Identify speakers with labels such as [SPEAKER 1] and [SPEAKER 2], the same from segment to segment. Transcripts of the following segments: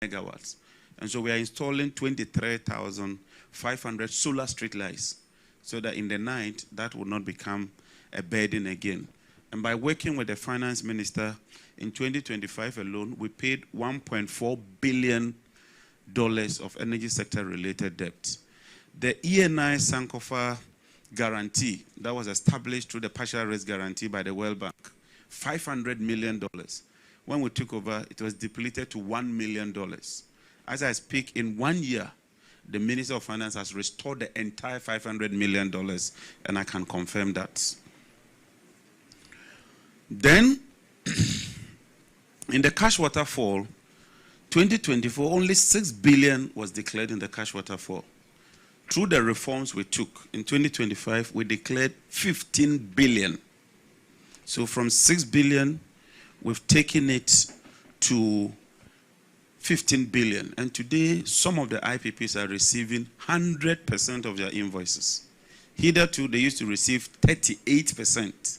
[SPEAKER 1] megawatts. And so we are installing 23,500 solar street lights so that in the night, that will not become a burden again. And by working with the finance minister, in 2025 alone, we paid $1.4 billion of energy sector-related debt. The ENI Sankofa guarantee that was established through the partial risk guarantee by the World Bank, $500 million. When we took over, it was depleted to $1 million. As I speak, in 1 year, the Minister of Finance has restored the entire $500 million, and I can confirm that. Then, in the cash waterfall, 2024, only $6 billion was declared in the cash waterfall. Through the reforms we took, in 2025, we declared $15 billion. So from $6 billion, we've taken it to $15 billion. And today, some of the IPPs are receiving 100% of their invoices. Hitherto, they used to receive 38%.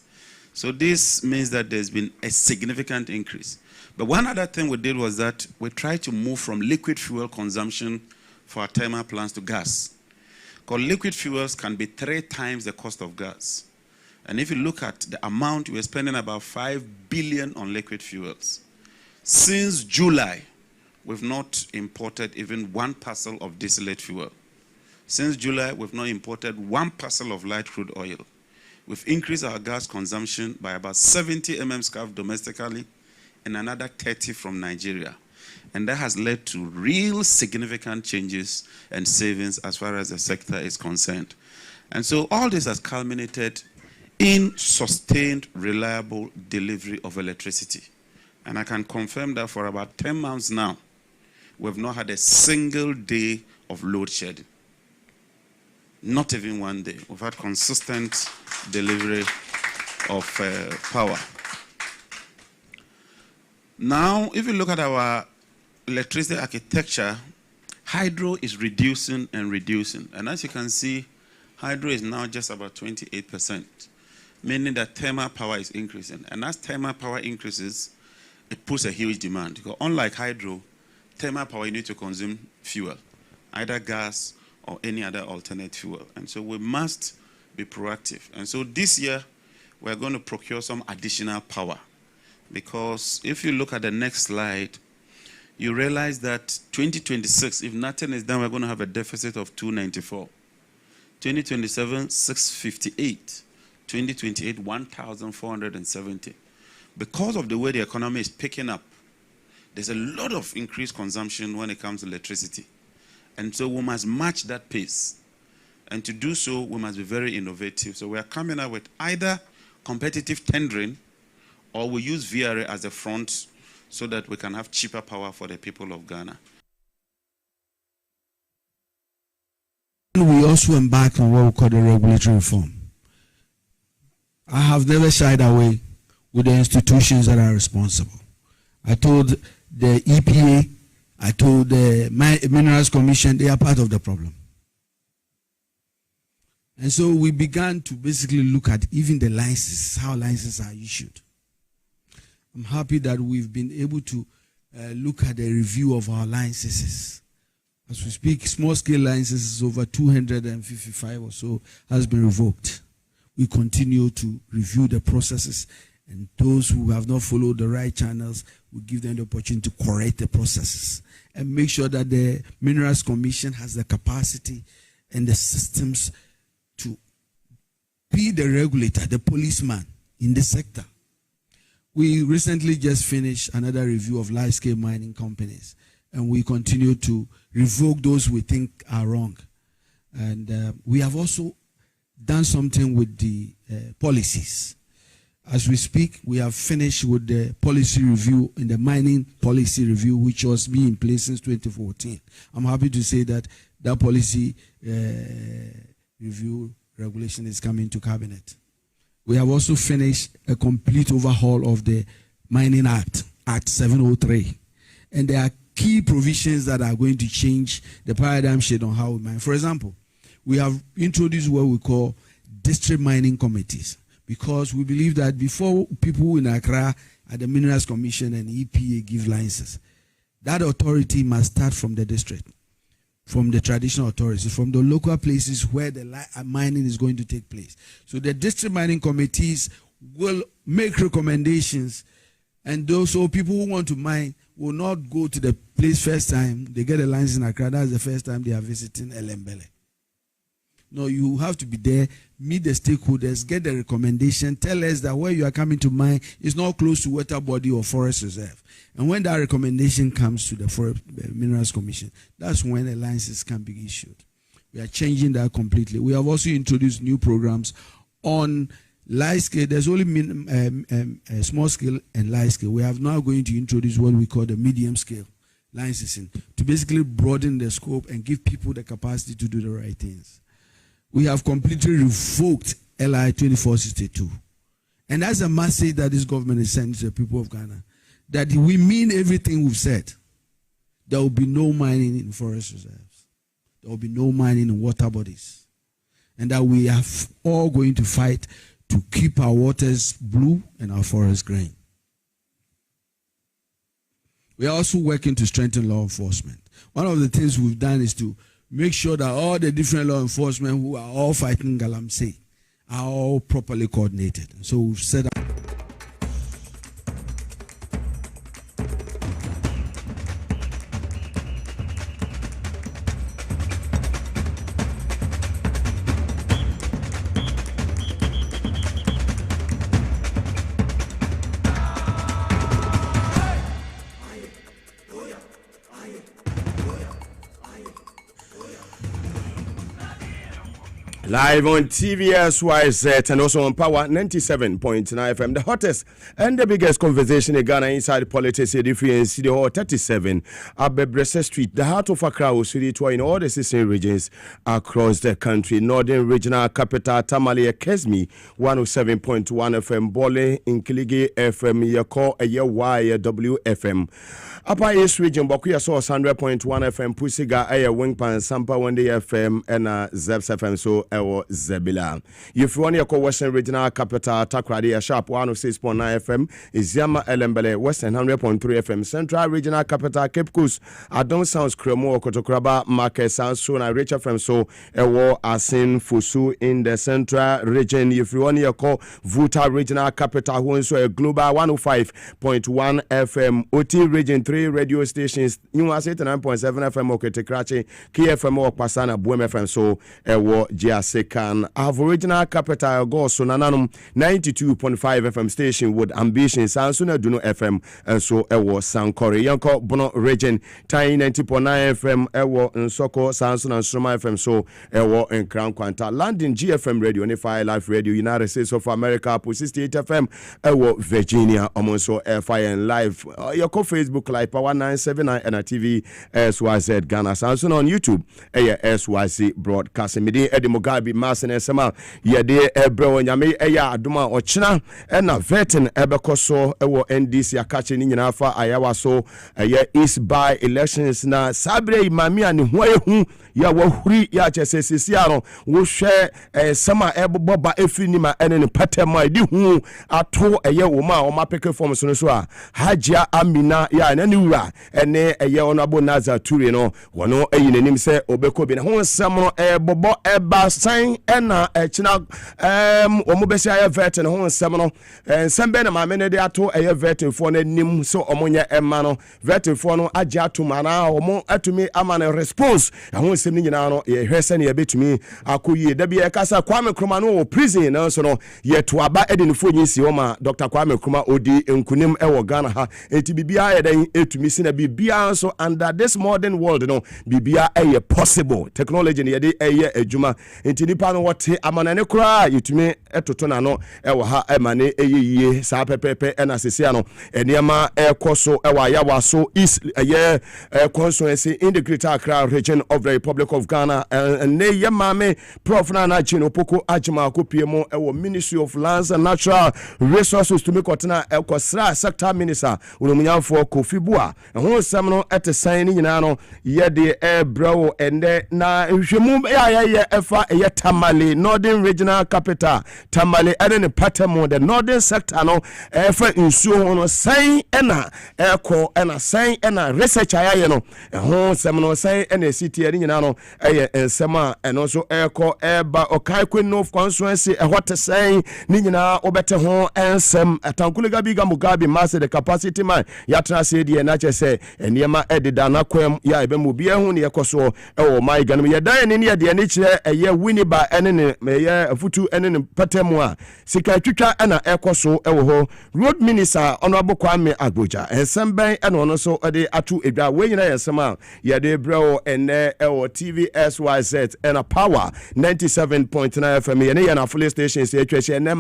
[SPEAKER 1] So this means that there's been a significant increase. But one other thing we did was that we tried to move from liquid fuel consumption for our thermal plants to gas. Because liquid fuels can be 3 times the cost of gas. And if you look at the amount, we're spending about $5 billion on liquid fuels. Since July, we've not imported even 1 parcel of distillate fuel. Since July, we've not imported 1 parcel of light crude oil. We've increased our gas consumption by about 70 mm-scf domestically and another 30 from Nigeria. And that has led to real significant changes and savings as far as the sector is concerned. And so all this has culminated in sustained, reliable delivery of electricity. And I can confirm that for about 10 months now, we've not had a single day of load shedding. Not even 1 day. We've had consistent delivery of power. Now, if you look at our electricity architecture, hydro is reducing and reducing. And as you can see, hydro is now just about 28%, meaning that thermal power is increasing. And as thermal power increases, it puts a huge demand. Because unlike hydro, thermal power, you need to consume fuel, either gas or any other alternate fuel. And so we must be proactive. And so this year, we're going to procure some additional power. Because if you look at the next slide, you realize that 2026, if nothing is done, we're going to have a deficit of 294. 2027, 658. 2028, 1,470. Because of the way the economy is picking up, there's a lot of increased consumption when it comes to electricity. And so we must match that pace. And to do so, we must be very innovative. So we are coming up with either competitive tendering, or we use VRA as a front so that we can have cheaper power for the people of Ghana.
[SPEAKER 2] We also embarked on what we call the regulatory reform. I have never shied away with the institutions that are responsible. I told the EPA, I told the Minerals Commission, they are part of the problem. And so we began to basically look at even the licenses, how licenses are issued. I'm happy that we've been able to look at the review of our licenses. As we speak, small-scale licenses over 255 or so has been revoked. We continue to review the processes, and those who have not followed the right channels, we give them the opportunity to correct the processes and make sure that the Minerals Commission has the capacity and the systems to be the regulator, the policeman in the sector. We recently just finished another review of large-scale mining companies, and we continue to revoke those we think are wrong. And we have also done something with the policies. As we speak, we have finished with the policy review in the mining policy review, which was being in place since 2014. I'm happy to say that that policy review regulation is coming to cabinet. We have also finished a complete overhaul of the Mining Act, Act 703. And there are key provisions that are going to change the paradigm shift on how we mine. For example, we have introduced what we call district mining committees, because we believe that before people in Accra at the Minerals Commission and EPA give licenses, that authority must start from the district, from the traditional authorities, from the local places where the mining is going to take place. So the district mining committees will make recommendations, and those people who want to mine will not go to the place first time they get a license in Accra. That's the first time they are visiting Elembele. No, you have to be there, meet the stakeholders, get the recommendation, tell us that where you are coming to mine is not close to water body or forest reserve. And when that recommendation comes to the Forest Minerals Commission, that's when the licenses can be issued. We are changing that completely. We have also introduced new programs on large scale. There's only small scale and large scale. We are now going to introduce what we call the medium scale licensing to basically broaden the scope and give people the capacity to do the right things. We have completely revoked LI 2462. And that's a message that this government is sending to the people of Ghana, that we mean everything we've said. There will be no mining in forest reserves. There will be no mining in water bodies. And that we are all going to fight to keep our waters blue and our forests green. We are also working to strengthen law enforcement. One of the things we've done is to make sure that all the different law enforcement who are all fighting Galamsey are all properly coordinated. So we've set up.
[SPEAKER 3] Live on TVSYZ and also on Power 97.9 FM, the hottest and the biggest conversation in Ghana inside politics, in City Hall 37, Abebrese Street, the heart of Accra, City Tour in all the 16 regions across the country. Northern Regional Capital, Tamale, Kesmi, 107.1 FM, Bole, Nkiligi FM, Yako, Aye, WFM. Upper East Region, Bokuya Source 100.1 FM, Pusiga, Aye, Wingpan, Sampa, One Day FM, and Zeps FM, so Zebila. If you want to call Western Regional Capital, Takradi, Sharp 106.9 FM, Iziama Elembele, Western 100.3 FM, Central Regional Capital, Cape Coast, Adon Sounds, Kremo, Kotokraba, Market Sounds, Sona, Rich FM, so Ewo, Asin, Fusu in the Central Region. If you want to call Vuta Regional Capital, who is a Global 105.1 FM, OT Region 3 radio stations, UAS 89.7 FM, Oketekrachi, KFM, Pasana, Boom FM, so Ewo, Sekan have original capital go so nananum 92.5 FM station with ambition Sansuna Duno FM and so ewo Sankore Yanko Bono region Tiny 90.9 FM ewo Nsoko Sansuna and Soma FM so ewo in Crown Quanta London GFM radio Unify Life Radio United States of America 68 FM ewo Virginia omonso FI and live Yoko Facebook Live Power 979 and a TV SYZ Ghana Sansuna on YouTube SYC broadcasting media Mugabe Maase and Sama Yade Ebro Nyame Eya Aduma Ochina and a veteran Ebekoso Ewo NDC Akachi Ninafa Ayawa so East by elections na Sabre Mamia ni Hwaehu ya wahuri ya chesesiano wo hwe Sama Eboba Efinima ene patema di hu ato eye wo ma o mapeke form so so a Hajia Amina ya naniwura ene eye onabo Naza Ture no wono eyinanim se obeko bi na ho nsam no ebobo eba sign ena echina omobesi aye vet no ho nsam no nsam be na ma mene de ato eye vet fo na nim so omonye ema no vet fo no agya ato mana omo atumi ama na response ho nsam ni nyina no ye hwese na ye betumi akoyie da bi e kasa Kwame Nkrumah no prison na so no ye to aba edinfo nyisi o ma Dr. Kwame Nkrumah odi nkunim ewo Ghana ha enti bibia ye den etumi sina bibia so under this modern world no bibia eye possible technology ne ye de eye adwuma enti nipa no wote amanane kura yetumi etoto na no ewo ha emane eyeyie sa pepepe ena sesia no eniema ekoso ewa yawa so is eye constituency in the Greater Accra region of the Republic of Ghana and ne yemame prof na chino poko ajima kopiemo ewo Ministry of Lands and Natural Resources to make otena ekosra sector minister unomunyamfo Kofibua ho sam no etesan ni nyina no ye de bro ende na hwemu ya efa Tamale Northern Regional Capital Tamale ene Patemo the Northern Sector no efa nsuo no san ena eko ena san ena research ayaye no ho sem no san ena city ene nyina no eye ensema eno so eko eba Okaikwe North Constituency ehwate san ni nyina obete ho ensem atankulega biga Mugabe Maase the capacity man yatra se die na chese eniema edida na kwem ya ebe mu bia hu ne yekoso ewo my ganum yedan ne ne de ne kire eye winiba ene ne eye afutu ene ne patemu a sika twitwa ena ekoso ewo ho road minister honorable Kwame Agboja ensemben ene ono so ode atu edwa we nyina yesem a yede brewo ene ewo TV SYZ ena power 97.9 FM ene na full stations etwese ene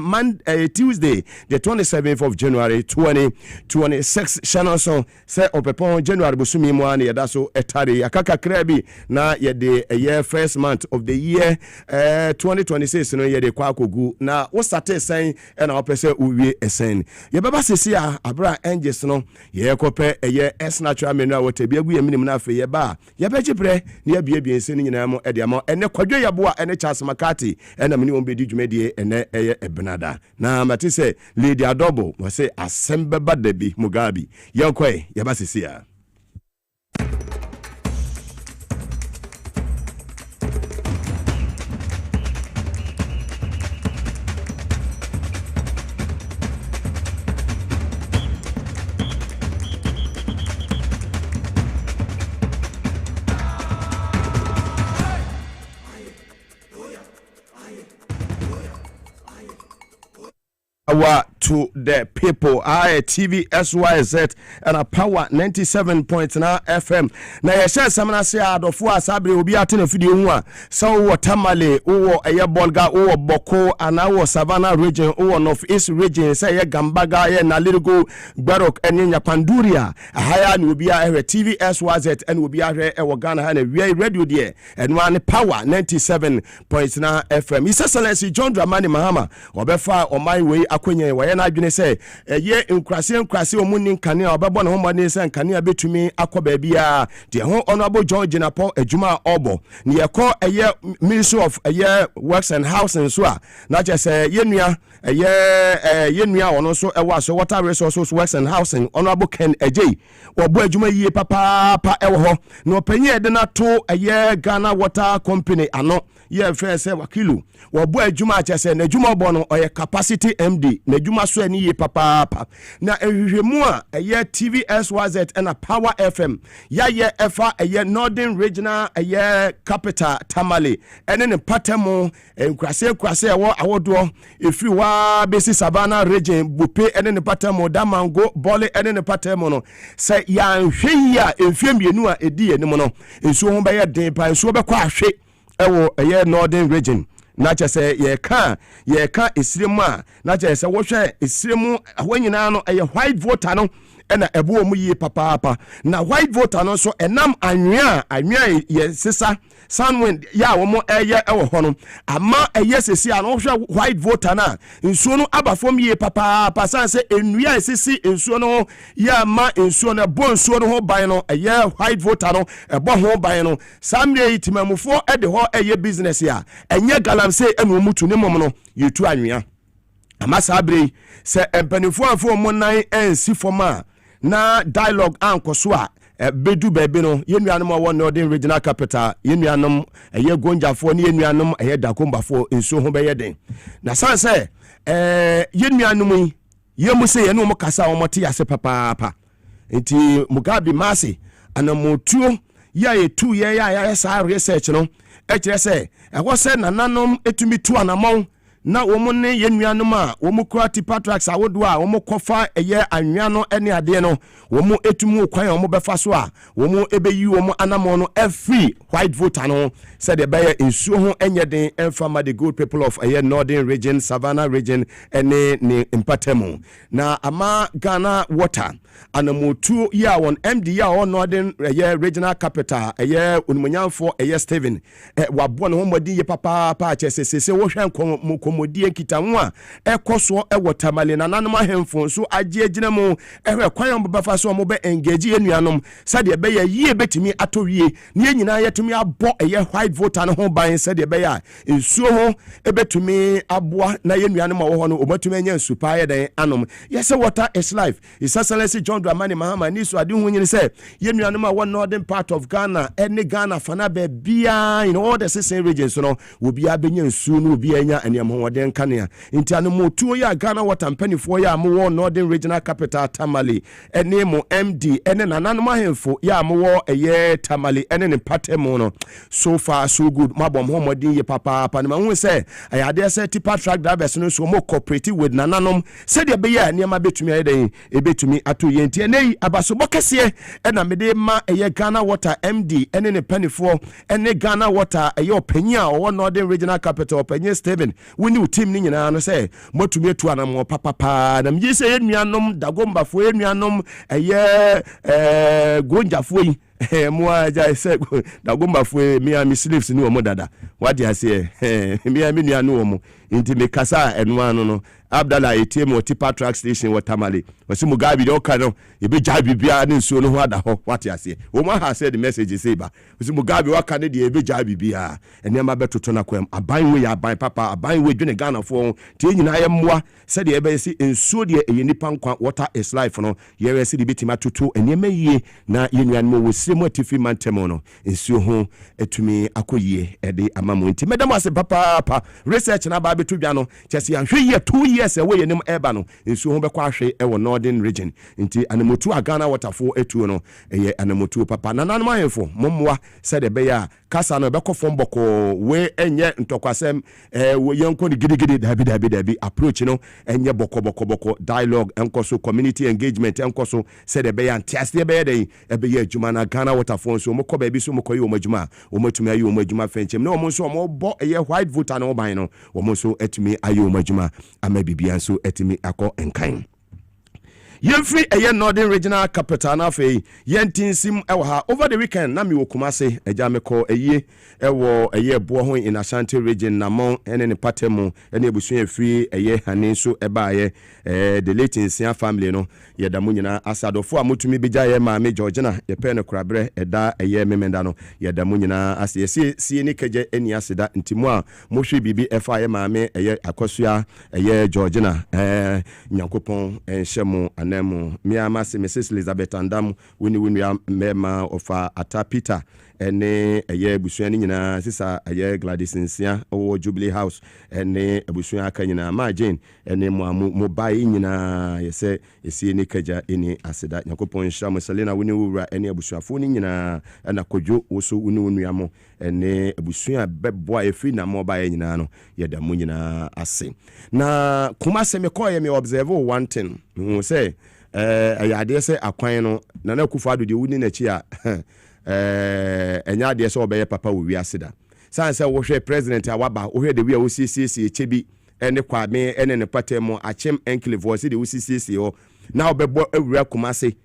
[SPEAKER 3] Tuesday the 27th of January 2026 channel so say opepon January busumi mu an yeda so etare akaka krabi na yede year first month of the year 2026 no yede kwa kogu na wo start sen na opese uwie esen ye baba sesi a abra angels no ye kope eye s natural mineral water biagu ye minim na afa ye ba ye begipre na ye biebie esen nyina mo ede ama ene kwadwo yebo a ene Charles Makati ena mini won bedi dwumadie ene eye ebenada na mate se lady adobo wo se asembe badabi Mugabe yankwe ye ba sesi a to the people TV SYZ and a power 97.9 FM na ye share samana se adofo asabre obi atena fidie hu a so wo Tamale wo eye Bolga wo Boko ana wo Savannah region wo North East region say ye Gambaga ye na Lirigo Barok enya Panduria haya ni obi a TV SYZ and obi a e wo Ghana ha na wi radio de and one power 97.9 FM His Excellency John Dramani Mahama obefa oman we akonye we na adwene se ye nkrase omuni nkane obebo na homane se nkane betumi akoba bia de ho honorable John Jenapo adwuma obo ne yeko eye Ministry of Works and Housing so a na je se yenua yenua ono so ewa so water resources works and housing honorable Ken Ejei obo adwuma yie papa ewo ho no panyi de na to Ghana Water Company ano ye fe se wakilu obo adwuma achese na adwuma obo no oye capacity MD na adwuma so ani yie papa na ehwehwemu a TV SYZ and a Power FM ye efa Northern Regional Capital Tamale ene ne patemo nkrase ewo awodo efi wa besi Savannah region bupe ene ne patemo damango bole ene ne patemo no se ya nhwe ya emfiemienu a edi enim no enso ho be ye den pa enso be kwa ahwe ewo Northern region na chese ye ka esiremu a na chese wo hwe esiremu ahwanyina no white voter no ena ebu mu yi papa na white voter no so enam anwea ye sisa sunwind ya wo mo ewo ho no ama sesi a no hwe white voter na nsuo no abafom yi papa sanse enua esisi nsuo no ya ma nsuo no bo nsuo no ho ban no white voter no ebo ho ban no samre itimamufo de ho business ya enye galamse enu mutu ne mom no yetu anwea ama sabre se empanifo afo mo nan ensi foma na dialogue ankoso a bedu bebe no yenuanom a Northern Regional Capital yenuanom gonjafo ne yenuanom dakombafo enso ho be yeden na sanse yenuanom yemu se yenu mo kasa wo mote ase papa enti Mugabe Maase anamotuo ya etu ya sa research no kire se ewo se nananom etumi tu anamon na womo ne yenuanom a womo kwati patraks awodo a womo kofa anwea no ene ade no womo etumu kwan womo befa so a womo ebeyi womo anamon no every white voter no said the bayer ensuo ho enyeden enfama the good people of Northern region Savannah region ene ne impatemo na ama Ghana Water anamotu ya won MD ya Northern regional capital unmunyamfo Steven wabo no ho modi ye papa chese wo hwan nkɔmmɔdi nkitaho a ɛkɔ so ɛwɔ tamale nananom ahemfo nso agye agyina mu ɛhwɛ kwan ɔmbɛfa so ɔmo bɛ engage enuanom sɛdeɛ ɛbɛyɛ yie betumi atɔ wie ne yɛn nyinaa yɛtumi abɔ ɛyɛ white voter no ho ban sɛdeɛ ɛbɛyɛ a nsuo ho ɛbɛtumi aboa na yɛn nuanom a wɔ hɔ no ɔbɛtumi anya nsu paa yɛ dɛn anom yɛsɛ water is life His Excellency John Dramani Mahama ni so ade ho nyine sɛ yɛn nuanom a wɔ northern part of Ghana ɛne Ghana fana bɛbia in all the 16 regions no obiara bɛnya nsuo no obiara anya ɛnɛm hoɔden kanea nti anomotuo yɛ Ghana water mpanifoɔ yɛ a mowɔ northern regional capital Tamale ɛne mo MD ɛne nananom ahemfo yɛ a mowɔ ɛyɛ Tamale ɛne ne patemu no so far so good mabɔ mo homɔden yɛ papaapa no mahu sɛ ɛyɛ adeɛ sɛ tipa truck drivers no so mo cooperate with nananom sɛdeɛ bɛyɛ nneɛma bɛtumi ayɛ dɛn ɛbɛtumi ato yɛn nti ɛnɛ abasobɔ kɛseɛ ɛna mede ma ɛyɛ Ghana water MD ɛne ne panifoɔ ɛne Ghana water ɛyɛ ɔpanyin a ɔwɔ northern regional capital ɔpanyin Stephen wone wo team ni nyinaa no sɛ motumi atu anamɔ papapaa na mgye sɛ yɛ nuanom dagombafoɔ yɛ nuanom ɛyɛ gonjafoɔ yi moa ja se dagomba fo mi slaves ni omo dada wadi ase mi nua no omo nti me kasa eno anu no Abdallah ATM or Tipa Track Station or Tamale wasi Mugabe de oka no e be gya bibia ne nsuo no ho ada ho wati ase o ma ha said the message say ba wasi Mugabe waka ne de e be gya bibia enema betoto na kwam aban we ya aban papa aban we dwene Ghana fo te nyina ye mmoa said e be si nsuo de e nipa nkwa water is life no ye we si de bitima tutu enema yie na ye nuan mo we siremo atifi mantemo no nsuo ho etumi akoyie e de amamo nti medam ase papa research na ba betu dwa no kyese ahwe ye 2 years away yenim eba no nsuo ho bekwa ahwe e wo northern region nti anemotu agana waterfo etuo no eye anemotu papa nananom ahemfo mommoa said ebeya kasa no beko fom boko we enye ntokwasem yenko ni gidigidi dabi approach no enye boko dialogue enkoso community engagement enkoso said ebeya ntiase ebeya dey ebeya adwuma na Ghana waterfo so mokọ ba bi so mokọ yi omadwuma omatumi ayi omadwuma fenchem na omo so omo bo eye white voter no ban no omo so etumi ayi omadwuma ama bibia so etumi akọ enkan Yemfree eye northern regional capital na fe yentinsim ewo ha over the weekend na mi wokumase eja meko eye ewo eye bo ho in Ashanti region na mon ene ne patemu ene ebusun efri eye hane so ebaaye the late Nsia family no ye da mu nyina asadofo amotumi beja ye maame Georgina ye pe ne korabre eda eye memenda no ye da mu nyina ase sie ni keje eni aseda ntimo a mohwe bibi efa ye maame eye akosua eye Georgina nyankopon enhyemu nemu miamase Mrs Elizabeth Andam wini mema ofa ata Peter ene eye busuani nyina sisa eye Gladys Nsia o Jubilee House ene busuani aka nyina ma Jane ene mobile nyina yese esi ni kaja eni aseda nyakopon hya Selena wini wura ene busuafo ni nyina na kodwo woso wini amo ene busuani beboa efi na mobile nyina no yeda mu nyina ase na kuma se me koye me observe one thing who say ayade se akwan no na Akufo-Addo de wuni na chi a enya de se obeye papa wo wi aseda san se wo hwe president awaba wo hwe de wi a wo sisi echebi ene kwame ene ne patemo achem enclave wo se de wo sisi ho na obebo awura Kumase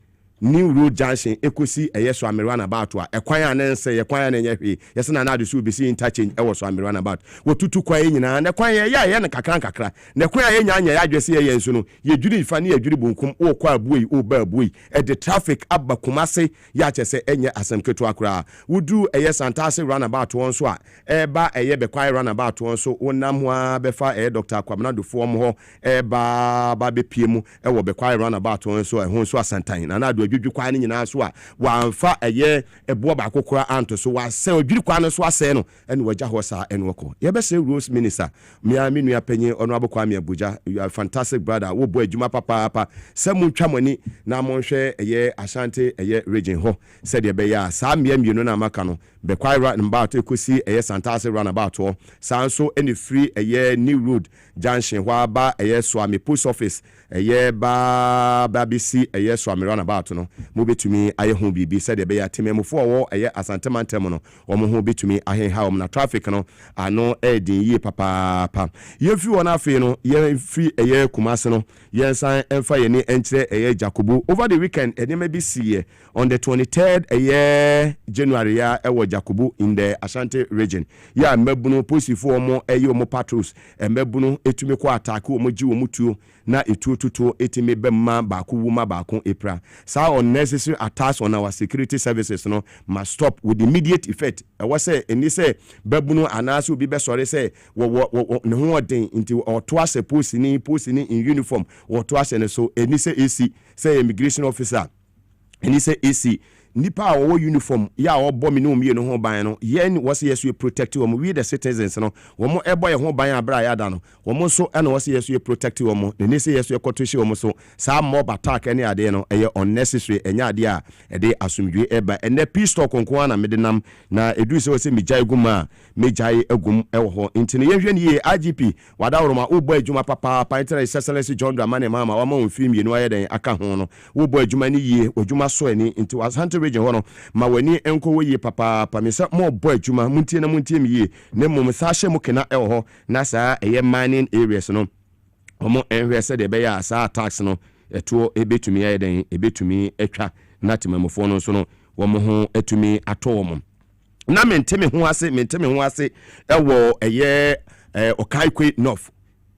[SPEAKER 3] New Road Junction ekosi eyeso amerwana about a ekwan anense yekwan anenye hwe yese na adu so bisi interchange ewoso amerwana about wotutu kwan nyina na kwan ye ne kakra na kwan ye nya ya adwese ye enso no ye dwiri fa ne ye dwiri bunkum o kwa abuyi o ba abuyi the traffic abba Kumase ya chese enye asemketo akra wudu eye Santase runabout won so a eba eye be kwan runabout won so wonam ho a befa Dr. Kwabena fo mo ho eba ba be piemu ewo be kwan runabout won so ho so asantan na adu adwudwu kwa ne nyina so a wamfa eye ebo ba kokora anto so wase adwiri kwa ne so ase no ene wagya ho sa ene woko ye be se Rose Minister me nua panyin ono abokwa me Abuja you are fantastic brother wo bo adwuma papa samu twamani na monhwe eye Ashanti eye region ho said ye be ya sa mienu na maka no be kwai runabout ekosi eye Santase runabout ho sanso ene free eye New Road Junction ho aba eye Swami Post Office eye ba BBC eye Swami runabout no mo betumi aye ho bibi said be ya tememfo wo eye asantemantam no wo mo ho betumi ahe ha na traffic no ano edin ye papa ye fi wona afi no ye free eye kumase no ye san emfa ye ni enchire eye Jacobu over the weekend enema bi siye on the 23rd eye January ya ewo Jacobu in the Ashanti region ya mebunu posifo omo eye omo patrols mebunu etumi ko attack omo ji omo tuo na etuotuto etimi bemma baako wuma baako epra sa unnecessary attacks on our security services no must stop with immediate effect was say eni say babunu anaso obi be sore say wo ne ho odin nti oto ase posini in uniform oto ase ne so eni say AC say immigration officer eni say AC nipa a wo uniform ya obo me no mie no ho ban no yen was yesu protect we the citizens no wo mo ebo ye ho ban abra ya da no wo mo so na was yesu protect wo mo ne say yesu ekotohye wo mo so sa mob attack any ade no eye unnecessary enya ade a ede asumdwe eba ene peace talk konko na mede nam na edu se wo se mejai guma mejai agum ewo ho ntine yenhwe ne ye IGP wadaworoma wo bo adwuma papa Pantere Excellency John Dramani mama wa ma mfim ye no aye den aka ho no wo bo adwuma ne ye adwuma so ani nti Ashanti region hono ma wani enko woye papa mesa mo boy adwuma muntie na muntie mi ye ne mom sa hye mo kena ewo ho na sa eye mining areas no omo enhwe se de be ya sa tax no eto ebetumi aye den ebetumi etwa na temamofo no so no wo mo ho etumi ato wo mo na menteme ho ase ewo eye Okaikwe North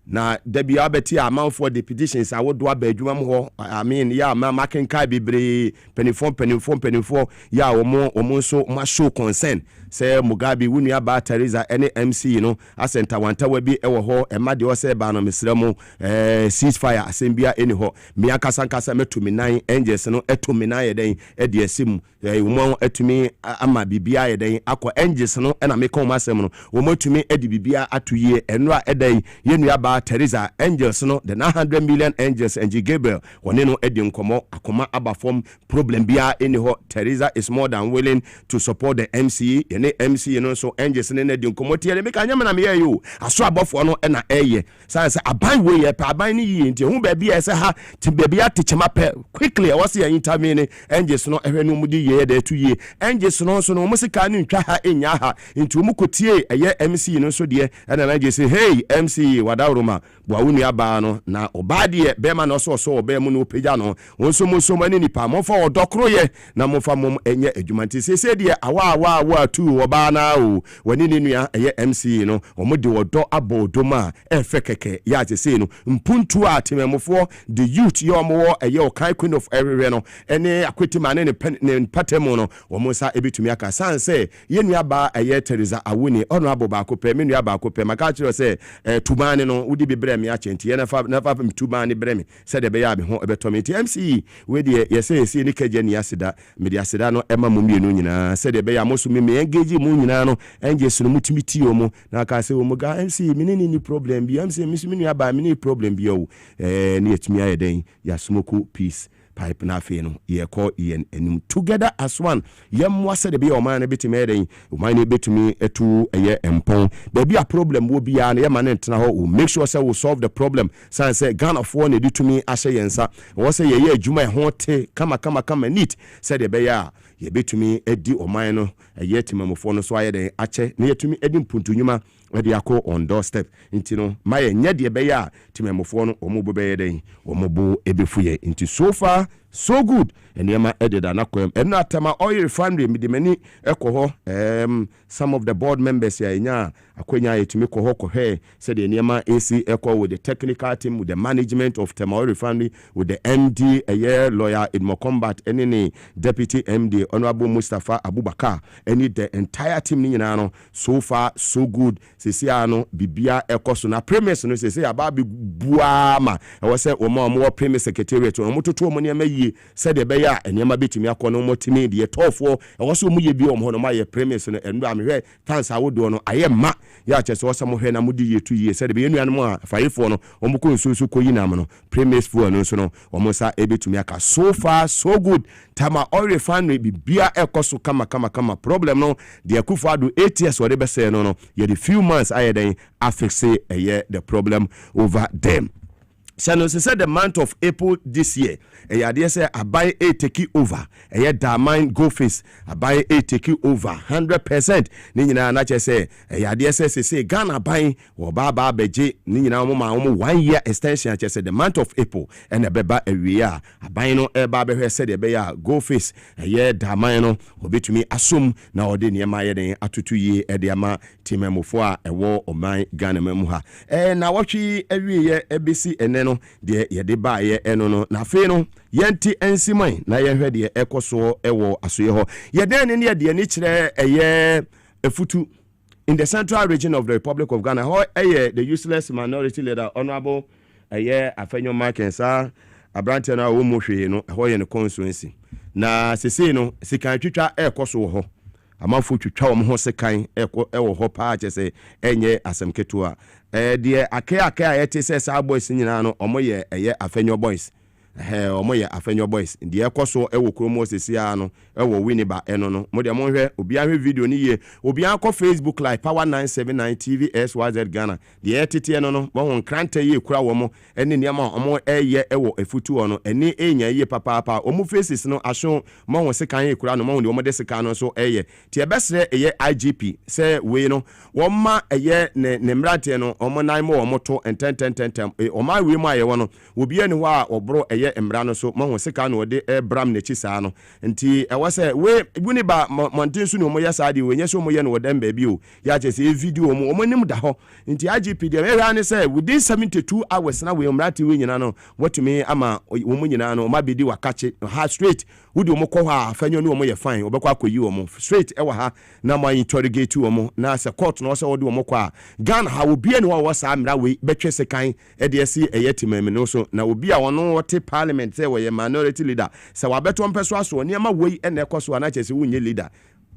[SPEAKER 3] na debi abeti amanfo the petitions awodo abadwuma ho I mean ya makenkai bebre penifo ya omo so ma show concern say Mugabe wunu aba Teresa any MC no asenta wanta wa bi ewo ho ema de o say ba no mesremu ceasefire asembia eni ho me akasankasa metumi nan angels no etumi nan yeden e de asim wo etumi ama bibia yeden akọ angels no na me kom asem no wo motumi edi bibia atoye enura edan yenu aba Teresa angels no the 900 million angels and Gabriel wone no edi nkomo akoma aba form problem bia eni ho Teresa is more than willing to support the MC ene MC no so angels ne edi nkomo tie me kanya na me yo aso abofo no na eye say aban we ye pa aban ni yi nti hu ba bia say ha ti ba bia techema pe quickly was ya intervene angels no ehwe no mudi ye da tu ye angels no so no musika ni ntwa ha enya ha nti mu kotie eye MC no so de na angels say hey MC wadaworoma bwa wunu aba no na obade be ma no so obe mu no peja no wonso muso mani nipa mo fa odokro ye na mo fa mom enye adwumanti se de awa tu oba na o wani ni nua eye MC no omo de odo abodoma efe keke ya je se no mpuntu a tememofo the youth yo mo eye Okaikwe of everywhere no ene akweti ma ne patemu no omo sa ebetumi aka sanse ye nua ba eye Teresa Awuni ono aboba akopɛ me nua ba akopɛ maka kire se tubane no wudi bibre me achenti ye na fa tubane breme se de be ya be ho ebetomi ti MC we de ye se esi ni kaje ni asida me de asida no ema mo mienu nyina se de be ya moso me engage mu nyina no enje sunu mutimi ti omo na ka se omo ga MC me ni problem bi MC me nua ba me ni problem bi o ni etimi ayeden ya smoke peace pipe na fe no ye call yen enum together as one yemwa se de be o man betimi eden o man betumi etu eye empon there be a problem wo bia na ye man ntena ho o make sure say we solve the problem say Ghana for na ditumi ahye yensa wo say ye adwuma e ho te kama neat say de be ya ye betumi edi o man no eye timamofo no so aye den ache na yetumi edi mpuntunyuma edi akọ on doorstep nti no maye nya de be ya timamofo no omobo be ye den omobo ebefuye nti so far so good enema ededa na kwem ena atama oil refinery midimani ekoho some of the board members ya nya akwenya yetumi koho kohe said enema AC eko with the technical team with the management of Tema Oil Refinery with the MD a year lawyer in Combat any deputy MD Honorable Mustafa Abubakar any the entire team ni no so far so good sesiano bibia ekoso na premise no sesi ababi buama e wo se omo premise secretariat omo toto omo ne said be ya enema betimi akono motimi de tofo e wo so mu ye bi omo no ma ye premise no enu amhwe thanks awodo no aye ma ya chese wo samo hwe na mudi ye 2 years said be enu anu a faifo no omo ko nsusu ko yinam no premise fo no so no omo sa ebetumi aka so far so good Tema Oil Refinery bibia ekoso kama problem no de akufo ado 8 years wo de be say no ye the few months aye den affix the problem over them Shano said the month of April this year. Adeɛ sɛ aban take over. Damine go face. Aban take over 100%. Ni nyina na kyɛ sɛ adeɛ sɛ say Ghana aban wo ba beje ni nyina mo 1 year extension kyɛ sɛ the month of April and ɛbɛba awie a aban no ɛba bɛhwɛ sɛ de ɛbɛya go face. Damine no obetumi asom na ɔde nneɛma yɛ den atutu yie ɛde ama timamofo a ɛwɔ ɔman Ghana mu ha. Na wɔtwe awie ɛbesi ɛnɛ no de yɛde ba yɛ ɛno no na afei no yɛnti ensiman na yɛhwɛ de ɛkɔso ɛwɔ asoye hɔ yɛdan ne de ne kyerɛ ɛyɛ efutu in the central region of the Republic of Ghana hɔ ɛyɛ the useless minority leader honorable ɛyɛ Afenyo Makensa abrante na wo mu hwee no hɔ yɛ ne constituency na sese no sikan twitwa ɛkɔso hɔ amafo twitwa wɔn ho sekan ɛwɔ hɔ paa kyɛ sɛ ɛnyɛ asɛm ketewa deɛ ake a yɛte sɛ saa boys nyina no ɔmo yɛ ɛyɛ Afenyo boys ɔmo yɛ Afenyo boys deɛ ɛkɔso ɛwɔ kromo sesia no ɛwɔ Winneba ɛno no mo deɛ mo hwɛ obi ahwɛ video ni yie obi akɔ Facebook live power 979 TV SYZ Ghana deɛ ɛtete no no wɔn kranta yie kura wɔn ɛne nneɛma ɔmo ɛyɛ ɛwɔ efutu no ɛne enya yie papaapa ɔmo faces no aso mo wɔn sekan yie kura no mo deɛ ɔmo de sekan no so ɛyɛ tie bɛsrɛ ɛyɛ IGP sɛ wei no wɔn ma ɛyɛ ne mmerante no ɔmo nan mo ɔmo to ntɛntɛntɛntɛm ɔmo awie mu ayɛ wɔ no obi ani hɔ a ɔboro ɛyɛ mmra no so mo wɔn sekan no ɔde ɛbram n'akyi saa no nti ɛwɔ sɛ we Winneba montin so ne ɔmo yɛ saa de we nyɛ so ɔmo yɛ no wɔdɛm baabi o ya kyɛ sɛ video ɔmo nim da hɔ nti IGP deɛ mehwɛ ne sɛ within 72 hours na we mmerate we nyina no watumi ama ɔmo nyina no ɔmo abedi wakache ha straight wudi ɔmo kɔ hɔ a Afenyo ne ɔmo yɛ fine ɔbɛkɔ akɔyi ɔmo straight ɛwɔ ha na mo interrogate ɔmo na sɛ court no sɛ wɔde ɔmo kɔ a Ghana ha obi ne wɔ saa mmra we bɛtwe sekan ɛde asi ɛyɛ timam no so na obi a ɔno wɔte parliament sɛ wɔyɛ minority leader sɛ wabɛtɔ mpɛ so aso nneɛma wei ɛna ɛkɔ so ana kyɛ sɛ wonye leader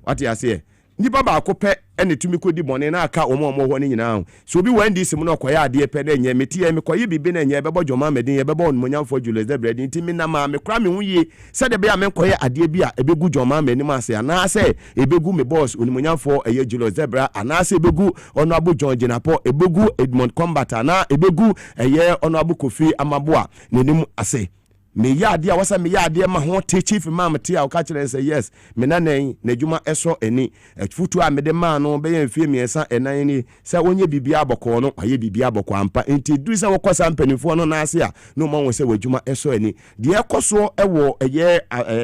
[SPEAKER 3] wate ase nipa ba akopɛ ɛne tumi kodi bɔne na aka ɔmo hɔ ne nyinaa so obi wa ndi sim no kɔyɛ adeɛ pɛ na nyɛ metie me kɔyɛ bibi na nyɛ bɛbɔ dwoma medin yɛ bɛbɔ onmonyamfo Julius Debrad nti me na ma me kra me ho yie sɛ de be a me kɔyɛ adeɛ bi a ebegu dwoma m'anim ase ana sɛ ebegu me boss onmonyamfo ɛyɛ Julius Debrad ana sɛ ebegu Honorable John Jenapo ebegu Edmond Combat ana ebegu ɛyɛ Honorable Kofi Amaboa n'anim ase me yade a wasa me yade ma ho te chief imam te a ka kire say yes me nanan na dwuma eso eni futu a me de ma no be yan fie miensa enan ni say onye bibia aboko no aye bibia aboko ampa enti du say wokosa mpanifo no na ase a no ma won say wadwuma eso eni de ekoso ewo eye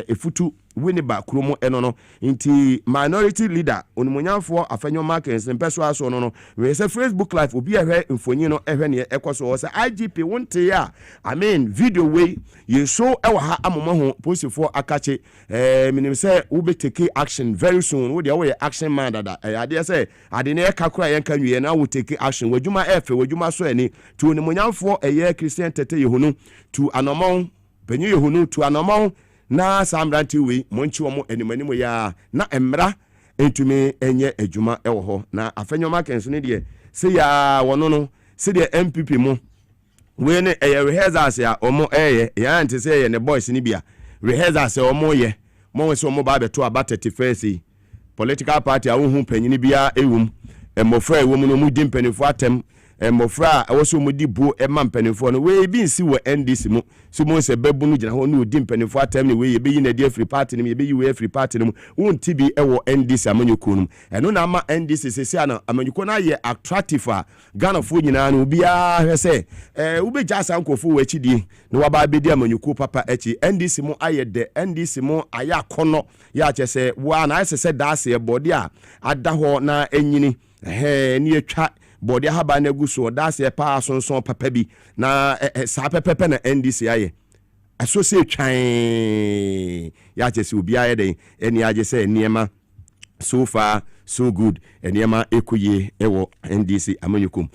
[SPEAKER 3] efutu Winneba kromo eno no nti minority leader onimonyamfo Afenyo Makensa mpeso aso no we say Facebook live obi ehwe mfonyi no ehwe ne ekoso say IGP wonte ya I mean video way you show ewa ha amoma ho posifo akache minim say we be take action very soon we dey we action man dada ade say ade ne kakura yen kan wie na we take action wadwuma efe wadwuma so ani to onimonyamfo eye Christian tete yehunu to anomon penyu yehunu to anomon na samranti we monchi omo animanimu ya na emra entumi enye adwuma ewo ho na Afenyo Makensa ne de se ya wono no se de MPP mu we ne rehearsals ya omo ya ante se ye ne boys ni bia rehearsals omo ye mo we se omo ba beto aba 31st political party a wo hu panyini bia ewum emofra ewum no mu di mpanifo atem mofra awoso mu di bu ema mpanifo no we bi nsi wo NDC mu so mo se bebu no gina ho no di mpanifo atem ne we ye be yi na di free party ne ye be yi we free party no wonti bi ewo NDC amanyuko no eno na ama NDC sese na amanyuko na ye attractive a Ghana fo nyina no bia hwe se ube jasa nkofo we chidi no waba be di amanyuko papa echi NDC mu aye de NDC mu aya kono ya che se wa na se daase e body a ada ho na enyini ni etwa body haba na guso daase e pa sonson papa bi na sa pepepe na NDC aye associate twan ya che se obi aye den eni age se niema so far so good eniema ekoye ewo NDC amanyukum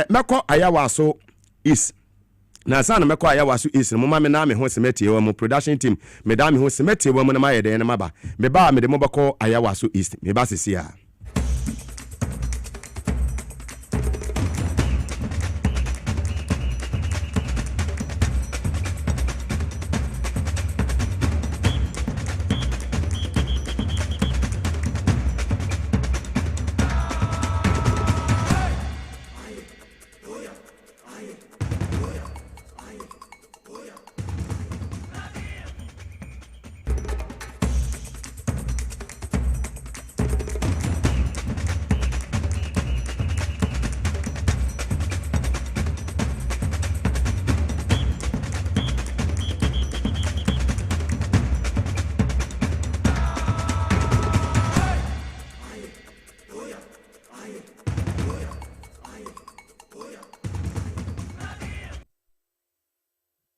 [SPEAKER 3] meko ayawa so is na sana meko ayawa so is mo ma me na me ho semeti e mo production team me da me ho semeti e mo na ma ye den na maba me ba me de mo bako ayawa so is me ba sisi a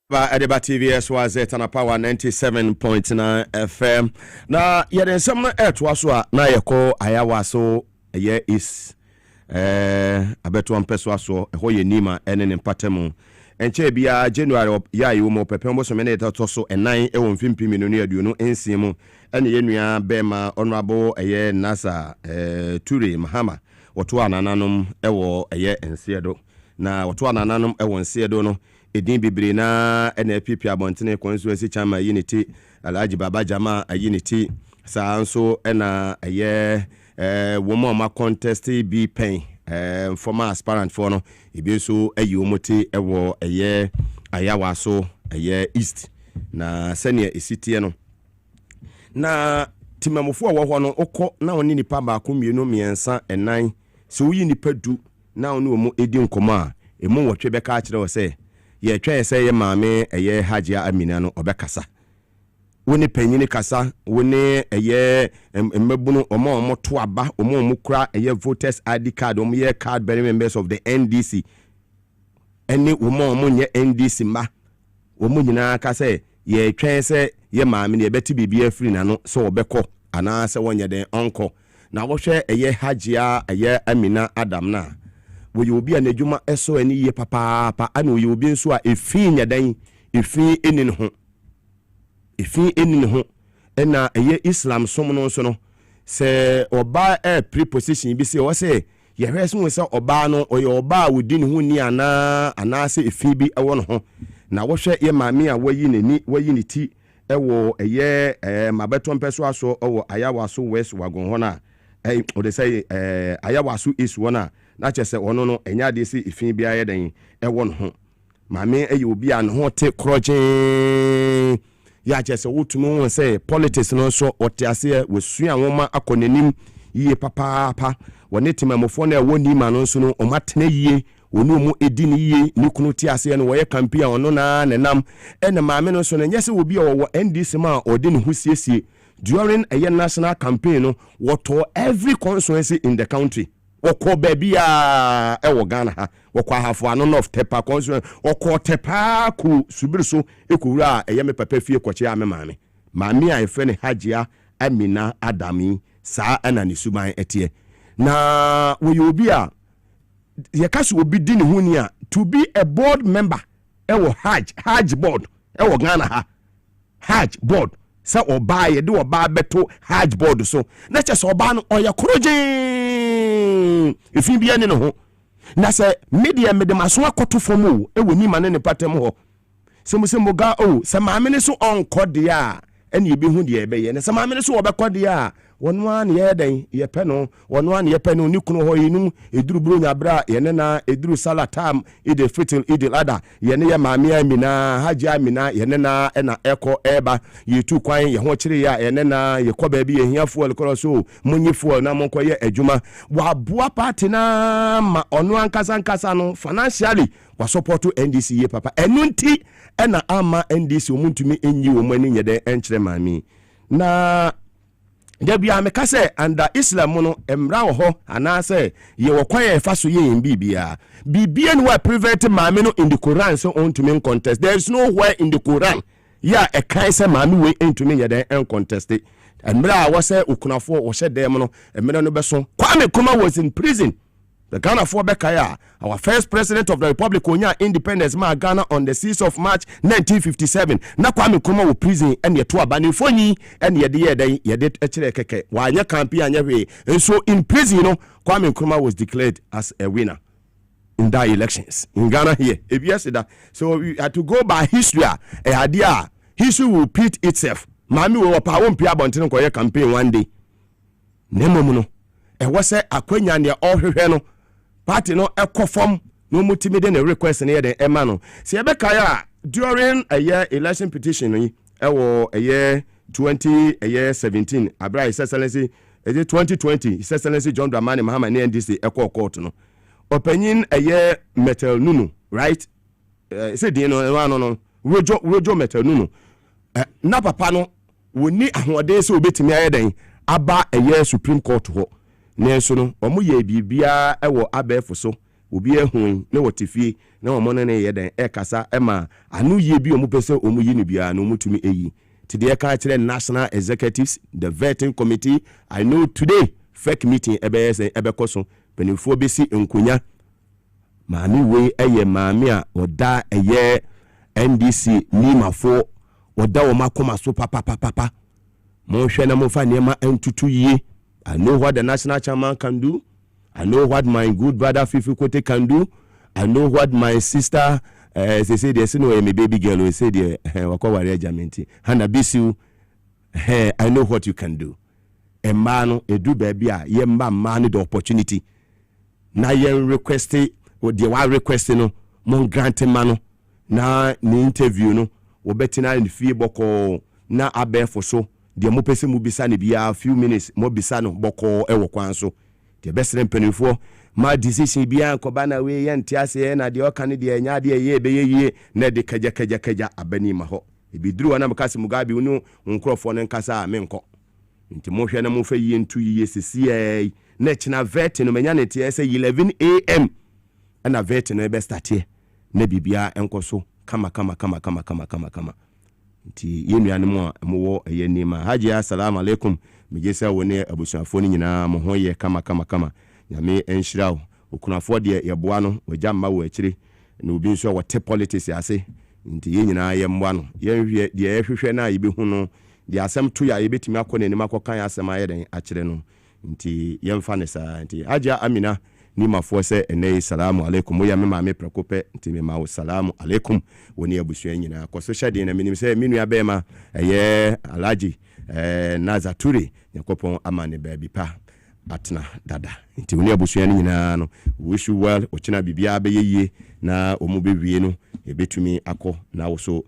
[SPEAKER 3] Ba Edeba TVS was Tana Power 97.9 FM. Na yɛde nsɛm no ɛtoa so a na yɛkɔ ayawa so ɛyɛ is abeto ampeso aso ɛhɔ yɛ nima ɛne ne mpatemu ɛnkyɛ bia January ya yi wo pɛpɛ mo so me ne ɛtɔ so ɛnan ɛwɔ mfimpimi no aduonu ensie mu ɛne yɛ nua bɛma honorable ɛyɛ Nasa Ture Mahama wɔto anananom ɛwɔ ɛyɛ nsiedo na wɔto anananom ɛwɔ nsiedo no edin bibiri na NPP abontene constituency chairman unity Alhaji Baba Jama unity saa nso na ɛyɛ woman ma contest bi pen former aspirant for no ebi nso ayi omote ɛwɔ ɛyɛ ayawa so ɛyɛ east na senior esitie no na timamofo a wɔ hɔ no okɔ na oni nipa ba ko mienu miensa enan so uyi nipa du na oni omo edi nkɔmɔ a emu wɔtwe bɛka akyerɛ wɔ sɛ ye twa sɛ ye maame ɛyɛ Hajia Amina no obekasa woni panyini kasa woni ɛyɛ mmabunu omo to aba omo kura ɛyɛ voters ID card omo ye card bearing members of the NDC ɛne omo nye NDC ma omo nyina ka sɛ ye twa sɛ ye maame ne beti bibia free na no so obekɔ ana sɛ wonye den onko na wohwɛ ɛyɛ Hajia ɛyɛ Amina Adam na wo yobi anadwuma eso ani ye papa ana wo yobi nso a efi nyadan efi enin ho ena eye Islam som no nso no se oba preposition bi se wo se ye hwese wo se oba no oye oba wodi ne ho ni ana se efi bi ewo no ho na wo hwe ye maame a wayi ni ti ewo eye mabeto mpeso aso owo ayawa so west wagon ho na o de say ayawa so is wona na chese ono no enya de si ifin bia ye den ewo no ho maame ayi obi an ho te kroje ya chese wotumu won say politics no so otiase wosua nwoma akonanim yie papa wone timamofo na ewo ni ma no so no omatena yie onu mu edi ni yie ni kunu tiase no wo ye campaign ono na nenam ena maame no so no nyese obi wo NDC ma odi ne ho siesie during a national campaign no what every constituency in the country woko babia ewo Ghana ha woko ahafo ano of tepa constituency woko tepa ku subiriso ekura me papa fie kwache ame maame a efe ne Hajia Amina Adami saa ana ne suban etie na wo yobi a ye kaso obi di ne ho ni a to be a board member ewo Hajj board ewo Ghana ha Hajj board sa oba ye de oba beto Hajj board so na che so oba no oya kroje ifin bia ne ho na se media medemaso akoto fomu e woni mane ne patem ho se muga o se maame ne so onkode a ene ye bi hu de ebe ye ne se maame ne so obekode a wonu an ye den ye pe no wonu an ye pe no ni kunu ho yinum eduru bro nyabra ye ne na eduru salatam ide fitil ide lada ye ne ye maame Amina Hajia Amina ye ne na na eko eba ye tu kwan ye ho kire ya ye ne na ye ko ba bi ye hiafo alkoro so munyifo na monko ye adwuma wa boa party na ma onu ankasa no financially wa support NDC ye papa enunti na ama NDC omuntumi enyi wo mani nyede enkyere maame na Debia meka se under Islam no emra wo ho anase ye wo kwan e fa so ye bibia no wa prevent maame no in the Quran so on to me contest. There is nowhere in the Quran ya e kan se maame we into me ye den contest emra wo se okunafo wo hye dem no emra no beso Kwame Nkrumah was in prison. The Ghana for Bekaya, our first president of the Republic, Onya independence, ma Ghana on the 6th of March 1957. Na Kwame Nkrumah was prison and yet to abani foni and yet ye did keke. Why ya campaign and and so in prison, Kwame Nkrumah was declared as a winner in that elections in Ghana here. If yes, that so we had to go by history. A idea history will repeat itself. Mami will power pia bontin ko campaign one day. Nemo no. E was say akwanya ne ohwehwe no. Party no ekofom no mutimide na request na ye ema no se ebeka ya during a year election petition yi ewo a year 2017 abra his excellency 2020 his excellency John Dramani Mahama na NDC ekọ court no opanyin a year metal nunu right say dey no rojo metal nunu na papa no woni ahode se obetimi ayeden aba a year Supreme Court ho Nenso no omo ye bibia ewo abefo so obi ehun na wotifie na omo ne ye den e kasa e ma anu ye bi omo pese omo yi ne bia na omo tumi eyi today ka kire national executives the vetting committee. I know today fake meeting ebekoso penifo besi nkonya maami we eye maami a oda eye NDC nimafo oda wo makoma so papa mo hwe na mo fa niema entutu yie. I know what the national chairman can do. I know what my good brother Fifi Kote can do. I know what my sister they say there's no my baby girl we say the wakwa jamenti Hana Bisu. I know what you can do. A man edu baby a ye man the opportunity. Na ye request or the wa request no mon grant mano na ni interview no wo betina in fie boko na abe for so de mo pese mu bisa ne bia few minutes mo bisa no boko ewo kwan so de best penifo ma decision bia nkoba na we ye ntiase na de oka ne de anya de ye be ye na de kaja abani ma ho ebiduru na mkase Mugabe unu nkrofo ne nkasa menko nti mo hwe na mo fa yi ntu yi sisi na china vet no menya ne tie se 11 am na vet no be start na bibia enkoso kama nti yenuanem a mo ye nima haji assalamu alaikum mejesa woni abusuafo ni nyina mo ho ye kama nyame enhyirawo okunafo de yeboa no wagya mma wo akire na obi nso wote politics ase nti ye nyina ye mmoa no ye hwe de ye hwehwe na ye behu no de asem to ya ye betimi akọ na makokan asem aye den akire no nti ye mfa ne sa nti haji amina ni mafo se ene salamu alaikum ya me maame prekope nti me mawo salamu alaikum woni abusua nyina ko social de na minim se minu abema eye alaji Nazaturi yakopon amane baby pa atna dada nti woni abusua nyina no wish you well ochina bibia abeyeye na omu bewie no ebetumi akọ na wo so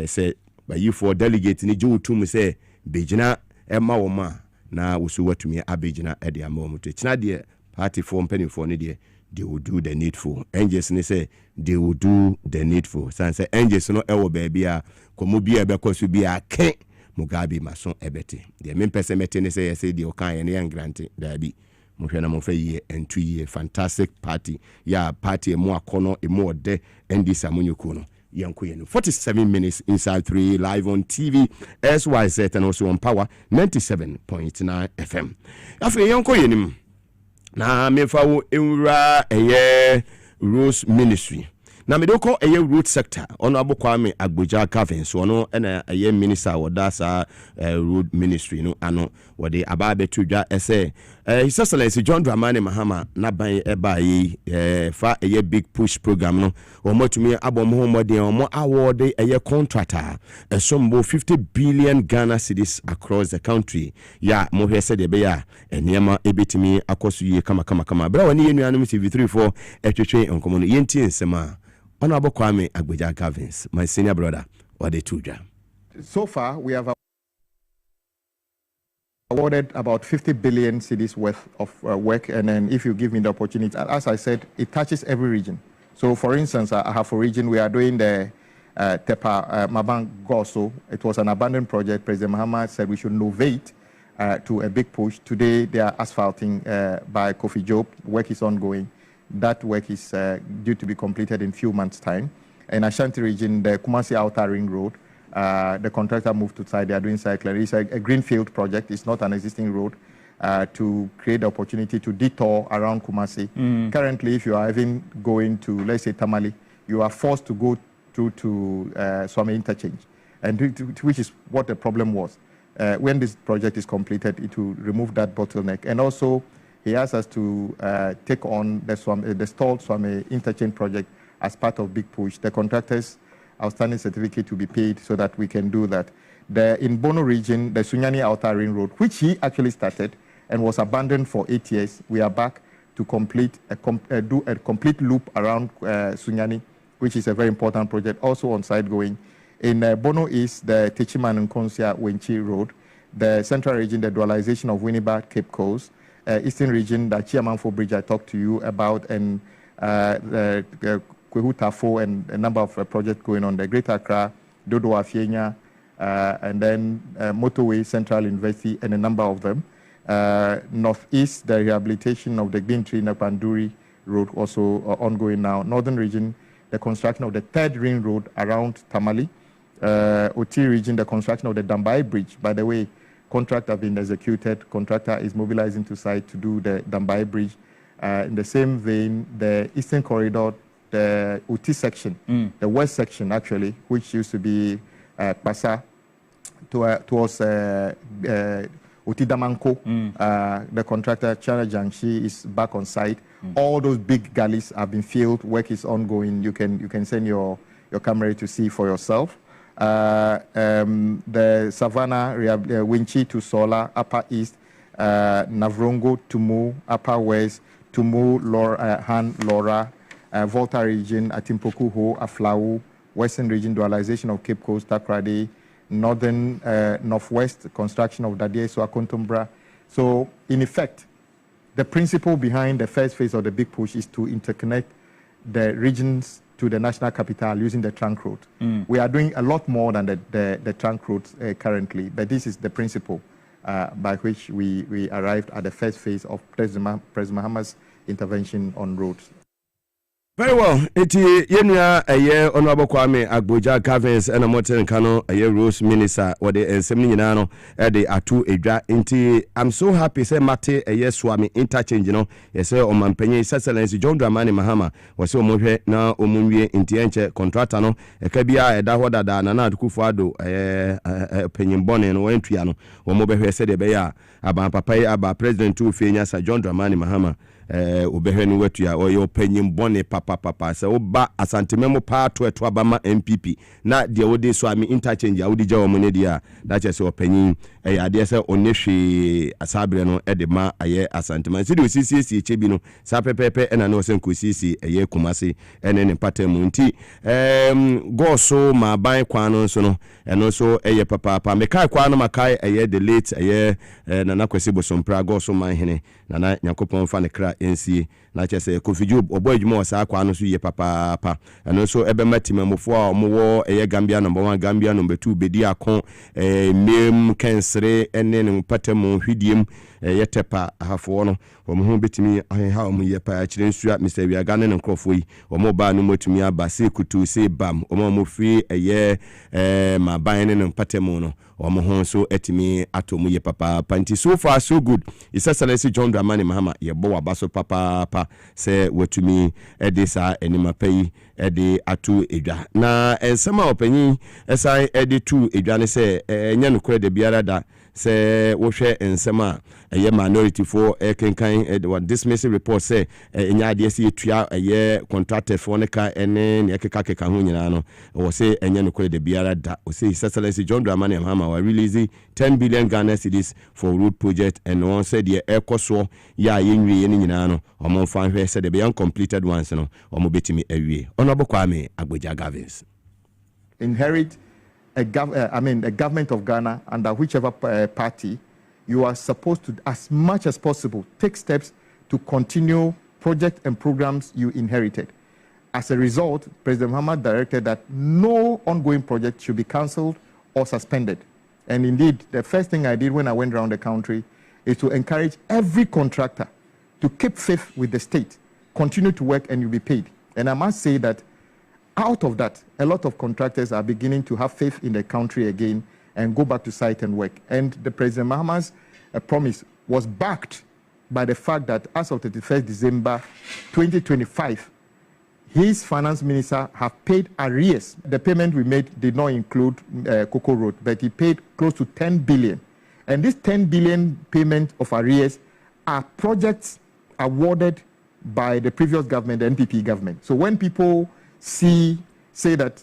[SPEAKER 3] se bayifo delegate ni jotum se bejina ema wo ma na wo so watumi abejina e de ama omuto china de party for penny for they will do the needful. Angels say they will do the needful. Say angels no ewo baby a komo bia be koso bia ken Mugabe Maase ebete. The main person mete say the okan and young granting there be. Mo hwe na mo fa ye and 2 year fantastic party. Ya party mo akono e mo de NDC amunyuko no. Yanko ye no 47 minutes inside 3 live on TV SYZ and also on Power 97.9 FM. Afi yanko ye nim na mefawo enwura eye Rose Ministry na medoko eye root sector ono abokwame agboja cafe so ono na eye minister wodasa road ministry no ano wode ababe tudwa ese His Excellency John Dramani Mahama na ban eba yi fa eye big push program no omotumi abom homode omo award eye contractor esombo 50 billion Ghana cedis across the country ya mo hwese de be ya eniema ebetimi akoso yi kama bra woni yenuanum TV34 etwetwe enkomo no yenti ensema Honorable Kwame Agbeja Gavins, my senior brother, or the Tuja.
[SPEAKER 4] So far, we have awarded about 50 billion cedis worth of work, and then if you give me the opportunity, as I said, it touches every region. So, for instance, I have a region we are doing the Tepa Mabang Goso. It was an abandoned project. President Mahama said we should novate to a big push. Today, they are asphalting by Kofi Job. Work is ongoing. That work is due to be completed in a few months' time. In Ashanti region, the Kumasi Outer Ring Road, the contractor moved to side. They are doing cycling. It's a greenfield project. It's not an existing road to create the opportunity to detour around Kumasi. Currently, if you are even going to, let's say, Tamale, you are forced to go through to Swami Interchange, and which is what the problem was. When this project is completed, it will remove that bottleneck. And also, he asked us to take on the stalled Swami Interchange project as part of Big Push. The contractor's outstanding certificate to be paid so that we can do that. In Bono region, the Sunyani Outer Ring Road, which he actually started and was abandoned for 8 years, we are back to do a complete loop around Sunyani, which is a very important project, also on site going. In Bono East, the Techiman and Konsia Wenchi Road, the central region, the dualization of Winneba Cape Coast, Eastern region, the Chiamanfo Bridge I talked to you about, and the Kwehutafo and a number of projects going on, the Greater Accra, Dodo Afienya, and then Motorway, Central University, and a number of them. Northeast, the rehabilitation of the Gintri, Napanduri, road also ongoing now. Northern region, the construction of the 3rd ring road around Tamale. Oti region, the construction of the Dambai Bridge. By the way, contract have been executed. Contractor is mobilizing to site to do the Dambai Bridge. In the same vein, the Eastern Corridor, the Oti section, the west section actually, which used to be Pasa towards Oti Damanko, the contractor Chana Jangshi is back on site. All those big gullies have been filled. Work is ongoing. You can send your camera to see for yourself. The Savannah, Winchi to Sola, Upper East, Navrongo, Tumu, Upper West, Tumu, Han, Laura, Volta region, Atimpoku Ho, Aflau, Western region, dualization of Cape Coast, Takrady, Northern, Northwest, construction of Dadie, so Akontombra. So, in effect, the principle behind the first phase of the big push is to interconnect the regions to the national capital using the trunk road. We are doing a lot more than the trunk roads currently, but this is the principle by which we arrived at the first phase of President Mahama's intervention on roads.
[SPEAKER 3] Very well. Iti yenua eye Honorable Kwame Agboja Gavins and Moten Kano eye Rose Minister or the ensem nyina no e de atu edwa nti I'm so happy say mate eye Swami interchange no ye say omampanyi Excellency John Dramani Mahama wo say omohwe na omunwie nti enche contractor no e ka bia eda hoda da na adukufo ado penyimbone no wentua no wo mo behwe se de be ya aba papa aba president tu fenya Sir John Dramani Mahama obehwenu wetu ya oyo penyimbone papa se oba asantememo pa to abama MPP na de wode so ami interchange a wodi jawo mone dia da che se opanyin ade se onehwe asabre no edema aye asantema se de osisi echebi no sa pepepe ena no se nkosisi eye kumase ene ne patemu nti go so ma ban kwan no so no eno so eye papa mekai kwan no makai eye the late eye nana kwesi bosompra go so man hene nana nyakopon fa ne kra NC na chese Kofiju obo adwuma wasa akwa no so ye papa eno so ebe matimamofo a omo eye Gambia number 1 Gambia number 2 bedi akon mem kensere ene ne patemu hwidiem yetepa ahafo no omo betimi ha omo ye pa akire nsua Mr. Wiagane ne nkrofo yi omo ba no motumi aba se kutu se bam omo free eye maban ne patemu no omo ho so etimi atomu ye papa panti so far so good Excellency John Dramani Mahama ye bo wabaso papa se watumi edisa enima pay edi atu edwa na ensema opanyi esai edi tu edwa ne se enya no kure de biara da se wo hwe ensema eye minority for kenkan what dismissal report say enya ade se etua eye contractor for ne ka ene ne keka ho nyina no wo se enya no kure de biara da wo se Excellency John Dramani Mahama wa release 10 billion Ghana cedis for road project and one said the ekoso ya yenwie ye nyina no omo fan hwe said the uncompleted ones no omo betimi awie Honorable Kwame Agboja Gavins
[SPEAKER 4] inherit a government of Ghana under whichever party, you are supposed to, as much as possible, take steps to continue projects and programs you inherited. As a result, President Mahama directed that no ongoing project should be cancelled or suspended. And indeed, the first thing I did when I went around the country is to encourage every contractor to keep faith with the state, continue to work, and you'll be paid. And I must say that out of that, a lot of contractors are beginning to have faith in the country again and go back to site and work. And the President Mahama's promise was backed by the fact that as of 31st December 2025, his finance minister have paid arrears. The payment we made did not include Cocoa Road, but he paid close to 10 billion. And this 10 billion payment of arrears are projects awarded by the previous government, the NPP government. So when people say that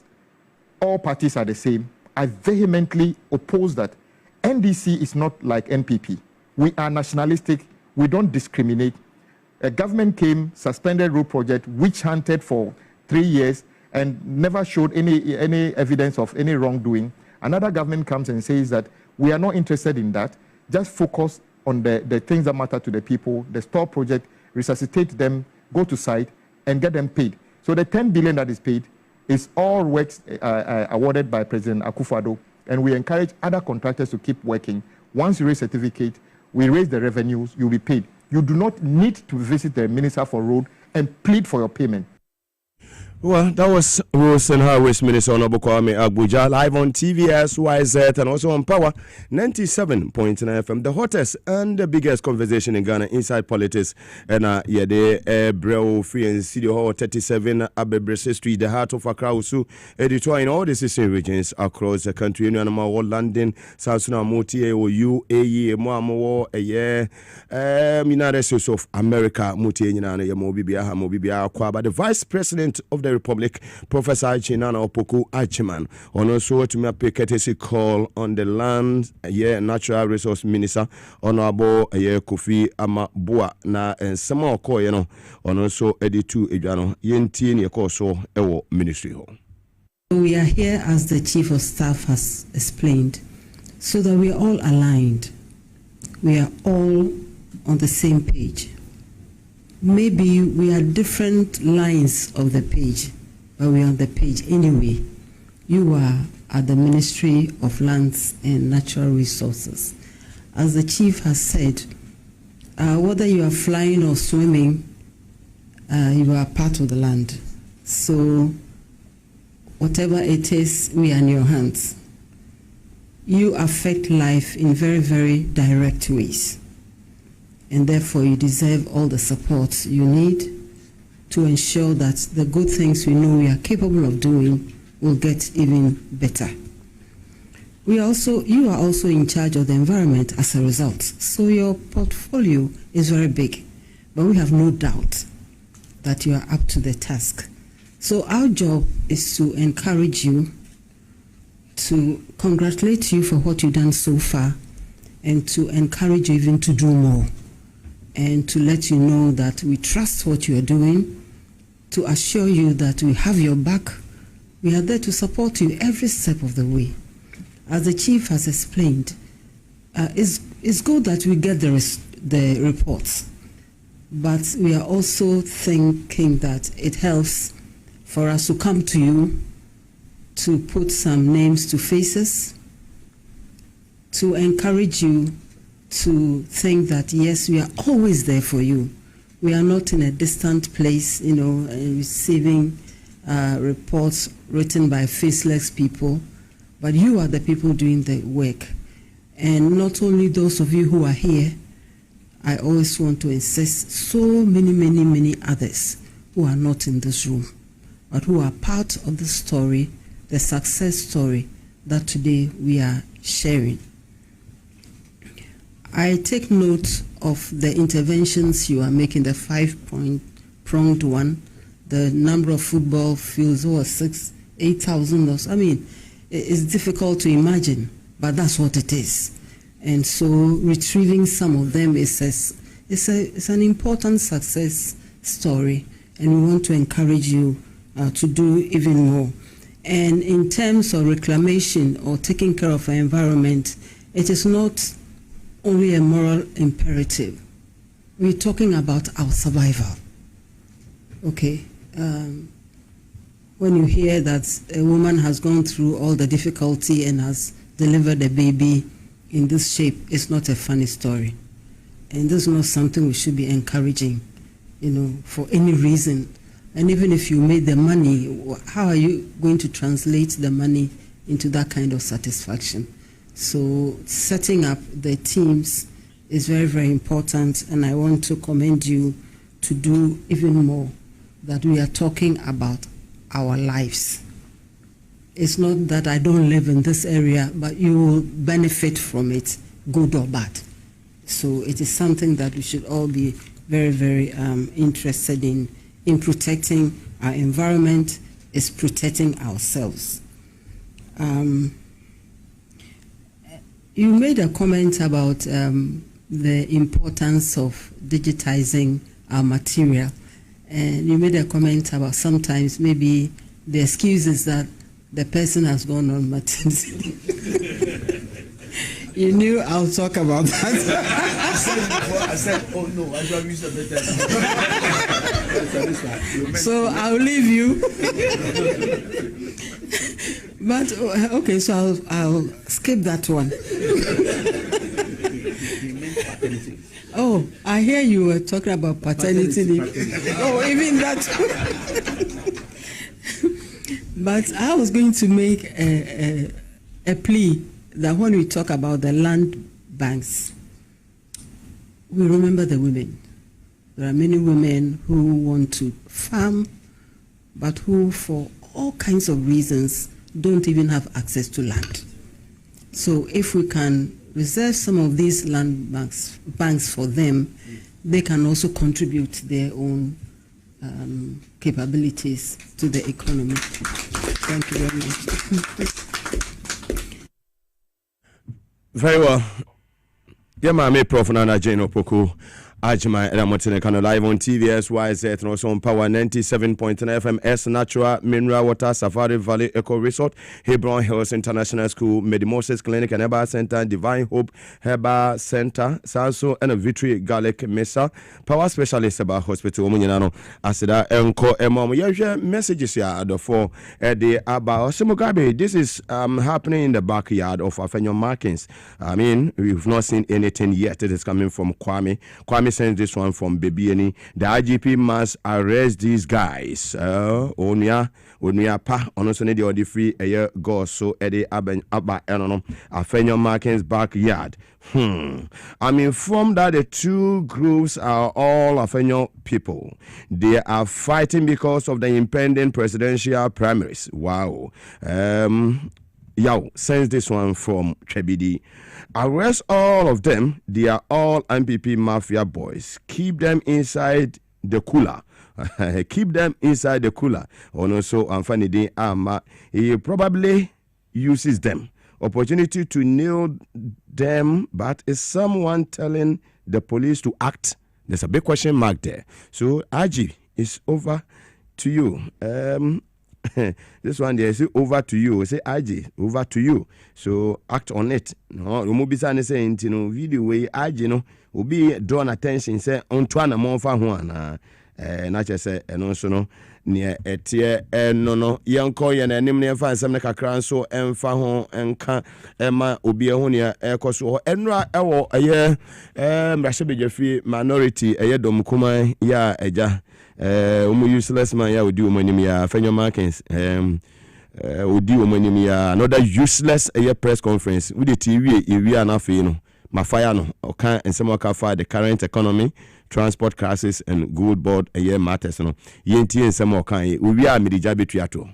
[SPEAKER 4] all parties are the same, I vehemently oppose that. NDC is not like NPP. We are nationalistic. We don't discriminate. A government came, suspended road project, witch hunted for 3 years and never showed any evidence of any wrongdoing. Another government comes and says that we are not interested in that. Just focus on the things that matter to the people. The store project, resuscitate them, go to site, and get them paid. So the 10 billion that is paid is all works awarded by President Akufo-Addo, and we encourage other contractors to keep working. Once you raise certificate, we raise the revenues, you'll be paid. You do not need to visit the Minister for Road and plead for your payment.
[SPEAKER 3] Well, that was Wilson Harris, Minister Honorable Kwame Abuja, live on TV, SYZ, and also on Power 97.9 FM. The hottest and the biggest conversation in Ghana inside politics. And yede Breo Free and City Hall 37 Abebrese Street, the heart of Accra, Usu, editor in all the 16 regions across the country. London, South Sudan, Moti, UAE, Moamo, United States of America, Moti, Mobibia, but the Vice President of the Republic, Professor Chinana Opoku Achiman, on also to make a courtesy call on the land, Natural Resource Minister, Honorable Kofi Amabua, na and some more on also editu Ejano, Yentin Yakoso, Ewo Ministry Hall.
[SPEAKER 5] We are here, as the Chief of Staff has explained, so that we are all aligned. We are all on the same page. Maybe we are different lines of the page, but we are on the page anyway. You are at the Ministry of Lands and Natural Resources. As the Chief has said, whether you are flying or swimming, you are part of the land. So whatever it is, we are in your hands. You affect life in very, very direct ways. And therefore, you deserve all the support you need to ensure that the good things we know we are capable of doing will get even better. You are also in charge of the environment as a result. So your portfolio is very big, but we have no doubt that you are up to the task. So our job is to encourage you, to congratulate you for what you've done so far, and to encourage you even to do more, and to let you know that we trust what you are doing, to assure you that we have your back. We are there to support you every step of the way. As the Chief has explained, it's good that we get the reports, but we are also thinking that it helps for us to come to you, to put some names to faces, to encourage you to think that, yes, we are always there for you. We are not in a distant place, receiving reports written by faceless people, but you are the people doing the work. And not only those of you who are here, I always want to insist, so many others who are not in this room, but who are part of the story, the success story that today we are sharing. I take note of the interventions you are making, the 5-pronged one, the number of football fields, 8,000 or so. I mean, it's difficult to imagine, but that's what it is. And so retrieving some of them is an important success story, and we want to encourage you to do even more. And in terms of reclamation or taking care of our environment, it is not only a moral imperative. We're talking about our survival. Okay. When you hear that a woman has gone through all the difficulty and has delivered a baby in this shape, it's not a funny story. And this is not something we should be encouraging, for any reason. And even if you made the money, how are you going to translate the money into that kind of satisfaction? So setting up the teams is very, very important, and I want to commend you to do even more, that we are talking about our lives. It's not that I don't live in this area, but you will benefit from it, good or bad. So it is something that we should all be very, very interested in protecting our environment, is protecting ourselves. You made a comment about the importance of digitizing our material. And you made a comment about sometimes maybe the excuse is that the person has gone on maternity. You knew I'll talk about that.
[SPEAKER 2] I said, oh no, I should have used a better.
[SPEAKER 5] So I'll leave you. But, okay, so I'll skip that one. Oh, I hear you were talking about paternity leave. Oh, even that. But I was going to make a plea that when we talk about the land banks, we remember the women. There are many women who want to farm, but who, for all kinds of reasons, don't even have access to land. So if we can reserve some of these land banks for them, they can also contribute their own capabilities to the economy. Thank you very much.
[SPEAKER 3] Very well. Yeah, my Prof. Nana Jane Opoku. Ajima and I'm live on TVSYZ and also on Power 97.9 FM S Natural Mineral Water Safari Valley Eco Resort, Hebron Hills International School, Medimoses Clinic and Herbal Center, Divine Hope Herbal Center, Sanso and a Victory Garlic Mesa, Power Specialist about Hospital Munyanano, Asida Enko Emom. Yeah, messages here at the 4 the about Mugabe. This is happening in the backyard of Afenyo Markins. I mean, we've not seen anything yet. It is coming from Kwame. Kwame sends this one from Baby. The IGP must arrest these guys. Onya pa onoso ne the free a year go so Eddie Abba Enono Afenyo Markins backyard. I'm informed that the two groups are all Afenyo people. They are fighting because of the impending presidential primaries. Wow. Yao sends this one from Chebidi. Arrest all of them. They are all MPP mafia boys. Keep them inside the cooler. Keep them inside the cooler. And also, Anfanidi Ama, he probably uses them. Opportunity to nail them, but is someone telling the police to act? There's a big question mark there. So, Aji, it's over to you. This one there, say over to you. Say Aji, over to you. So act on it. No, Umubisa say into video way Aji no will be drawn attention. Say on twana monfa huana. Not just say and also no near etie no yanko yan anim ne fa nsem ne kakra so emfa ho enka ema obi ehonia ekoso enra ewo eye mrashe minority eye dom kuman ya eja useless man ya odi omanim ya Afenyo Markins odi omanim ya another useless press conference with the TV ewi anafe no mafire no oka ensem oka for the current economy, transport crisis and gold board matters no yenti ensem oka we are midija betuato.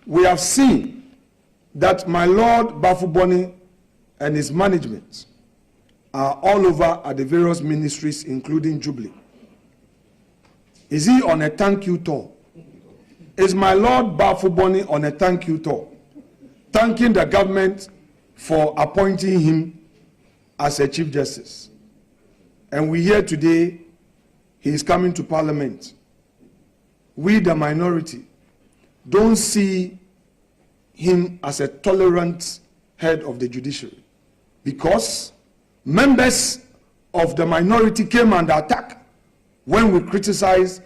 [SPEAKER 6] We have seen that my Lord Bafuboni and his management are all over at the various ministries, including Jubilee. Is he on a thank you tour? Is my Lord Bafuboni on a thank you tour, thanking the government for appointing him as a Chief Justice? And we hear today he is coming to Parliament. We, the minority, don't see him as a tolerant head of the judiciary, because members of the minority came under attack when we criticized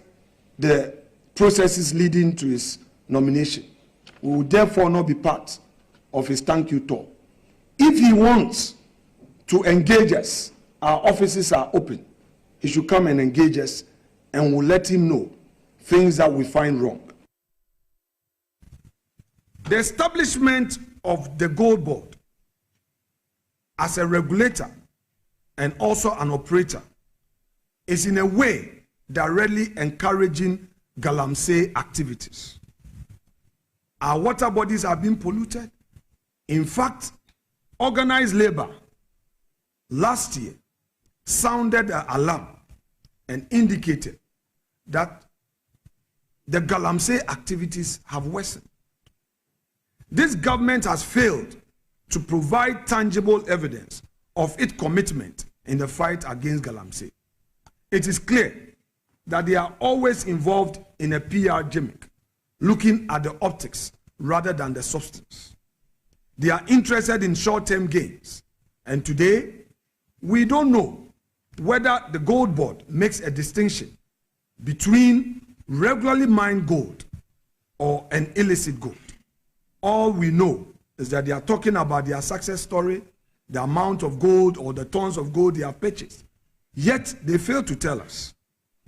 [SPEAKER 6] the processes leading to his nomination. We will therefore not be part of his thank you tour. If he wants to engage us, our offices are open. He should come and engage us, and we'll let him know things that we find wrong. The establishment of the Gold Board as a regulator and also an operator is in a way directly encouraging galamsey activities. Our water bodies are being polluted. In fact, organized labor last year sounded an alarm and indicated that the galamsey activities have worsened. This government has failed to provide tangible evidence of its commitment in the fight against galamsey. It is clear that they are always involved in a PR gimmick, looking at the optics rather than the substance. They are interested in short-term gains. And today, we don't know whether the Gold Board makes a distinction between regularly mined gold or an illicit gold. All we know is that they are talking about their success story, the amount of gold or the tons of gold they have purchased. Yet they fail to tell us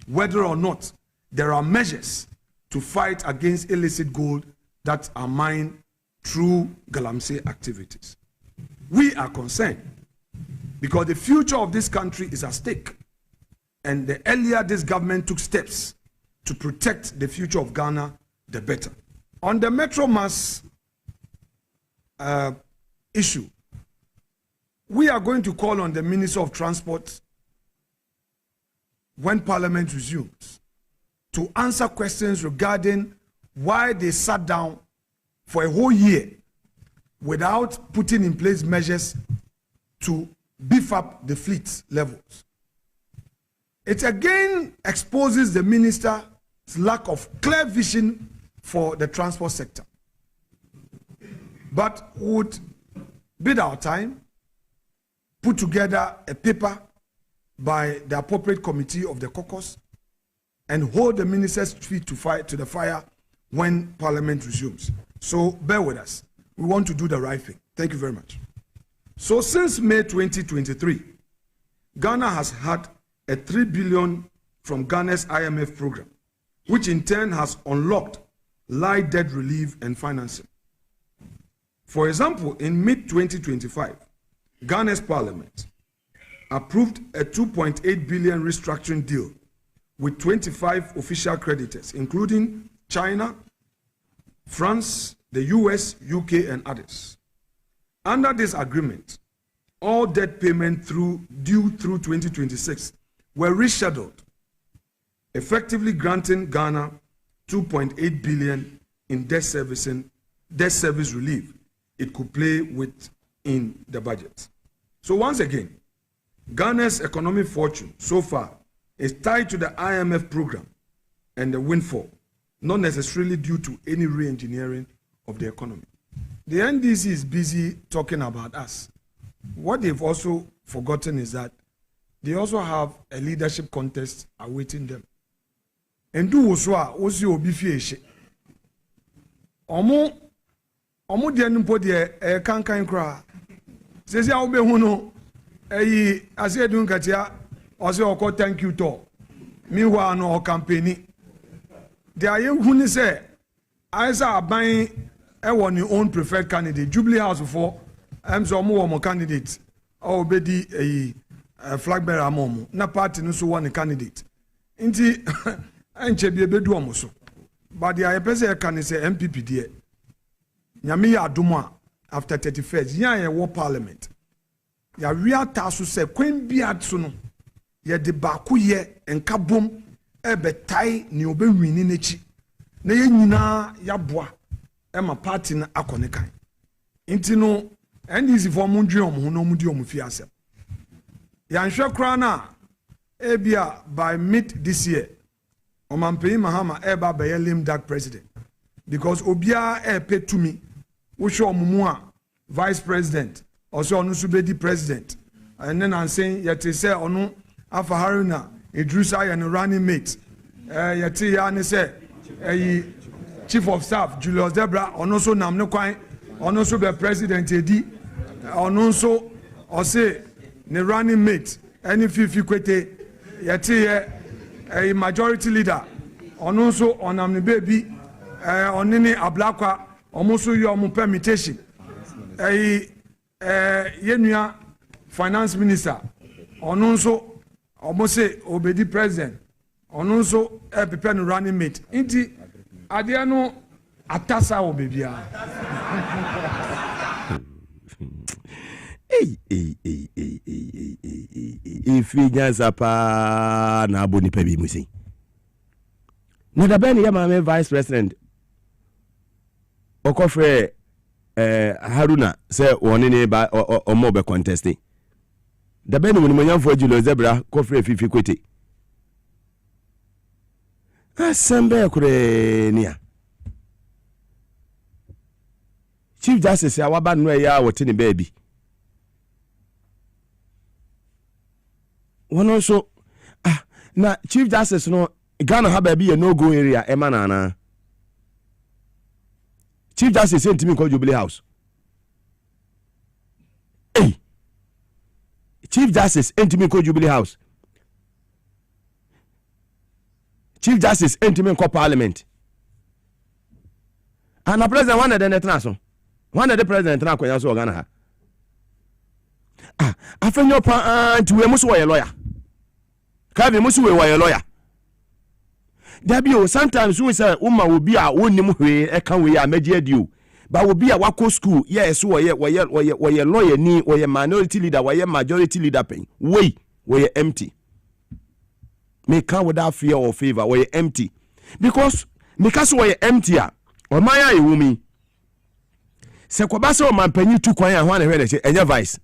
[SPEAKER 6] whether or not there are measures to fight against illicit gold that are mined through Galamsey activities. We are concerned because the future of this country is at stake. And the earlier this government took steps to protect the future of Ghana, the better. On the Metro Mass issue, we are going to call on the Minister of Transport when Parliament resumes to answer questions regarding why they sat down for a whole year without putting in place measures to beef up the fleet levels. It again exposes the minister's lack of clear vision for the transport sector. But would bid our time, put together a paper by the appropriate committee of the caucus, and hold the minister's feet to the fire when Parliament resumes. So bear with us. We want to do the right thing. Thank you very much. So since May 2023, Ghana has had a 3 billion from Ghana's IMF program, which in turn has unlocked light debt relief and financing. For example, in mid-2025, Ghana's parliament approved a 2.8 billion restructuring deal with 25 official creditors, including China, France, the US, UK, and others. Under this agreement, all debt payments due through 2026 were rescheduled, effectively granting Ghana 2.8 billion in debt service relief it could play with in the budget. So once again, Ghana's economic fortune so far is tied to the IMF program and the windfall, not necessarily due to any re-engineering of the economy. The NDC is busy talking about us. What they've also forgotten is that they also have a leadership contest awaiting them. And do also obi fieshe. Omo de nimpo de kankan kra. Sesi a obe hu no ase edun katia ose oko thank you to. Meanwhile no campaign. They are hu ni say Aisa aban won your own preferred candidate. Jubilee House for so mo candidate. Obedi flag bearer amomo. Na party no so one candidate. Inti enche bi ebedu omo so. But the IPC can say MPP there. Nyame ya adomo after 31st. Yan ye war parliament. Ya real tasu say kwen bia so no. Ye de baako ye enka bom ebetai ni obewini n'echi. Na ye nyina ya boa ema party na akone kan. Inti no NDC for mundwe omo no mudi omo fi asem. Ya nhwe kra na ebia by mid this year Omampei Mahama eba be lame duck president because obia pay to me wo show omumu vice president also onu subedi president and then I'm saying yet say onu afa haruna idrusa ya no running mate yet ya ne say chief of staff Julius Debra onu so nam ne kwan onu so be president edi onu so o say ne running mate any fifi kwete yet a majority leader ono so onam ne baby onini ablakwa omuso yo mu permutation yenua finance minister ono so omose obedi president ono so prepare no running mate inti ade no atasa o bebia
[SPEAKER 3] if we guys apa na aboni pa bi musi na da ben ya ma vice president okofre Haruna say woni ne ba omo be contesting da ben mo nyamfo Julius Zebra kofre fifi kwete asembe kure nia Chief Justice awaba no ya wote ne baby one also na Chief Justice no Ghana ha baby no go area emanana Chief Justice sent me call Jubilee House. Hey, Chief Justice sent me call Jubilee House. Chief Justice entime nko parliament. And a president one of the netraso. One of the president na kwanya so Ghana ha. Afenyo pa anti we muso we lawyer. Ka be muso we lawyer. Dabio sometimes we say uma obi a wonnim hwe e kan we a meje adio. Ba obi a wako school yes we lawyer ni we minority leader we majority leader pen. We empty. Me can without fear or favor we empty. Because we empty or my eye wumi. Se kwabasa o mampanyi tu kwan a ho na hwe na che enye vice.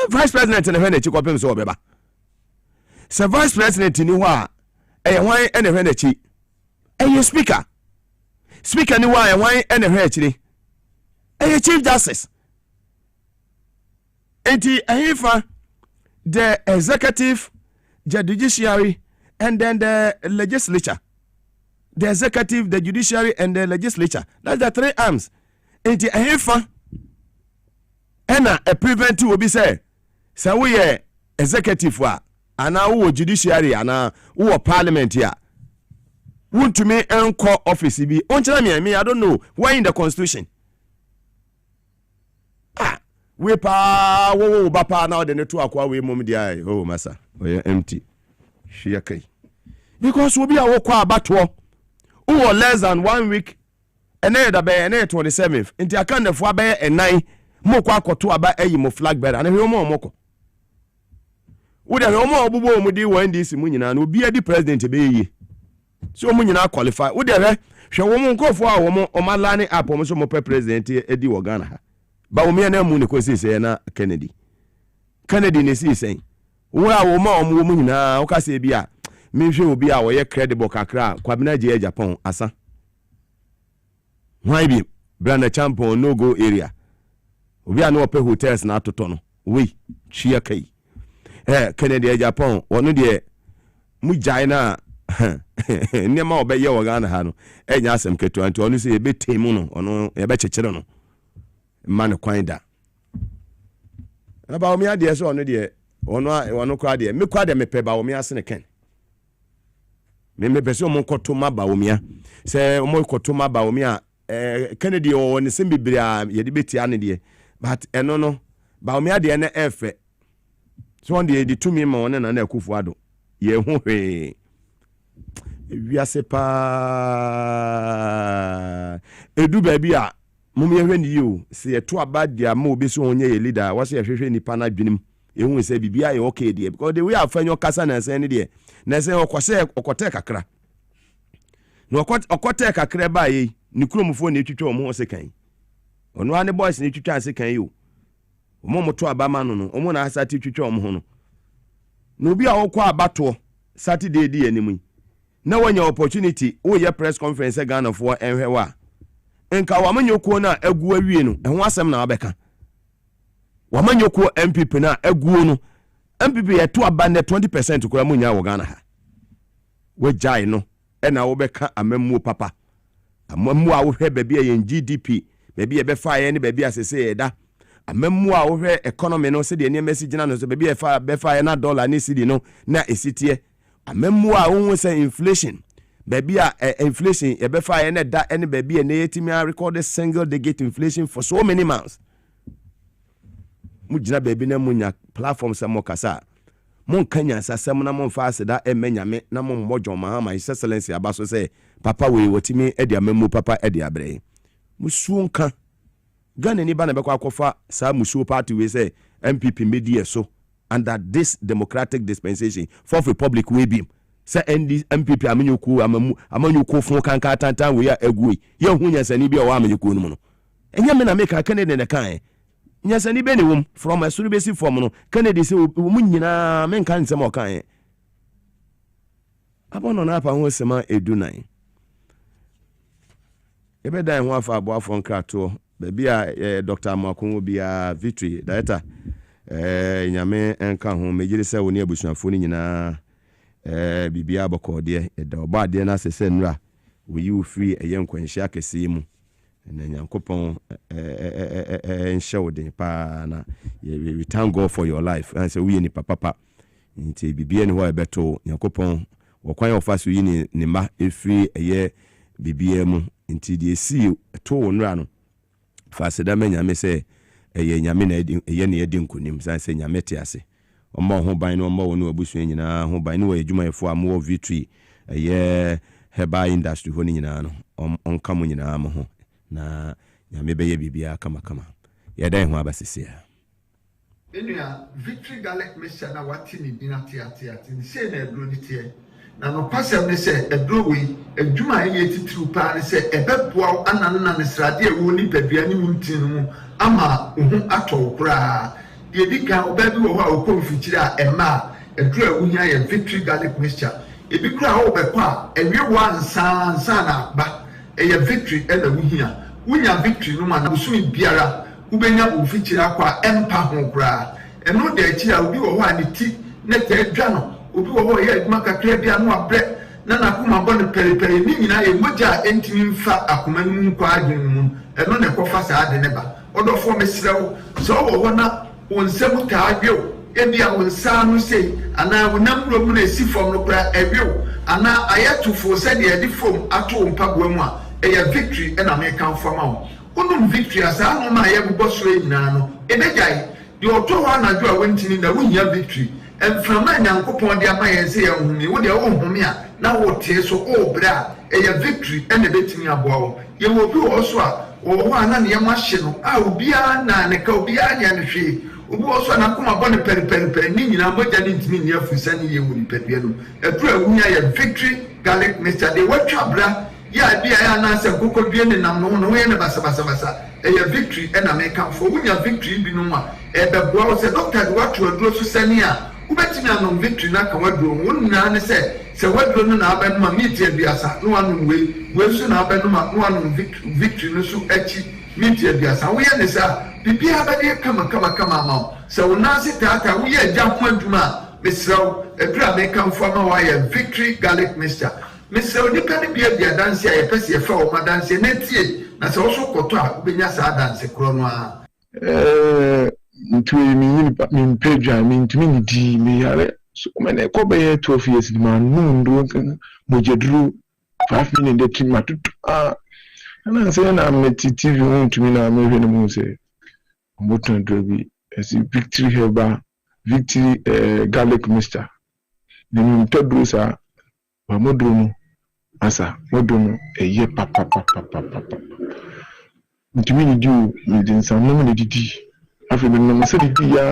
[SPEAKER 3] Vice president na hwe na che kwapem so obeba. Se vice president ni ho a hwan na hwe na chi. Speaker. Speaker ni ho a hwan na hwe chi. Chief Justice. Enti ahifa the executive, the judiciary and then the legislature. The executive, the judiciary, and the legislature. That's the three arms. Enti ahefa ena a preventive will be say we executive wa ana wo judiciary ana wo parliament ya want to me enko office bi onchira me I don't know why in the constitution we pa wo bapa na de neto akwa we mom dia oh masa we empty hwe kai because we be a wo kwa abato who less than 1 week and then the 27th into a kind of wabe and 9 moko akoto aba eyi mo flag bearer and he mo moko wo de ho mo obubo mu di one this mu nyina na obi adi president be yi so mu nyina qualify wo de hwe wo mo nkofo a wo mo omalane app mo so mo president edi wo Ghana ha ba wo me na mu ne ko sise na Kennedy ne sise wo a wo ma wo mu nyina wo ka se bi a me hwe obi a wo ye credible kakra kwabena je Japan asa why be brand champion no go area obi a no pay hotels na atoto no we chia kai Kennedy Japan wono de mu jai na ne ma obeye wo Ghana ha no enya asem ketu anti ono se ebe temu no ono ebe chechire no man kwan da aba omi ade so ono de ono kwa de me kwa de me pe ba omi ase ne ken me pese omo koto ma ba omi a se omo koto ma ba omi a Kennedy o ne sem bibiri a ye de betia ne de but eno no ba omi ade na efe so on de to me ma one na akufu ado ye hu hwe wiase pa edu ba bi a mum ye hwe ni yo se to abadia ma obi so onye ye leader wa se hwehwe nipa na dwenim ehun se bibia ye okay de because the way afanyo kasa na se ne de na se okote kakra no okote kakra ba ye ni kromfo na etwitwa omo ho se kan ono ane boys na etwitwa se kan yo omo moto abama no omo na asati etwitwa omo ho no no obi a wokọ abato Saturday di animu na wanya opportunity wo ye press conference Ghana for enhwe wa enka wamanyoko na agu awie no ho asem na abeka wamanyoko MPP na agu no MPP ye to abande 20% kura munya wo Ghana ha we jai no na wo beka amammu papa amammu a wo hwe baabi ye GDP baabi ye be fa ye ne baabi asese ye da amammu a wo hwe economy no se de ne message na no so baabi ye fa be fa ye na dollar ne cedi no na esitie amammu a wo say inflation baabi a inflation ye be fa ye ne da ne baabi ye ne yetimi a record single digit inflation for so many months mujina baabi na munya platform sa mo kasa mon kanya sasem na mon fa aseda emenyame na mon mojo mahama his excellency abaso say papa we wotimi edi amammu papa edi abre musuo nka Ghana ni ba na bekwa akofa sa musuo party we say MPP media so under this democratic dispensation fourth republic we be say MPP amanyuku fun kanka tantan we ya agui ye hu nyansani bi o wa amanyuku no no enya me na make Kennedy ne kan nyansani be ne wom from asuru besi form no Kennedy say mu nyina me kan nsem o kan abono na apa ho sema edunan ebe dan ho afa abo afon krato baby a Dr. Amakun obi a Victory director nyame enka ho megire se woni abusuafo ni nyina bibia bokode da oba de na sese nura we you free eyenkwanhia kese mu na nyankopon enshewden pa na we thank God for your life and say we ni papa nti bibia ni ho ebeto nyankopon okwan ofa so yi ne ma efiri eye bibia mu nti de esi to wonra no fa seda ma nyame se eye nyame na eye ne yedi nkonim san se nyame te ase omma ho ban no omma wonu abusu nyina ho ban no wa adwuma efo amu victory eye heba industry ho nyina no onka mu nyina am ho na nyame beye bibia kama yɛda ho abasisia
[SPEAKER 7] enua victory garlic mixture na wati ni dinati ati ni se na edro ni tie na no pasem ne se edro we adwuma ye titru pa ne se ebeboa anano na misrade ewo ni badua ni muntin mu ama ohu atɔ kura ye dika obabi wo ho a okonfikyire a ema edro ewu hia ye victory garlic mixture ebi kura ho bɛkɔ a ewie wansa na ba eye victory ena wu hia wunya victory no ma na busumi biara ubenya ufichira kwa empa ho kura eno de akira obi wo ho ani ti na tedwa no obi wo ho ye aduma kakra bia no abre na nakoma bɔ ne periperi ni nyina ye moja entimi mfa akoma nu kwa adwenu mu eno ne kofa saa de ne ba odofo mesrewo so wo ho na wonsɛm ta adwo ebi a wonsa no sei ana wonam ro mu na esi fom no kura ebio ana ayatufo sɛ de edi fom ato mpaboa mu a eye victory ena me kan fama wo unum victory asa no ma ye bobɔ so nyina no ebegyae de oto ho anadwo a wentini na wunya victory emframa nyankopɔn de ama yɛn sɛ yɛ nhumi wo de wo nhumi a na wo tie so o bra eye victory ena betimi aboa wo ye wo bi wo so a wo ho ana ne yɛmahye no a obia na ne ka obia nya ne hwe obi wo so na koma bɔ ne periperi ni nyina mogya ne ntimi ne afusa ne ye wo ni padua no edru awunya ye victory garlic mixture de watwa bra ya bia ya na se kokko bie ne nam no no ye ne basa eye victory ena me kan fo wunya victory bi no a ebeboa wo se doctor de wato aduro so sani a ubetimi anom victory na ka waduro wonna ne se waduro no na abenu ma meetie biasa no anom we so na abenu ma no anom victory no so achi meetie biasa wo ye ne sa bibia ba de kama ma se wona se tata wo ye agya ho adwuma mesraw edura me kan fo ma wa ye victory garlic mixture Mr. Onipa ni bia bia danse a yepese yefa o madanse na tie na se wo so koto a ubenya sa danse kro no a
[SPEAKER 8] ntwe mi mpedwa mi ntumi ni di mi yare so mena ko be 12 years di man no ndo mojedru 5 minutes de tim matutu na se na TV ho ntumi na me hwe no mu se mboton do bi esi victory heba victory garlic mixture ni ntodru sa wa modru asa modono eye papa ntumi ni diu ni din san no ni didi afi me no se didi ya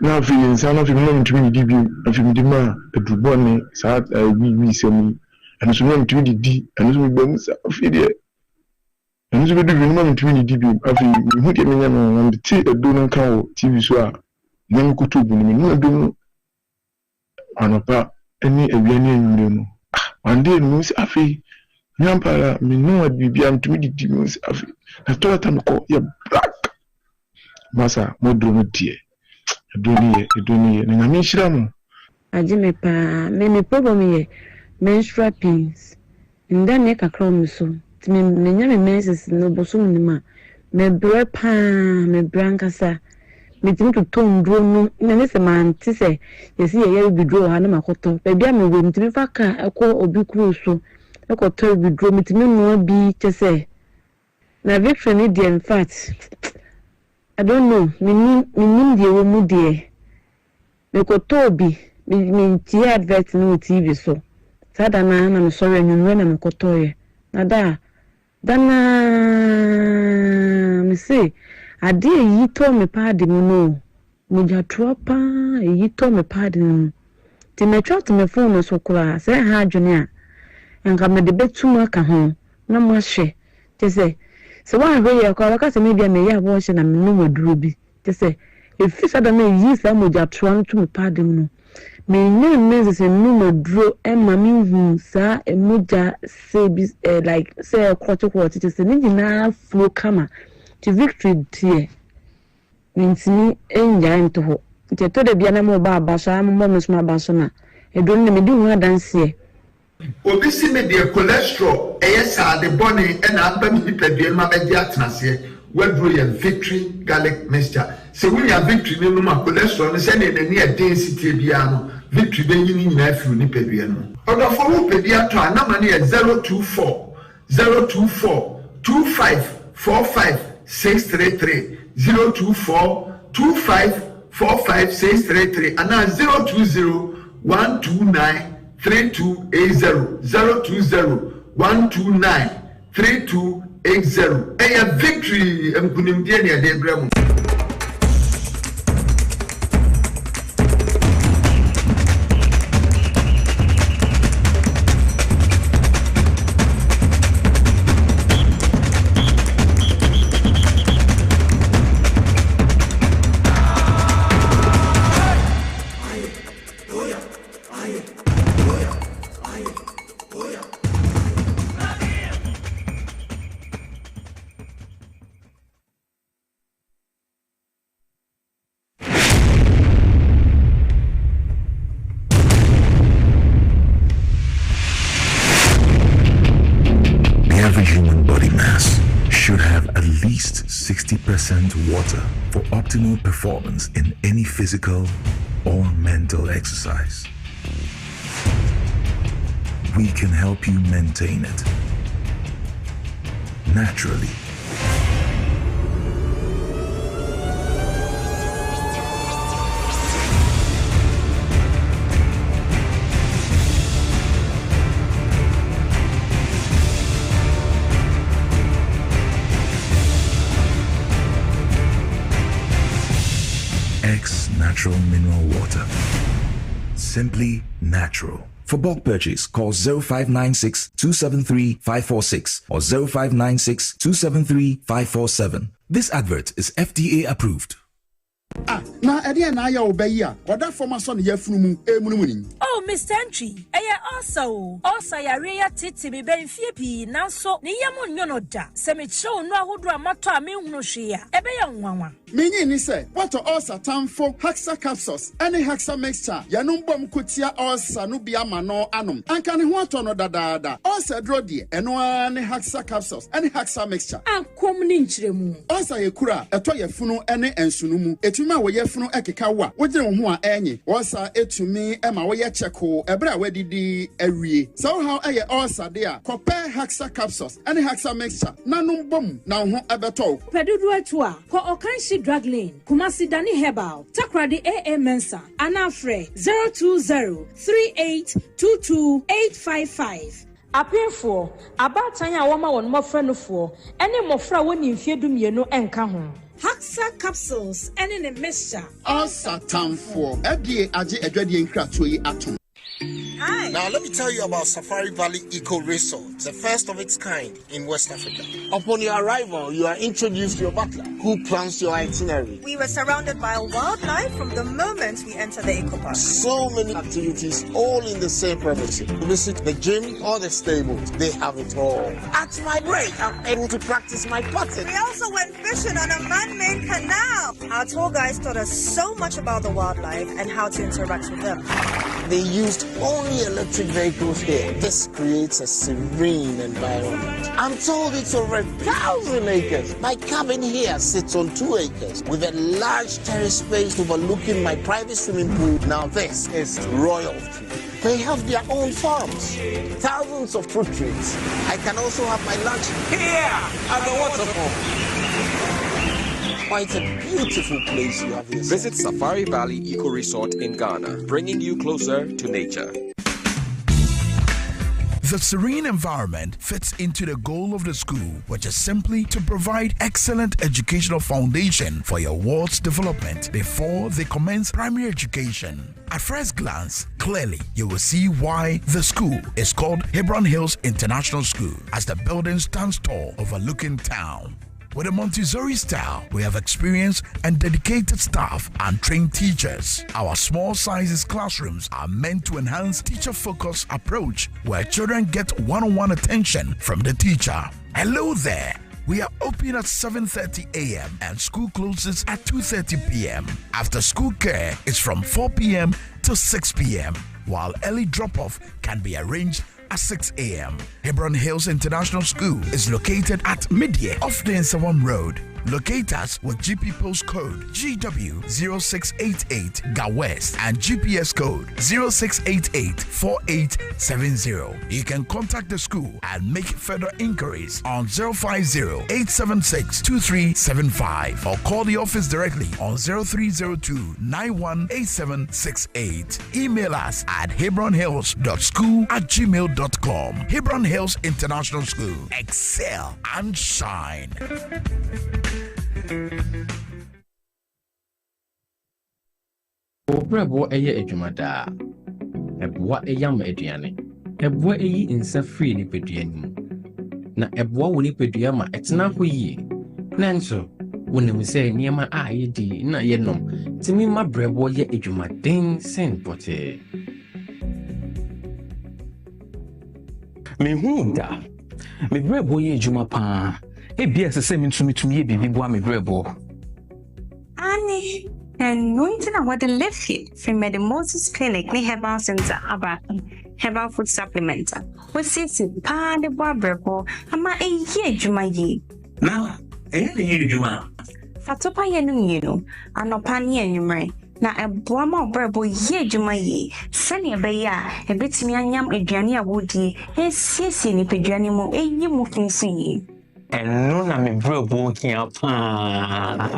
[SPEAKER 8] na afi insan no fi me no ntumi ni didi afi me di ma edubo ni sa wi semi anu so no ntumi didi anu so gbam sa afi de anu so be du no ntumi ni didi afi hu de me nya no na ti edo no kan o TV so a nyam kutubu ni no edo anopa eni ewiani enwure no ande no si afi nyampara me no adibia ntumi didi no si afi na toata no ko ya black masa modro no die edoni ye na nyame hira mo
[SPEAKER 9] ajime pa me problem ye menstrual pains nda ne kakra mo so timi me nyame menses no bosom ni ma me bre pa me brankasa metimi to ndro no ne se manti se yesi ye bidro ha na makoto ba bia me we metimi faka ekọ obi kru so ekoto bidro metimi no bi chese na victory ni die in fact I don't know me die wo mu die me koto bi me ti advert no TV so sada na me sorry anwunwe na me koto ye na dana me say ade yi to me padi mu no muja tropa yi to me padi mu ti me twa to me phone so kura se ha adwene a enka me de betum aka ho na mo hye te se wa hwe ye kwa ka se me bia me ya bo hye na me no maduro bi te se efisa da na yi sa muja troa to me padi mu no me nye me se no maduro e ma mi hu sa e muja se bi like say kwotokwo te se ni na flow kama ti victory tie ntimi enja nto ho nti to de bia na mo ba abasa mo mo sma abasa na edon ne me di hu adanse
[SPEAKER 7] obi si me de cholesterol sa de bone e na aba mi padua ma be dia tenase wadro ye victory garlic mixture se wunya victory ne no ma cholesterol ne se ne ni density bia no victory bɛyi ni nyinaa firi nipa bia no ɔdɔfo wo pɛdi ato a nama no yɛ 024 25 45 633 024 25 45 633 and now 020 129 3280 020 129 3280 a victory mkunimdie ne ade bremu.
[SPEAKER 10] Every human body mass should have at least 60% water for optimal performance in any physical or mental exercise. We can help you maintain it naturally. Natural mineral water. Simply natural. For bulk purchase, call 0596 273 546 or 0596 273 547. This advert is FDA approved.
[SPEAKER 11] Na ede na ya obayi a oda former son ya funu mu
[SPEAKER 12] Oh, Mr. Entry, also yare ya titi be ben fie pi nanso ne yam nyono da se me chew no ahodo amato a me hunu hwe a ebe ya nwanwa
[SPEAKER 11] menyi ni se what ulcer tamfo haxa capsules any haxa mixture ya no mbom kotia ulcer no bia ma no anom anka ne ho ato no dadaada ulcer dro de eno ani haxa capsules any haxa mixture
[SPEAKER 12] ankom ni nkyeremu
[SPEAKER 11] ulcer ye kura eto ye funu ene ensunu mu etumi a wo ye funu ekeka wa wo gire ho a enyi ulcer etumi e ma wo ye cheko ebra a wadidi awie so how eye ulcer de a compare haxa capsules any haxa mixture nanom bom na ho ebeto
[SPEAKER 12] pedudu atu a ko okanshi drug lane Kumasi Dani Herbal Takradi AA Mensa Anafre 020-3822-855 Apefo abatan ya woma won mofra no fo ene mofra woni mfie dumienu enka ho Haxa capsules ene ne mixture
[SPEAKER 11] ulcer tamfo edie age edwadie nkratoyi yi atom.
[SPEAKER 13] Hi. Now let me tell you about Safari Valley Eco Resort, the first of its kind in West Africa. Upon your arrival, you are introduced to your butler, who plans your itinerary.
[SPEAKER 14] We were surrounded by wildlife from the moment we entered the eco park.
[SPEAKER 13] So many activities, all in the same premises. Visit the gym or the stables, they have it all. At my break, I'm able to practice my putting.
[SPEAKER 14] We also went fishing on a man-made canal. Our tour guides taught us so much about the wildlife and how to interact with them.
[SPEAKER 13] They used only electric vehicles here. This creates a serene environment. I'm told it's over 1,000 acres. My cabin here sits on 2 acres with a large terrace space overlooking my private swimming pool. Now this is royalty. They have their own farms, thousands of fruit trees. I can also have my lunch here at the waterfall. Quite a beautiful place you have here.
[SPEAKER 15] Visit Safari Valley Eco Resort in Ghana, bringing you closer to nature.
[SPEAKER 16] The serene environment fits into the goal of the school, which is simply to provide excellent educational foundation for your ward's development before they commence primary education. At first glance, clearly you will see why the school is called Hebron Hills International School, as the building stands tall overlooking town. With a Montessori style, we have experienced and dedicated staff and trained teachers. Our small sizes classrooms are meant to enhance teacher-focused approach where children get one-on-one attention from the teacher. Hello there. We are open at 7:30 a.m. and school closes at 2:30 p.m. After school care is from 4 p.m. to 6 p.m., while early drop-off can be arranged at 6 a.m. Hebron Hills International School is located at Midye off the Nsawam Road. Locate us with GP postcode GW0688 GA West and GPS code 06884870. You can contact the school and make further inquiries on 050-876-2375 or call the office directly on 0302-918768. Email us at hebronhills.school@gmail.com. Hebron Hills International School. Excel and shine.
[SPEAKER 17] Obrabo eye adwumada. Eboa eyam aduane. Eboa eyi nsa free ni peduane. Na eboa woni pedua ma etena ho yi. Nanso wonim sɛ nneɛma a yɛdi na yɛnom timi ma brɛbɔ yɛ adwumaden sen pɔtee.
[SPEAKER 18] Mehu da. Me brɛbɔ yɛ adwuma paa. Ebia sɛ sɛ mentumi yɛ bibi boa me brɛbɔ.
[SPEAKER 19] Ani, and no into what the left here from the Moses Clinic near Herbal Center about herbal food supplement. We see pa the brɛbɔ ama ɛyɛ adwuma yi.
[SPEAKER 18] Na, ɛyɛ adwuma.
[SPEAKER 19] Fatopa yɛ no yino, anopa ne anwumre. Na eboa ma brɛbɔ yɛ adwuma yi. Sɛne ɛbɛyɛ a ɛbɛtumi anyam aduane a wodi ɛsiesie ne peduane mu ɛyi mu finso yi.
[SPEAKER 18] Ɛno na me brɛbɔ kia paa.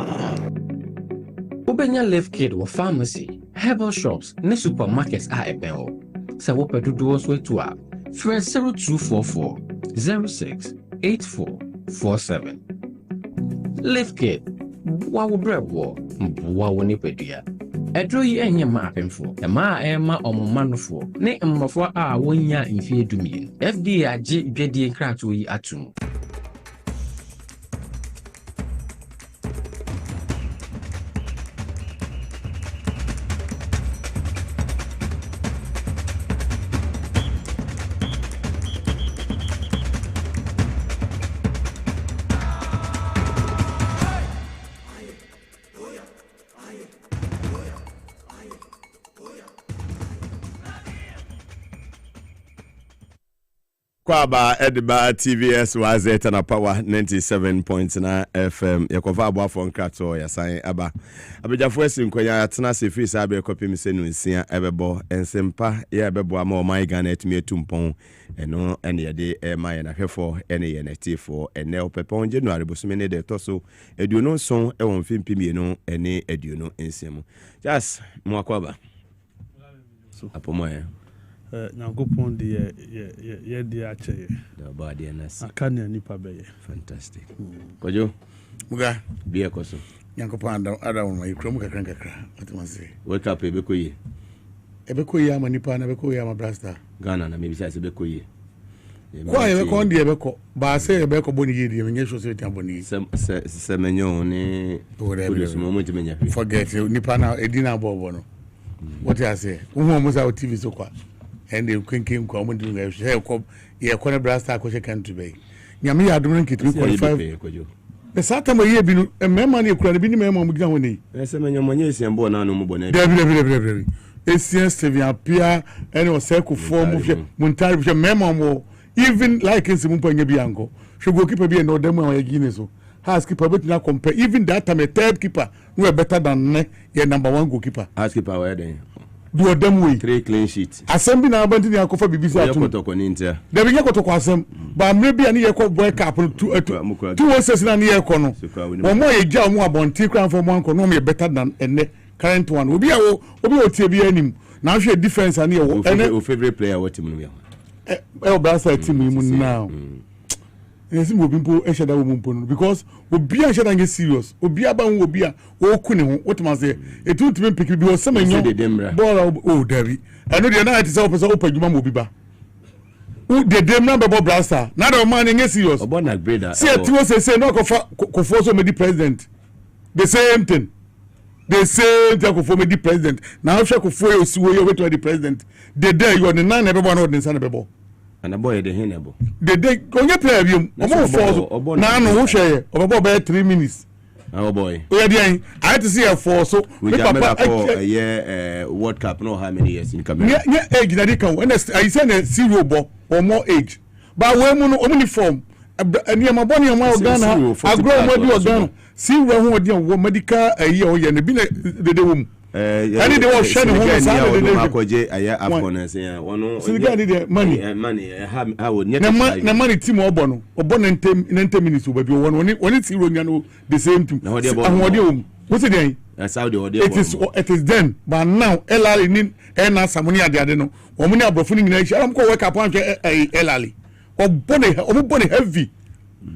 [SPEAKER 17] Ubenya Left Kid or pharmacy, herbal shops, ne supermarkets a ebeo. Sa wope dodoɔ so etu a. Frɛ 0244 06 8447. Left Kid, wa wo brɛbɔ, wa wo nipadua. Edro yi enye ma apemfo, ema ema omomanofo, ne mmofo a wonya mfie dumie. FDA agye dwadie krato yi atum.
[SPEAKER 3] Kwaba Edba TVS was it and a power 97.9 FM. Yakova Abafon Krato, Yasan Aba. Abijafo Sinkoya, Tanasi Fis Abe copy Missenu in Sia Ebebo, and Sempa, Yabebo, more my ganet me tumpon, and no any day, my and a hefo, any NFT for, and Nel Pepon, January, Busmene de Toso, Eduno son, Ewan Fimpimino, any Eduno in Simu. Just Mwakwaba. Apomoya.
[SPEAKER 20] Nyankopon de ye de ache
[SPEAKER 3] the body and us
[SPEAKER 20] aka na nipa be ye
[SPEAKER 3] fantastic kojo
[SPEAKER 11] muga
[SPEAKER 3] bia koso
[SPEAKER 11] Nyankopon ada won mai krom kakra atmase
[SPEAKER 3] wake up ebekoye
[SPEAKER 11] ama nipa na bekoye ama brasta
[SPEAKER 3] Ghana na maybe say bekoye
[SPEAKER 11] kwa ye ko ndi ebeko ba se ebeko boni ye di menye so se ti aboni
[SPEAKER 3] se menyo ni police mo mo ti menya
[SPEAKER 11] forget nipa na edina bobo no what I say wo mo sa o TV so kwa and they came come and do ye corner brasta ko she can to be nyame ya adom nkit 3.5 the satam ye bi no mema na ekura bi ni mema mo gina honi
[SPEAKER 3] se menyo mo nye sian bo na no mo bo na
[SPEAKER 11] de Asian Steven Apia and o circle form of Montari mema mo even like in Simon Panya Bianco should go keep a be no demo ya gine so has keeper but na compare even that time a third keeper no better than your number one goalkeeper
[SPEAKER 3] has keeper where then
[SPEAKER 11] do them way
[SPEAKER 3] 3 clean sheets
[SPEAKER 11] assembly na abandon ya kofa bibisi atu da bi yakotoko asem ba maybe ani yakọ boy cap two ounces na ni yakọ no wo mo ye ja mo abonti kran for mo anko no me better than ene current one obi otie bi anim na hwe defense ani wo
[SPEAKER 3] ene favorite player what team no ya
[SPEAKER 11] brasa team mu now yes mo bimpo e sheda wo mpo no because obi a sheda nge serious obi aba wo obi a wo ku ne ho what man say e tun tumi pick bi wo semenyo ball oh David I know the night is up so open juma mo bi ba who the dem na be brasa na the man nge serious
[SPEAKER 3] obo na grader
[SPEAKER 11] see ti wo say no ko for so me the president the same thing ko for me the president na hwe ko for you si wo wait to the president the day you on the nine everyone on the sun be bo
[SPEAKER 3] and a boy the henable
[SPEAKER 11] the day onye player bi omo for na no wo hwe obo be 3 minutes
[SPEAKER 3] oh boy
[SPEAKER 11] we dey I had to see a for so
[SPEAKER 3] we papa a year World Cup no how many years in Cameroon
[SPEAKER 11] yeah age na dey kan when I say na zero bo or more age but we mu no omni form ani ma boni ma Ghana agro mo di Ghana
[SPEAKER 21] see where ho dey medical ayi o ye ne bi na de wom any dey was share ho sa de
[SPEAKER 3] de makoje aya afcon say wono
[SPEAKER 21] siniga ni de money
[SPEAKER 3] ha wo nyet
[SPEAKER 21] na money team obo no obo na 10 minutes oba bi woni ti ro nya no the same team ahode wom what say dey
[SPEAKER 3] Saudi
[SPEAKER 21] it is then but now elali ni na samoni ade no omo ni abrofo ni nyina hia am ko work up an elali obo ne heavy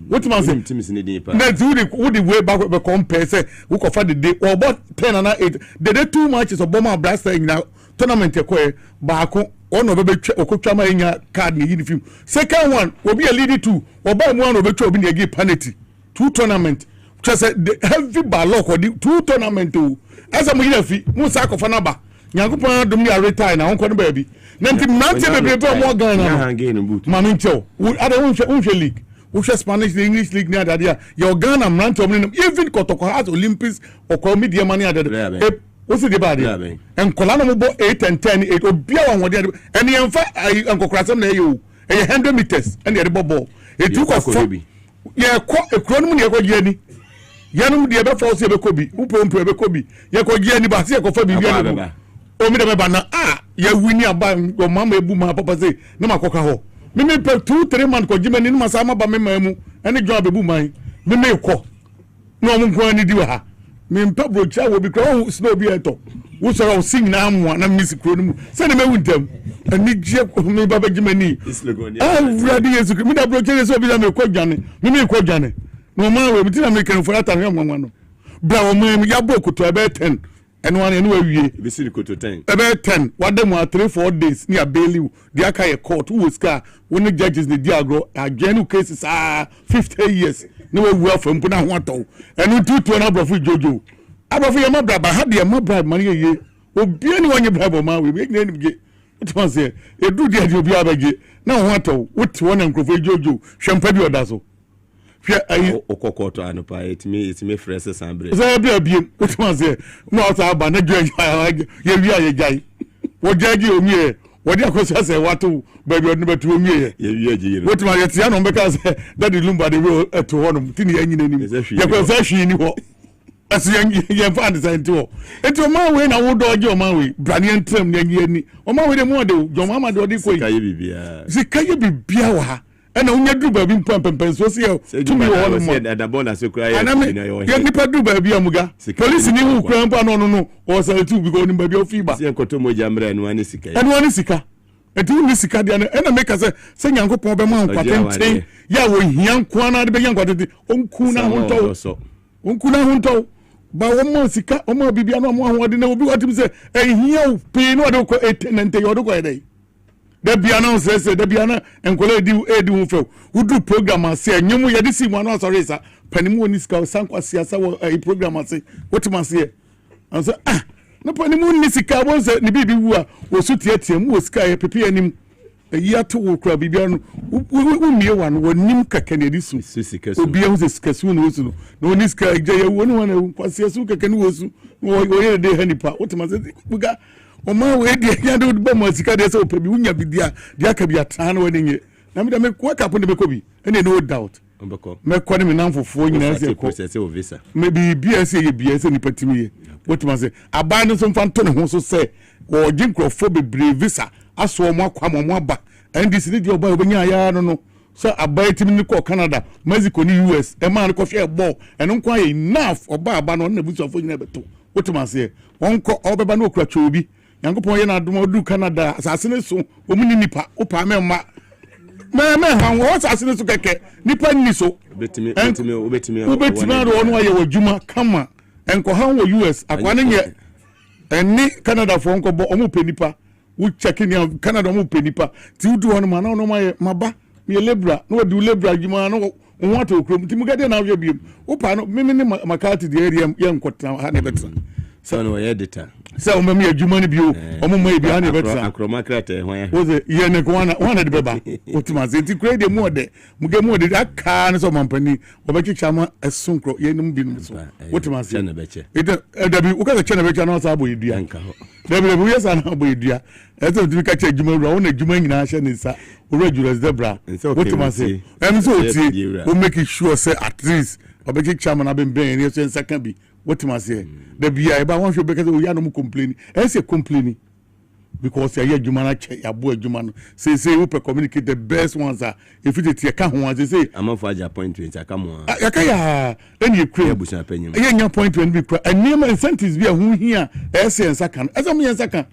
[SPEAKER 21] what man say
[SPEAKER 3] teams ni dey pa
[SPEAKER 21] na would the way back be compare say we go for the day or about 10 and 8 the 2 matches of Boma Blaster in tournament ekwe baako ono be twa okotwa ma nya card ni uniform second one obi a lead 2 oba mu one obetwa obi na gi penalty 2 tournament just the heavy ballot or the 2 tournament o asa mu yifi mu sa kofa na ba nyankopon dum ya retire na wonko no baabi na ntim na te bebrebe mo gan na mami ntel ada wonhwe league wonhwe Spanish the English league ni adade your Ghana mranto omni even kotoko has Olympics or media money adade what's the bad and kolana mo bo 8 and 10 8 obia wa wode and yemfa ankokrasem na eyo 100 meters and the ball e tu ko fo ye ko ekro no mu ne ko giani yanum de be force be kobi upompo be kobi ye ko giani ba se ko fa bi bia o mi de me ba na ya wini aba o mama ebu ma papa say na makoka ho me pe 2-3 man ko jimani ni masama ba me mamu ene jo abebu man me ko no mo ko ani di ha me mpa brocha wo bi kro snow bi eto wo so ro sing na amwa na misi kro no mu se ne me wuntam ani je ko me baba jimani ready yesu me da brocha so bi na me ko dwane me ko dwane no ma we bitina me kan for ata nwa no bra wo me ya bokuto ebe 10 and one and we be see to 10 about 10 what them 3-4 days near bailey the aka court who was car when the judges the diagro agenu cases 50 years no we well from puna ho to and we do na brofu jojo abofu ya mabra ba ha de mabra mari ye obi ani wonye brabo ma we na ni ge it was say e do de obi abage na ho to what one nkrofo jojo hwempa bi odaso
[SPEAKER 3] okokoto anopa itime fresh sambre
[SPEAKER 21] so bia biem what man say no asa ba na dwan ye wi aye jai wo jagi omie wo dia ko say wato baby odno betu omie
[SPEAKER 3] ye wi agi yiro
[SPEAKER 21] what man ye tia no mbeka say that lumba de we eto honum tini anyina nim ye ko say hwi ni ho aso ye fa design to eto man we na wo doje o man we brane entram na anyi ani o man we de mo de jo man ma de odi koi sikaye bibia wa ha ena unya du ba bi mpempem so se tumi wo no mo
[SPEAKER 3] da bona se kura
[SPEAKER 21] ya nipa du ba bi amuga police ni hu kura mpa no o se tu bi go ni ba bi ofiba
[SPEAKER 3] se enkoto moja mra enu ani sika
[SPEAKER 21] enu ani sika etu ni sika dia ena make se nyankopon be ma nkwatente ya wo hia nko na de be nkwatente onku na hunto ba wo mo sika o mo bibia no mo ahode na obi watim se ehia o pe no de ko etenente yo de ko edai da bia na se da bia na enkola edi hu fe udu program ase anyum ye de si mu na sorry sa panimu oni ska sankwa siasa wo program ase wetima se an so no panimu ni sika bo se ni bibi wu a wo su tie mu wo sika ye pepe anim ya to wo kra bibia no wo mie wa no wonim kaka ne disu obi hu se sika su no su no oni sika je ye wo no na kwase su kaka ni wo su wo ye de hanipa wetima se buga o ma we de ya do ba mo sika de se o pebi unya bidia de aka bi atan no wenye na me de me kwa ka pon de me ko bi ene no doubt me ko ne me nan fofo nyina se ko
[SPEAKER 3] process o visa
[SPEAKER 21] me bi BS ye BS ni patimi ye wetima se aban no so mfa to ne ho so se o jinkrofo bebre visa aso mo akwa mo aba ndc ni de oba obenya ya no so abai timi ni ko Canada Mexico ni US e ma no ko hwe ball eno nkwa ye enough oba aba no na busuafo nyina beto wetima se wonko obeba no okra chobi yankopon ye na adom du Canada asase so omuni nipa opa me han wo asase so keke nipa ni so
[SPEAKER 3] betimi
[SPEAKER 21] ro ono aye wadwuma kama enko han wo US akwane nye eni Canada fo nko bo omo pe nipa wo check ni Canada omo pe nipa ti udu hono ma na ono ma maba me lebra no wadi lebra dwuma no wo ato okrom ti mugade na awie biem opa no me ni makati de area ye nkota ha ne betra
[SPEAKER 3] So no editor.
[SPEAKER 21] So me adwuma no bio omo mai bia na betsa
[SPEAKER 3] akroma krate hwan
[SPEAKER 21] wo ze ye ne ko wana de beba otima se ti krede mu ode muge mu ode aka ne so mampani obechicha ma esunkro ye num bi num so otima se
[SPEAKER 3] na beche
[SPEAKER 21] ida dabi wo ka chene beche na so abo yedua
[SPEAKER 3] nka ho
[SPEAKER 21] dabi wo yesa na abo yedua eso ti ka che adwuma ru wona adwuma nyina hye ne sa ora Julius Debra otima se em so oti we make sure say at least obechicha ma na ben ne so nsaka bi what must say the bia ba wan show because we are no complain and say complaining because ya adwuma na che ya bo adwuma no say we communicate the best ones are if it tie ka ho say
[SPEAKER 3] am for appointment aka mo
[SPEAKER 21] ya ka ya then you create
[SPEAKER 3] abusan panyim
[SPEAKER 21] ya nya appointment bi and name incentives bi ho hia essence aka no me nsaka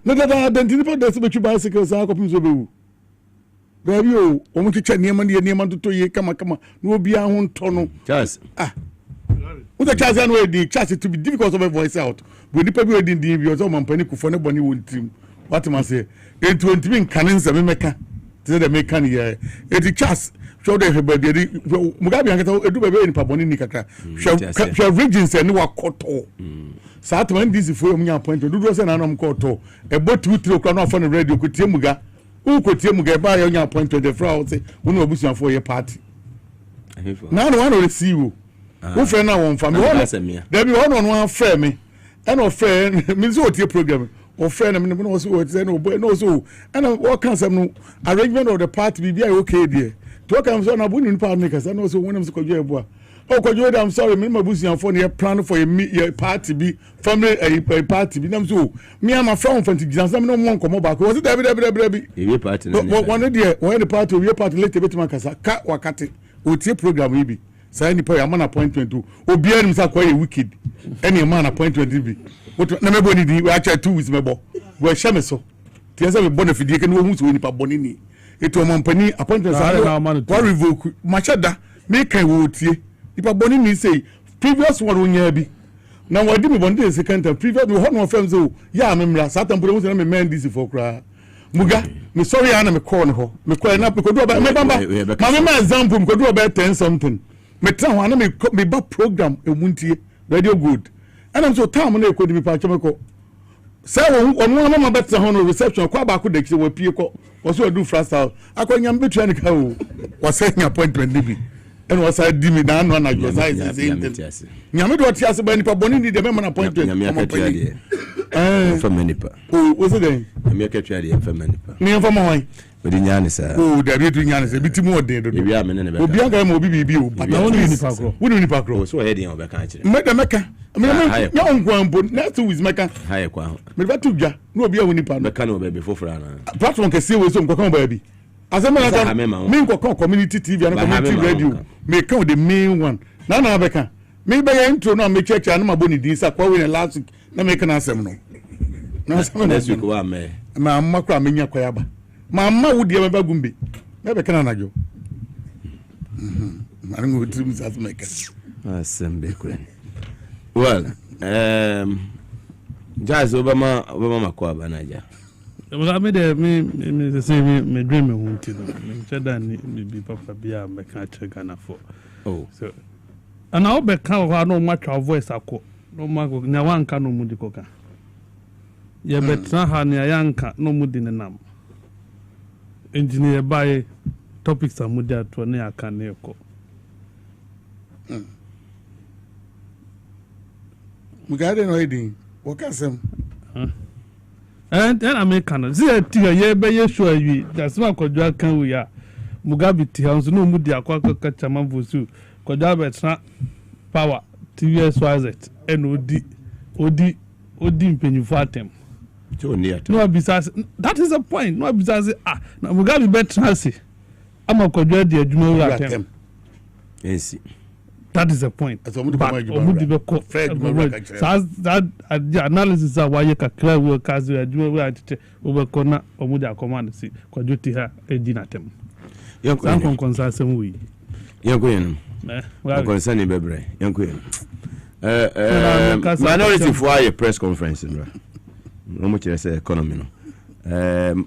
[SPEAKER 21] no da identify the so bicycle sa ko pim so bewu baby o mu chicha name to ye kama no obi a ho nto no
[SPEAKER 3] just
[SPEAKER 21] the chance and the chance to be difficult to voice out. We need people in the views of Mampani Kufone Bonnie would team. What must say? It won't be cannons and meka. To the mekan here. It chance. Show everybody. Mugabe and do a very Paboni Nikaka. Shall regions and no koto. Satman this for me appointment. Do was an anum koto. A boat 2-3 o'clock on the radio could Muga. Who could Muga buy your appointment the fraud say, who know Busan for your party. Now one will see you. Who friend now one family? There be one friend me, and no friend means what your program. Or friend, I mean, no so no so. And what can some arrangement of the party be okay there? Talk I'm so na bunin part makers. I know so when I'm so good. Oh, could I'm sorry, remember Busi and phone plan for a party be family a party be. So me and my friend from Tijan, no one come back. Was it every party? One day when the party we party later bit makasa cat wakati. What your program will be. Say any point man appointment to obi anim say quite wicked any man appointment be what na me boni di we actually 2 weeks mebo we hye me so tie say me bona fidie ke no hu so ni pa boni ni eto mampani appointment say wa revoke machada me kan wo tie ni pa boni ni say previous one onya bi na wadi me boni second time previous me ho no fam so ya me mra satan pure mo say me man this for kra muga me sorry ana me call no ho me call na me ko do ba me bamba ma me example me ko do ba 10 something me tell one me ba program emuntie radio good and I'm so time na ekodi me pa chemeko say won mama better ho no reception kwa ba ko de kise we pie ko wo so do freestyle akonya mbetua ne ka o wo say appointment ni bi and was I di me na no na jo say nyame do tiase ba nipa boni ni de me man appointment
[SPEAKER 3] for manipa
[SPEAKER 21] wo say den
[SPEAKER 3] nyame ka twa de for manipa
[SPEAKER 21] ni for mo
[SPEAKER 3] odi nyane sa
[SPEAKER 21] da bi tu nyane sa bitimu ode do
[SPEAKER 3] ebi amene ne be
[SPEAKER 21] obi anga mo obi bibi o na woni nipa kro woni nipa kro
[SPEAKER 3] so he den obe kan kire
[SPEAKER 21] meka nya onkwanpo na to with meka
[SPEAKER 3] haye kwa
[SPEAKER 21] me ba tu dwa na obi a woni nipa
[SPEAKER 3] meka na obe fofora na
[SPEAKER 21] platform ke sie we so nkokon ba bi asema na me nkokon community tv and community radio me kan the main one na abeka me be ya intro na me church na ma boni din sa kwa we last week na me kan asem no na asema na
[SPEAKER 3] next week wa me
[SPEAKER 21] ma amma kwa me nya kwa yaba mama wo dia meba gumbe mebe kana najo maringo trim sa meka
[SPEAKER 3] asembe kwen well jazz obama makwa banaja
[SPEAKER 20] me de me say me dream me hunti no me cheda ni bi papa bia me ka chega na for so ana obe ka ho no matwa voice akọ no mago nya wanka no mudi koka ye betra ha ne yanka no mudi ne nam engineer by topics amudia to ne aka ne ko
[SPEAKER 21] mugade no edin wakasem
[SPEAKER 20] and American see tia ye be ye show yi that's why kodwa kan we ya Mugabe ti hanso no mudi akwa chama vosu kodwa betra power TVSYZ and odi mpenyufo atem no bisas that is the point no bisas na Mugabe betra say ama kodwa di adwuma we atem
[SPEAKER 3] yes
[SPEAKER 20] that is the point omudi be ko that analysis why you kakra we kazi adwuma we atete obeko na omudi akomand si kodwa ti ha edi atem yankon konsasem we
[SPEAKER 3] yankon concern bebre yankon minority for a press conference bro no mo kire say economy no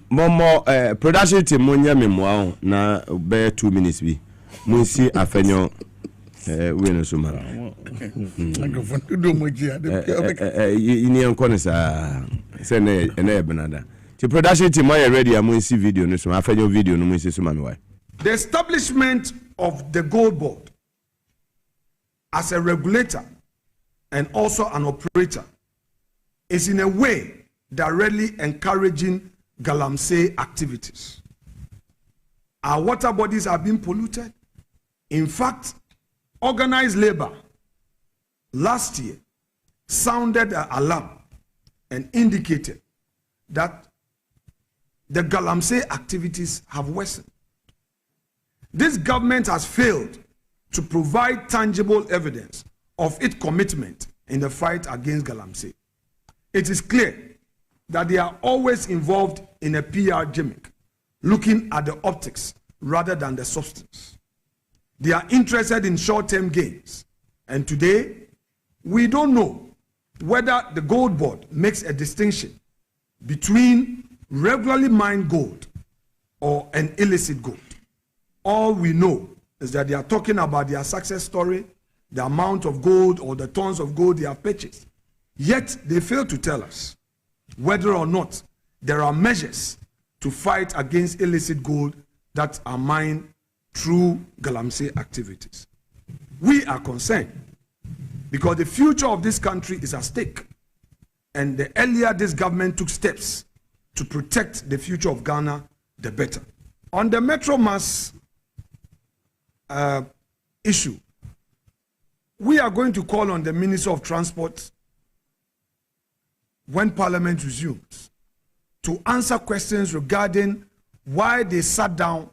[SPEAKER 3] momo production team mo nya memoa na be 2 minutes bi mo si afenyo We no so man.
[SPEAKER 21] Microphone do moji
[SPEAKER 3] ini enko sa say na benada. The production team are ready am see video no so afenyo video no see so mami why.
[SPEAKER 6] The establishment of the Gold Board as a regulator and also an operator is in a way directly encouraging galamsey activities. Our water bodies are being polluted. In fact, organized labor last year sounded an alarm and indicated that the galamsey activities have worsened. This government has failed to provide tangible evidence of its commitment in the fight against galamsey. It is clear that they are always involved in a PR gimmick, looking at the optics rather than the substance. They are interested in short-term gains. And today, we don't know whether the Gold Board makes a distinction between regularly mined gold or an illicit gold. All we know is that they are talking about their success story, the amount of gold or the tons of gold they have purchased. Yet they fail to tell us whether or not there are measures to fight against illicit gold that are mined through galamsey activities. We are concerned because the future of this country is at stake. And the earlier this government took steps to protect the future of Ghana, the better. On the Metro Maase issue, we are going to call on the Minister of Transport when Parliament resumes to answer questions regarding why they sat down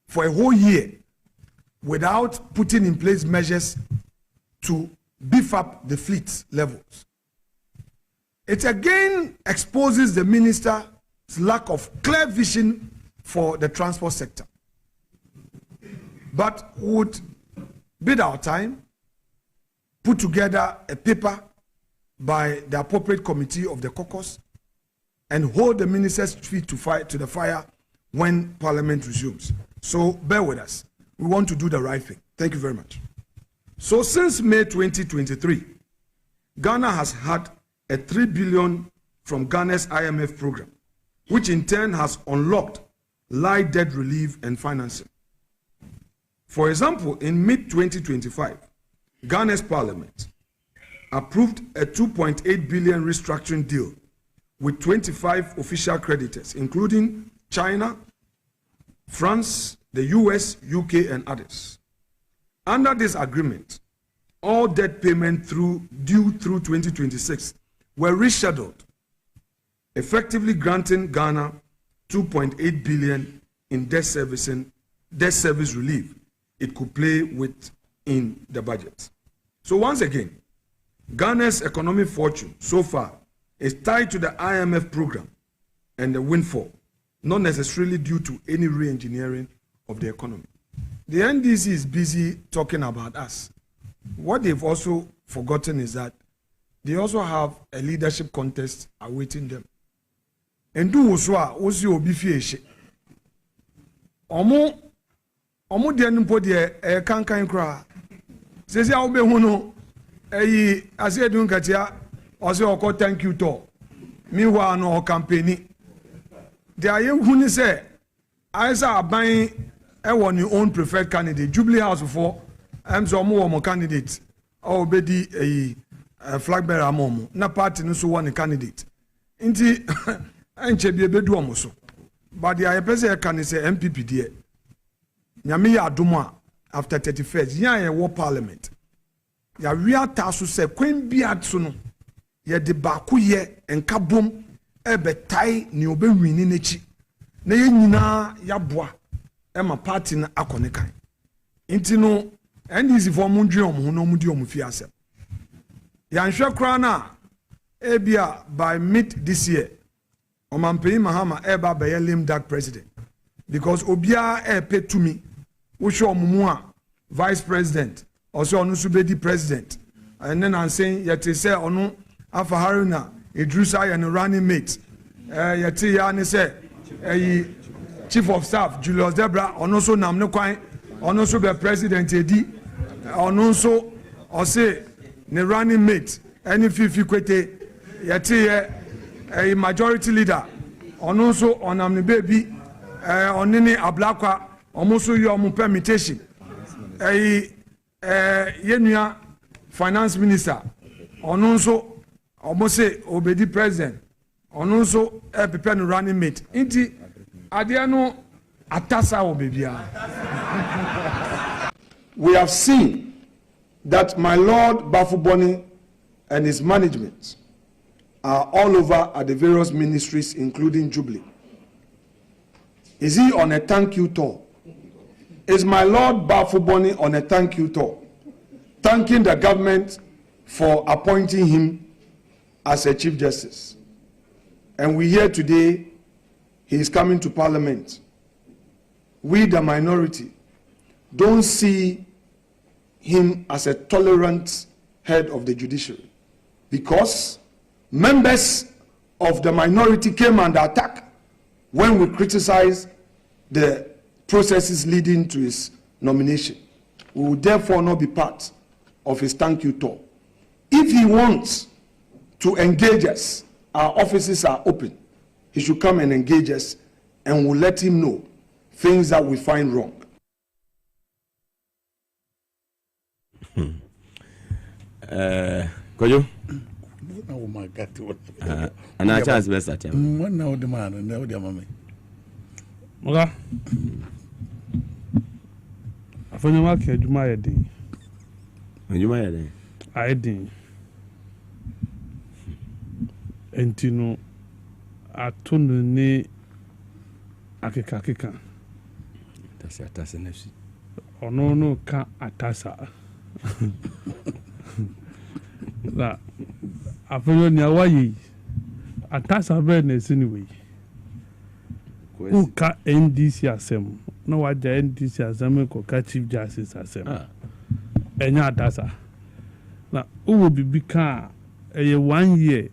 [SPEAKER 6] for a whole year without putting in place measures to beef up the fleet levels. It again exposes the minister's lack of clear vision for the transport sector. But would bid our time, put together a paper by the appropriate committee of the caucus, and hold the minister's feet to the fire when Parliament resumes. So bear with us. We want to do the right thing. Thank you very much. So since May 2023, Ghana has had a 3 billion from Ghana's IMF program, which in turn has unlocked light debt relief and financing. For example, in mid-2025, Ghana's parliament approved a 2.8 billion restructuring deal with 25 official creditors, including China, France, the US, UK, and others. Under this agreement, all debt payments due through 2026 were rescheduled, effectively granting Ghana 2.8 billion in debt service relief it could play with in the budget. So once again, Ghana's economic fortune so far is tied to the IMF program and the windfall, not necessarily due to any re-engineering of the economy. The NDC is busy talking about us. What they've also forgotten is that they also have a leadership contest awaiting them. And do also obi fieshe. Omo de npo de kankan kra. Sesi a obe hu no ase edun katia ose oko thank you to. Meanwhile no campaign. They are hu ni say Aisa aban won your own preferred candidate. Jubilee House for so mo candidate. O bedi flag bearer amomo. Na party no so one candidate. Inti enche bi ebedu omo so. But the person can say MPP there. Nyame ya adoma after 31st yan ye wo parliament. Ya wia taso se kwen bia so no ye de ba ko ye enka bom ebetai ni obewini nechi. Na ye nyina ya boa e ma party na akone kan. Inti no NDC for mu ndwe omo no mu di omo fi asem. Ya nhwe kra na ebia by mid this year Omampei Mahama eba be lim dark president because obia pay to me wo show omumua vice president also onu subedi president and then I'm saying yet say onu afa haruna idrusa ya no running mate yet ya ne say chief of staff Julius Debra onu so nam ne kwan onu so be president edi ɔno nso ɔse ne running mate ɛne Fifi Kwete yɛte yɛ majority leader ɔno nso ɔnam ne baby ɔne ne Ablakwa ɔmo nso yɛ ɔmo permutation yɛnua finance minister ɔno nso ɔmo se obedi president ɔno nso prepare no running mate nti adeɛ no atasa wɔ bebia. We have seen that my Lord Bafuboni and his management are all over at the various ministries, including Jubilee. Is he on a thank you tour? Is my Lord Bafuboni on a thank you tour, thanking the government for appointing him as a Chief Justice? And we hear today he is coming to Parliament. We, the minority, don't see him as a tolerant head of the judiciary, because members of the minority came under attack when we criticized the processes leading to his nomination. We will therefore not be part of his thank you tour. If he wants to engage us, our offices are open. He should come and engage us, and we'll let him know things that we find wrong.
[SPEAKER 3] Kojo?
[SPEAKER 21] Oh my God.
[SPEAKER 3] And I chance best at him.
[SPEAKER 21] One now the man and now the mammy.
[SPEAKER 20] Moga. Afanya wake Juma yedi.
[SPEAKER 3] Juma yedi.
[SPEAKER 20] Aidi. Entino atunu ni akeka.
[SPEAKER 3] Atasa nefsi.
[SPEAKER 20] Ono no ka atasa. La afanya ni awayi. Atasa be na anyway. Uka NDC asem. No waja NDC asem ko ka Chief Justice asem. Enya atasa. Na uwo bibi ka 1 year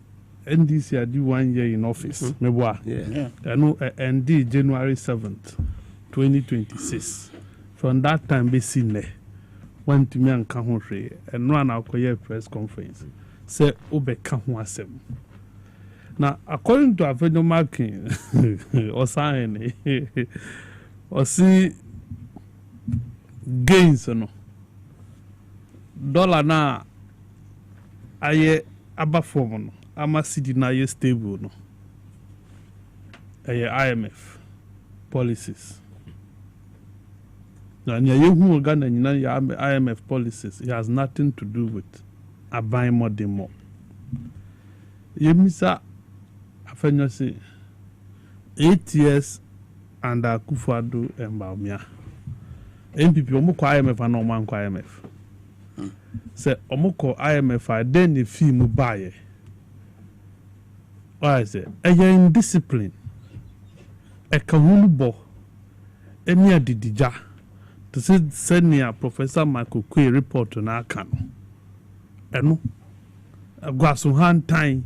[SPEAKER 20] NDC had 1 year in office. Meboa. Yeah. ND January 7th, 2026. From that time, be seen there. Went to me and Kahonre and run out a press conference. Say, Obe Kahwasem. Now, according to Avenue Marking, or sign, or see gains, no dollar na aye abaform. Ama city na ye stable no. IMF policies. Na ye hu Ghana nyina ya IMF policies. It has nothing to do with aban more than more. Ye misa afenyo say 8 years under Akufo-Addo and Bawumia. MPP omukọ IMF and omankọ IMF. Say omukọ IMF a den the fee mu baye. Why is it? Indiscipline. Kahulubo. Any adidija. To send me a Professor Michael Kwe report on our canon. Eno. Gwasuhan time.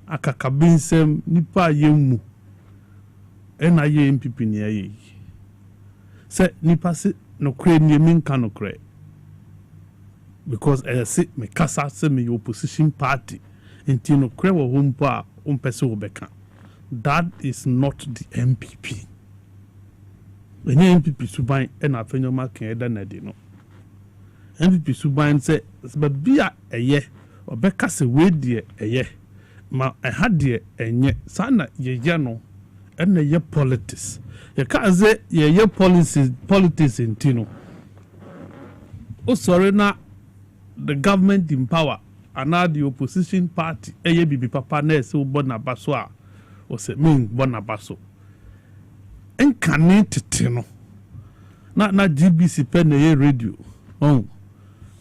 [SPEAKER 20] Akakabinsem nipa yemu. Ena ye MPP ni ye. Se nipa se no kre ni min kano kre. Because I say me kasa se me opposition party. Inti no kre wo humpa. That is not the MPP. When MPP subain and Afenyo Marking Eda Nadino. MPP subain say, but be a ye, or Becca se wait dear a ye. Ma I had dear and yet, sana ye yano, and a ye politics. You can't say ye politics in Tino. Oh, sorry, now the government in power. And now the opposition party, bibi papa ne se bona baso a o se min bona baso. Enkane teteno. Na GBC pe na ye radio.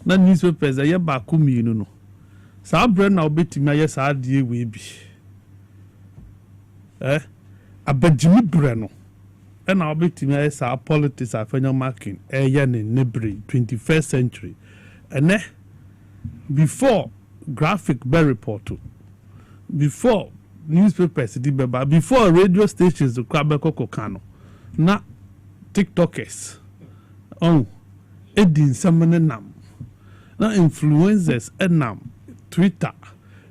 [SPEAKER 20] Na newspapers ye ba ku miinu no. Sa bre na obetimi aye sa die we bi. Abajimi bre no. E na obetimi aye sa politics Afenyo Marking ye ne nebre 21st century. Ene before graphic be report, before newspapers before radio stations the Kwabeko Kano, na TikTokers edin samene nam Now influencers enam Twitter,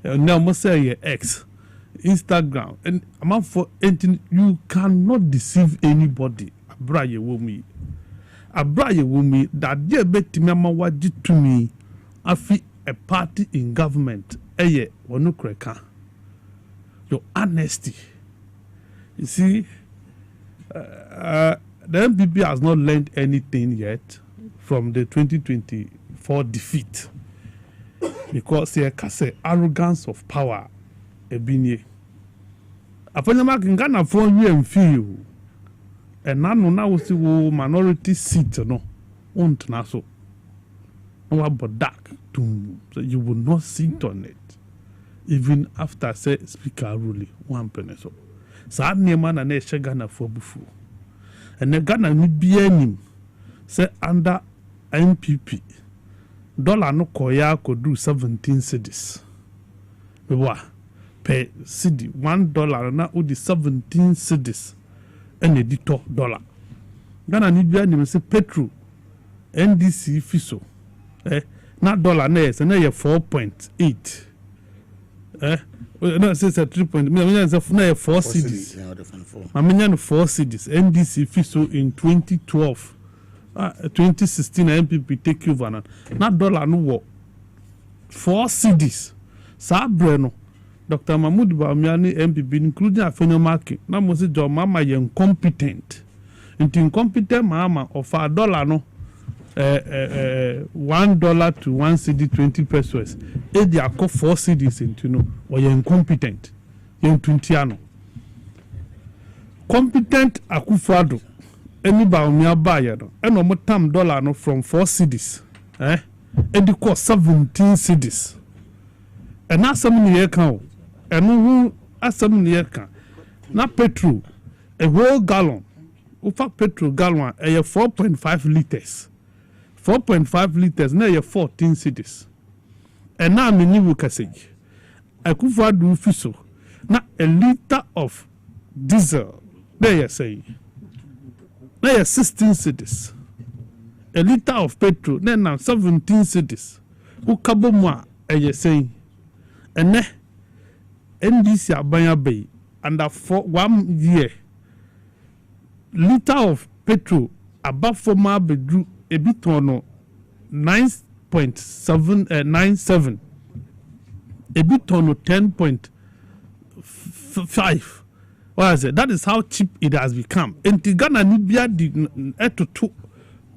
[SPEAKER 20] now must say X, Instagram, and amount for anything you cannot deceive anybody. Abraye wumi that dear bet mama waji to me. Afi a party in government. Eye wonu kreka. Your honesty. You see, the MPP has not learned anything yet from the 2024 defeat, because there is arrogance of power. Ebinye. Afanyama kingana for you and feel, and now we see minority seat no, won't na so. No about dark, so you will not sit on it, even after say speaker ruling 1 penny so. Sa nneɛma na ɛhyɛ Ghana for bufu. And Ghana ni bia nim say under NPP dollar no koya could do 17 cedis. Beba per cedi $1 na odi 17 cedis and editor dollar. Ghana ni bia nim say petrol NDC fiso na dollar na yes na 4.8 no, say 3 point. I say 4 cities. I mean, 4 cities. NDC FISO in 2012, 2016. MPP take over now. Not dollar no war. 4 cities. Sabreno, Dr. Mahmoud Bamiani MPP, including a market. Now, Moses John Mama, you incompetent. Into incompetent mama of $1 no. $1 to 1 cedi 20 pesos. They are called 4 cedis into no, or you're incompetent. You're 20 competent Akufo-Addo. Anybody nearby, and no more time dollar no from 4 cedis. And they cost 17 cedis. And now some year count. And who as some year count. Now petrol, a whole gallon. Ufa petrol gallon, 4.5 liters. 4.5 liters, now you're 14 cities. And now I'm in New Cassage. I could do fiso. Now a liter of diesel, there you say. Now you're 16 cities. A liter of petrol, then now 17 cities. Ukabomwa, you say. And then NDC Abaya Bay, and for 1 year, liter of petrol above 4 miles bedroom. A bit on 9.97, a bit on 10.5. What is it? That is how cheap it has become. And Ghana Nibia did to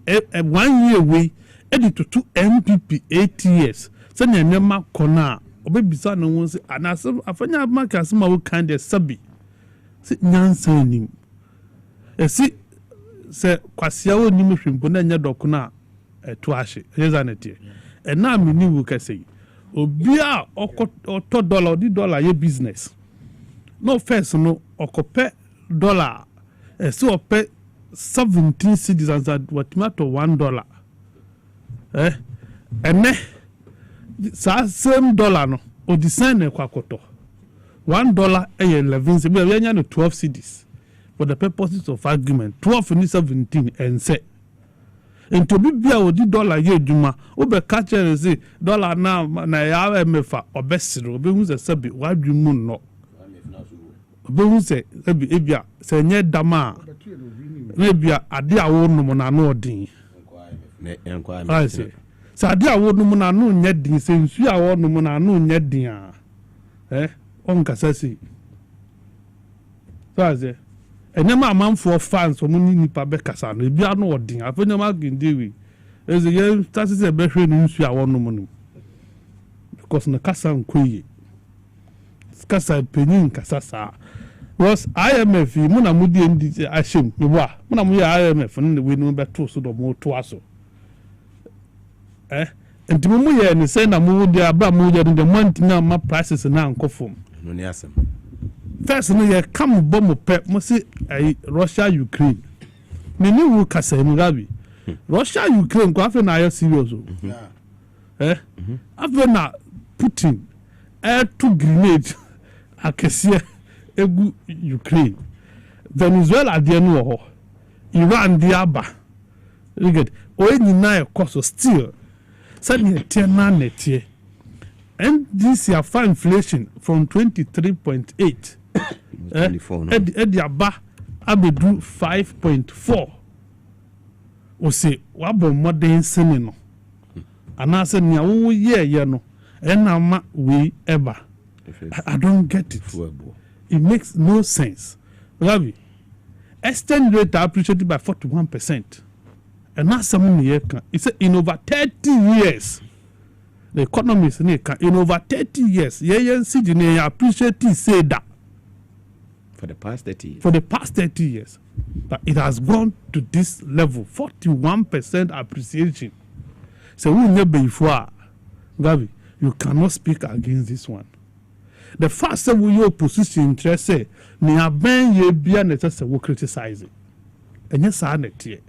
[SPEAKER 20] 1 year away, edit to 2 MPP 8 years. Send your name Kona, or baby son, and was and I said, I find out Marcus Maw kind of subby. Sit Nansen. See. Se kwasiawo ni mhwimpo na nya dokuna etuahye yezanete and na me ni wu kase obi a oto dollar di dollar ye business no first no okope dollar so ope 17 cedis and what matter $1 ene sa same dollar no o design e kwakoto $1 11 cedis we nya no 12 cedis. For the purposes of argument, 12 and 17 and say. And to be beer dollar ye duma, Ober catcher and say dollar now na mefa or best or be who's a subject, why do you moon no? Be who say, Ebia, say near Dama, maybe a dear old woman I know ding. I say, so a dear old woman I know yet ding, since you are old woman I know yet ding. Onka says, so I say. And then my man for fans for money nipa bekasa no ebi ano odin afenya ma gindewi eze ye start say be hwe no nsu a wono mo because na kasa nkoye kasa penin kasa sa was IMF mu na mudi ndi ahyem me bo a mu na mu ya IMF no we no beto so do mo to aso enti mu ye ne say na mu di aba mu ye the month na ma prices na nkofom
[SPEAKER 3] no ni asem.
[SPEAKER 20] First, no, come bomb pep, must Russia, Ukraine. Many will cast Mugabe. Russia, Ukraine, go after now, serious. After now, Putin, air 2 grenades, I can see Ukraine. Venezuela, the no, Iran, the Abba. Look at, when you now, of course, still. Suddenly, netie. And this year, for inflation from 23.8. Edi aba abedu 5.4. O say wabo modern cinema. And I said, "No, yeah, no, and I'm we ever." I don't get it. It makes no sense. Ravi, exchange rate appreciated by 41%, and now some year it's in over 30 years. The economists in over 30 years, CGN appreciated say that
[SPEAKER 3] for the past 30 years.
[SPEAKER 20] For the past 30 years, but it has gone to this level, 41% appreciation. So we never before, Gavi, you cannot speak against this one. The first time we your position interest say, me aben ye bia necessary we criticize it. And yes, I net here.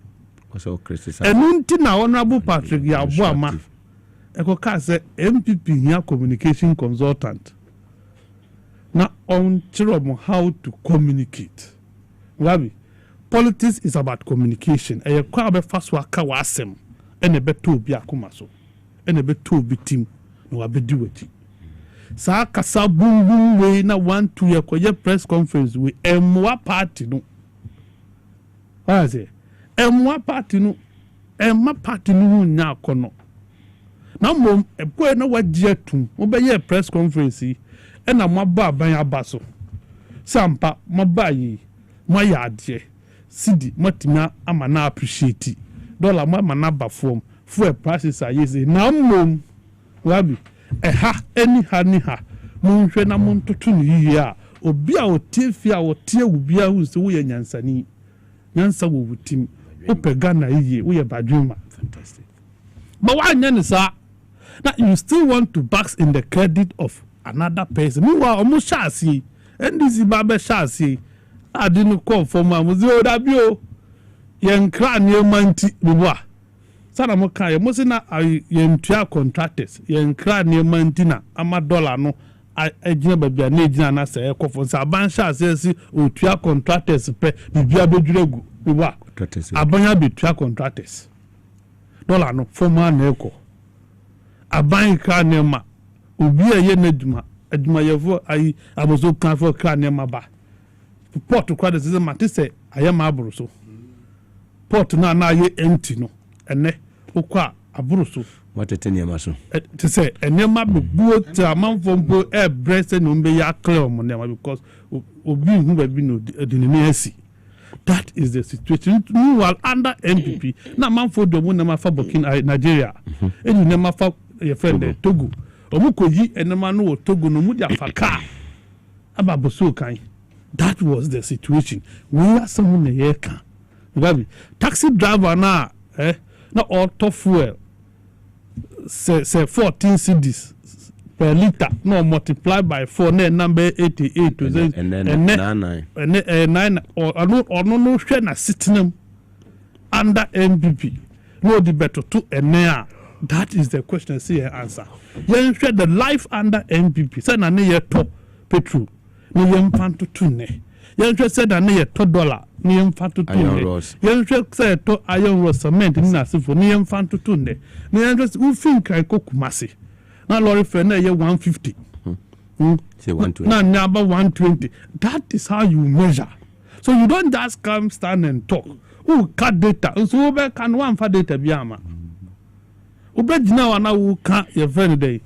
[SPEAKER 3] Also criticize.
[SPEAKER 20] And until now, Honorable Patrick Yabuama, Eko say MPP here communication consultant. Now on Chiromo how to communicate. Gavi, politics is about communication. And you can't be fast work wasem. And a beto bi akumaso. And a beto bi team. No abedi weti. Sa kasa boom we na 1-2 year koye press conference we emwa party no. What is it? Emwa party no. Emma party no nya akono. Na mom ekwe na wagye atum. Mo be ye press conference yi. E na mo ba ban abaso. Sampa mo ba yi. Mo ya ade. Sidi matima ama na appreciate. Dollar mo ama na ba form. Fuel prices are easy. Na mom Wabi any ha munhwe na montoto ni yiye a obi a otie fi a otie obi a hu se wo ye nyansani nyansa wo wutim opega na yiye wo ye badwuma fantastic but why nyansa that you still want to box in the credit of another person me wa omo shasi ndc ba be shasi adinu call for ma mo zio da bi o ye nkra ne manti bibwa sana mo kan ye mo se na ye ntua contractors ye nkra ne mantina ama dollar no agina babia na agina na se ekofo sa ban sha se otua contractors pe bibia bedwuregu bibwa abanya betua contractors dollar no formal na eko aban kra ne ma obi ye na aduma yefo ayi abozo kan fo kra ne ma ba port kwa de se matise ayema aburu so port na ye empty no ene okwa aburu so
[SPEAKER 3] watete niema so
[SPEAKER 20] to say enema be buot amanfo mpo breast no mbe ya clear mo nema because obi hu ba bi no dinene asi. That is the situation. Meanwhile under MPP na amanfo do mo nema fa Burkina Nigeria enu nema fa your friend Togo omukoyi enema no Togo no mu dia faka ababoso kan. That was the situation. We are someone here can Gabi taxi driver na na auto fuel say 14 cedis per liter no multiply by 4 na number 88 to
[SPEAKER 3] and then
[SPEAKER 20] 9 or no share na sitting under MPP no the better to enea. That is the question. See her answer. You share the life under MPP say na ne to petrol no yem fan to tune you said that near $2 near fan to tune. You said to iron rose cement in Nasifo near fan to tune. Near just who think I cook Maase. Now Lori Fene 150.
[SPEAKER 3] Say 120.
[SPEAKER 20] Now number 120. That is how you measure. So you don't just come stand and talk. Who cut data? So we can one for data biama. Ube now na who can your friend day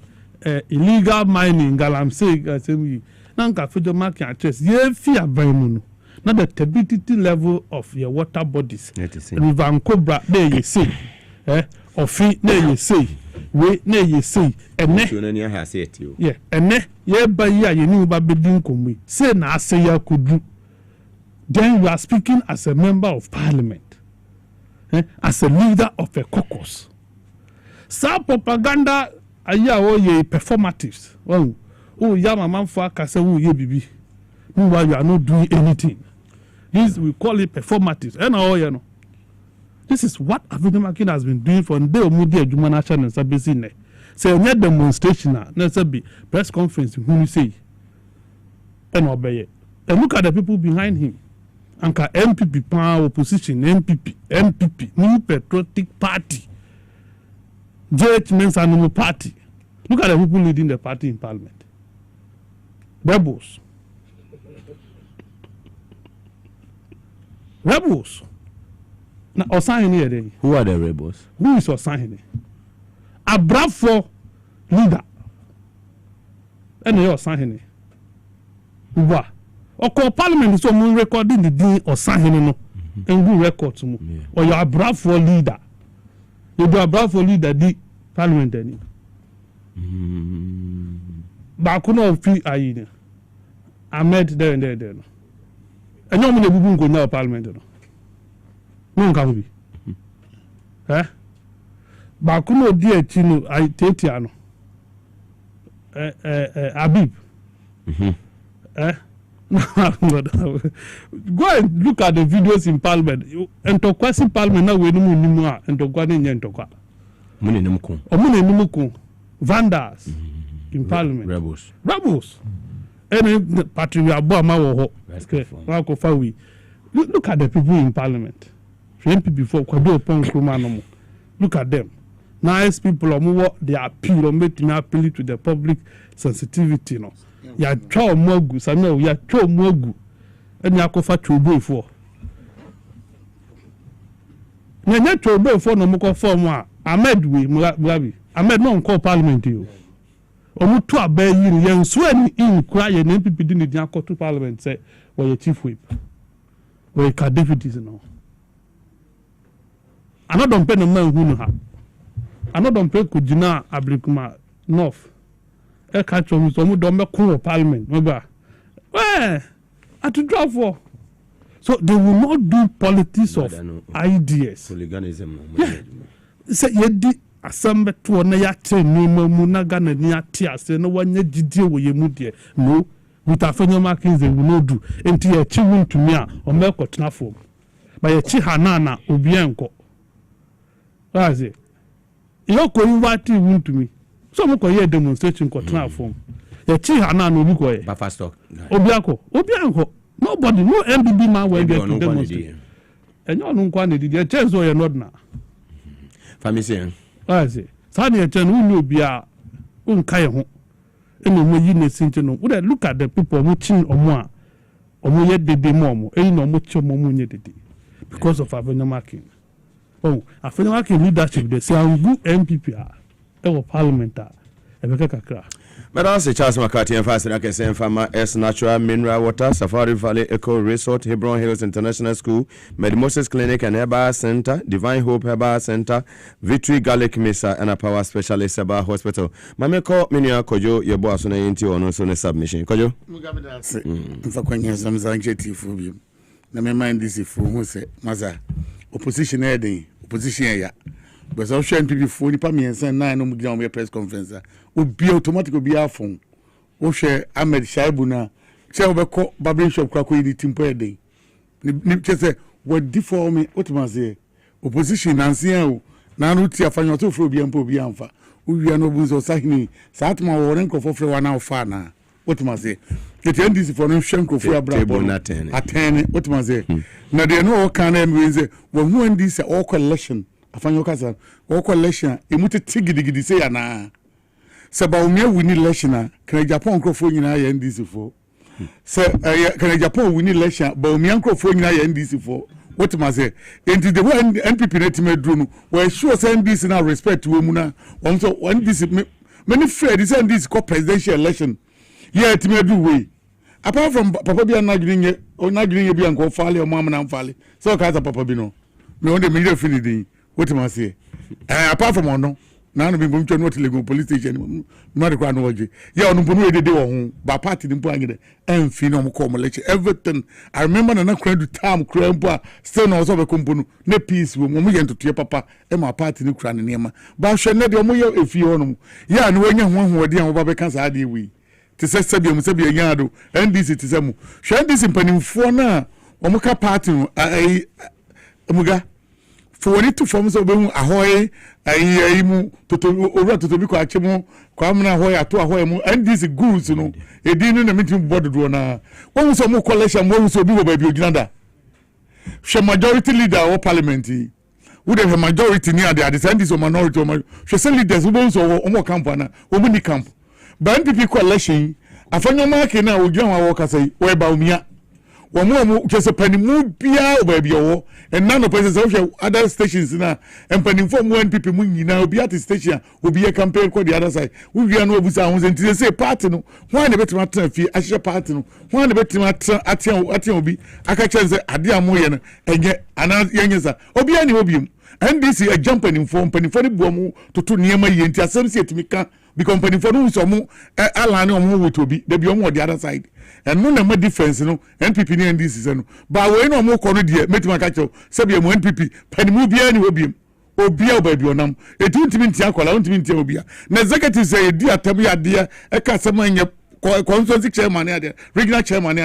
[SPEAKER 20] illegal mining galamsey nanka fedo mark and trace ye fear by muno na the turbidity level of your water bodies river cobra there you say ofi there you say we there you say ene yeah ene ye ba ya ye ni ba bedin komi say na say ya kudu then you are speaking as a member of parliament as a leader of a caucus sa propaganda aya o ye performatives oh, yeah, my man for Kasa, ye bibi. Meanwhile, you are not doing anything. This we call it performative. And all you know. This is what African has been doing for the media Jumanation and Sabine. Say, no demonstration, no be press conference, who you say, and obey it. And look at the people behind him. Anka MPP, power opposition, MPP, New Patriotic Party. JH Mensah no party. Look at the people leading the party in parliament. Rebels. Now, Osahene here.
[SPEAKER 3] Who are the rebels?
[SPEAKER 20] Who is Osahene? A Bradford leader. And you Osahene. Who? Oko parliament so mo recording the day Osahene no. And who record to mo? Or you are Bradford leader. You do a Bradford leader the parliament any. Ba kuno ofi ayi. Ahmed there no. Enyo mo na bubu nko na parliament no. No nka bi. Ba kuno di echi no ai tete ano. Habib. Go and look at the videos in parliament. And to question parliament now we no mu and to go ni ntokwa.
[SPEAKER 3] Mune nemko.
[SPEAKER 20] Omune nemko. Vandals in parliament. Rebels. And party we are ma wo ho. Look at the people in parliament. MP before kwado upon kroma no mo. Look at them. Nice people they appeal or make me appeal to the public sensitivity no. Ya twa mogu same ya twa mogu. Eni akofa trobo for. Nya trobo for no mo ko form a Ahmed we Mugabe. Ahmed no call parliament you. Omu to abayi ni yen so ani in kura ye na MPP di ni dia to parliament say we chief whip. We ka deputies no. Another pen no man hu no ha. Another pen ko jina Abrikuma North. E ka chom so mu do me ko parliament no ba. At to draw for. So they will not do politics of ideas.
[SPEAKER 3] Hooliganism.
[SPEAKER 20] Say yedi assemble to na ya te ni mu na Ghana ni ate ase no wanya gidie wo ye mu de. No, with Afenyo Markins they will not do. Enti ye chi won to me a o me ko tena fo. Ba ye chi hanana obi enko. That's it. You ko invite won to me. So mo ko ye demonstration ko tena fo. Ye chi hanana obi ko ye.
[SPEAKER 3] Ba fast talk.
[SPEAKER 20] Obi enko. Nobody, no MBB man will get to demonstrate. And you don't want to do chance or you're not now.
[SPEAKER 3] Family,
[SPEAKER 20] I say, Sunny a chen who be a unkaya. And when you need to know, look at the people watching or more, or more yet the demo, ain't no much more money because of Afenyo Markins. Oh, Afenyo Markins leadership, they say, I'm good MPP, our parliamentar, and make a crack.
[SPEAKER 3] But also Charles McCarthy and Fast like same farmer S Natural Mineral Water, Safari Valley Eco Resort, Hebron Hills International School, Mugabe Maase Clinic and Herbal Center, Divine Hope Herbal Center, Victory Garlic Mesa and a Power Specialist Herbal Hospital. Mame call Minia Kojo, your boss on the into on also submission. Kojo?
[SPEAKER 21] Mugabe Maase. For Kwanya some anxiety for you. Na me mind this if who say Maza opposition heading, opposition ya. But so share people for nipa me and nine no mugina on press conference. Obi automatic obi afon. O share Ahmed Shaibu na share obeko barber shop kwa ko yidi timpo eden. Ni say what differ me what man say opposition nansian o na no ti afanyo to fro obi ampo obi amfa. Uwia no bunzo sahini sa atma wo renko fofre wa na ofa na what man say it end this for no shenko fu abra atene what man say na de no kan am we say wo hu ndi say all collection afanyo kasa all collection emuti tigidigidi say ya na seba umia wini election kana Japan krofo nyina ya NDC fo se kana Japan wini election ba umia krofo nyina ya NDC fo what ma say enti the way NPP net medru no we sure say NDC na respect we mu na won so NDC many fear this NDC called presidential election yeah it medru we apart from papa bia na dwunye bia nko fale o mama na fale so ka za papa bi no me on the media finidi what ma say apart from ono na no be mbom no Legon police station no de kwa no waje ya ono mbonu edede wo ho ba party dimpo angede emfi no mko mo lecture everything I remember na kwa do time kra mpo still no so be komponu na peace wo mo ye ntoto papa e ma party ni kra ne nema ba hwe ne de mo ye efi ono ya no wanya ho ho de an wo ba be kan sa de wi te se sabia mu sabia nya do NDC te se mu hwe NDC mpanimfo na wo mo ka party muga for when it to form so be ahoy ayi mu toto owura toto bi ko achemu kwa amna ahoy ato ahoy mu and this goods no edin na meeting board do na won so mu collection won so bi wo ba bi ogina da she majority leader of parliament would have a majority near the descendants of minority or leaders who don't so or more camp on a camp. But NPP coalition, I find your market now with young workers say, where about me? One more just a penny move beer baby and none of the other stations now and penny from when people now be at the station will be a campaign called the other side. We are no sounds and they say party no why the better matter fee as a party no why the better matter at your be I catch as a dear moyen and get another youngers obi any obium and this is a jumping in form penny for the boom to near my yenti associate me can be company for no so more alan or more to be the beyond the other side. And no number difference, you know, NPP and this is no. But we no more corner dear, met my catcher, Sabium NPP, Penny Mubia and Obium, Obia baby on them. It don't mean Tiakola, I don't mean Tiobia. Nazakati say, dear Tabia, dear, a Casamania, consulting chairman, regional chairman,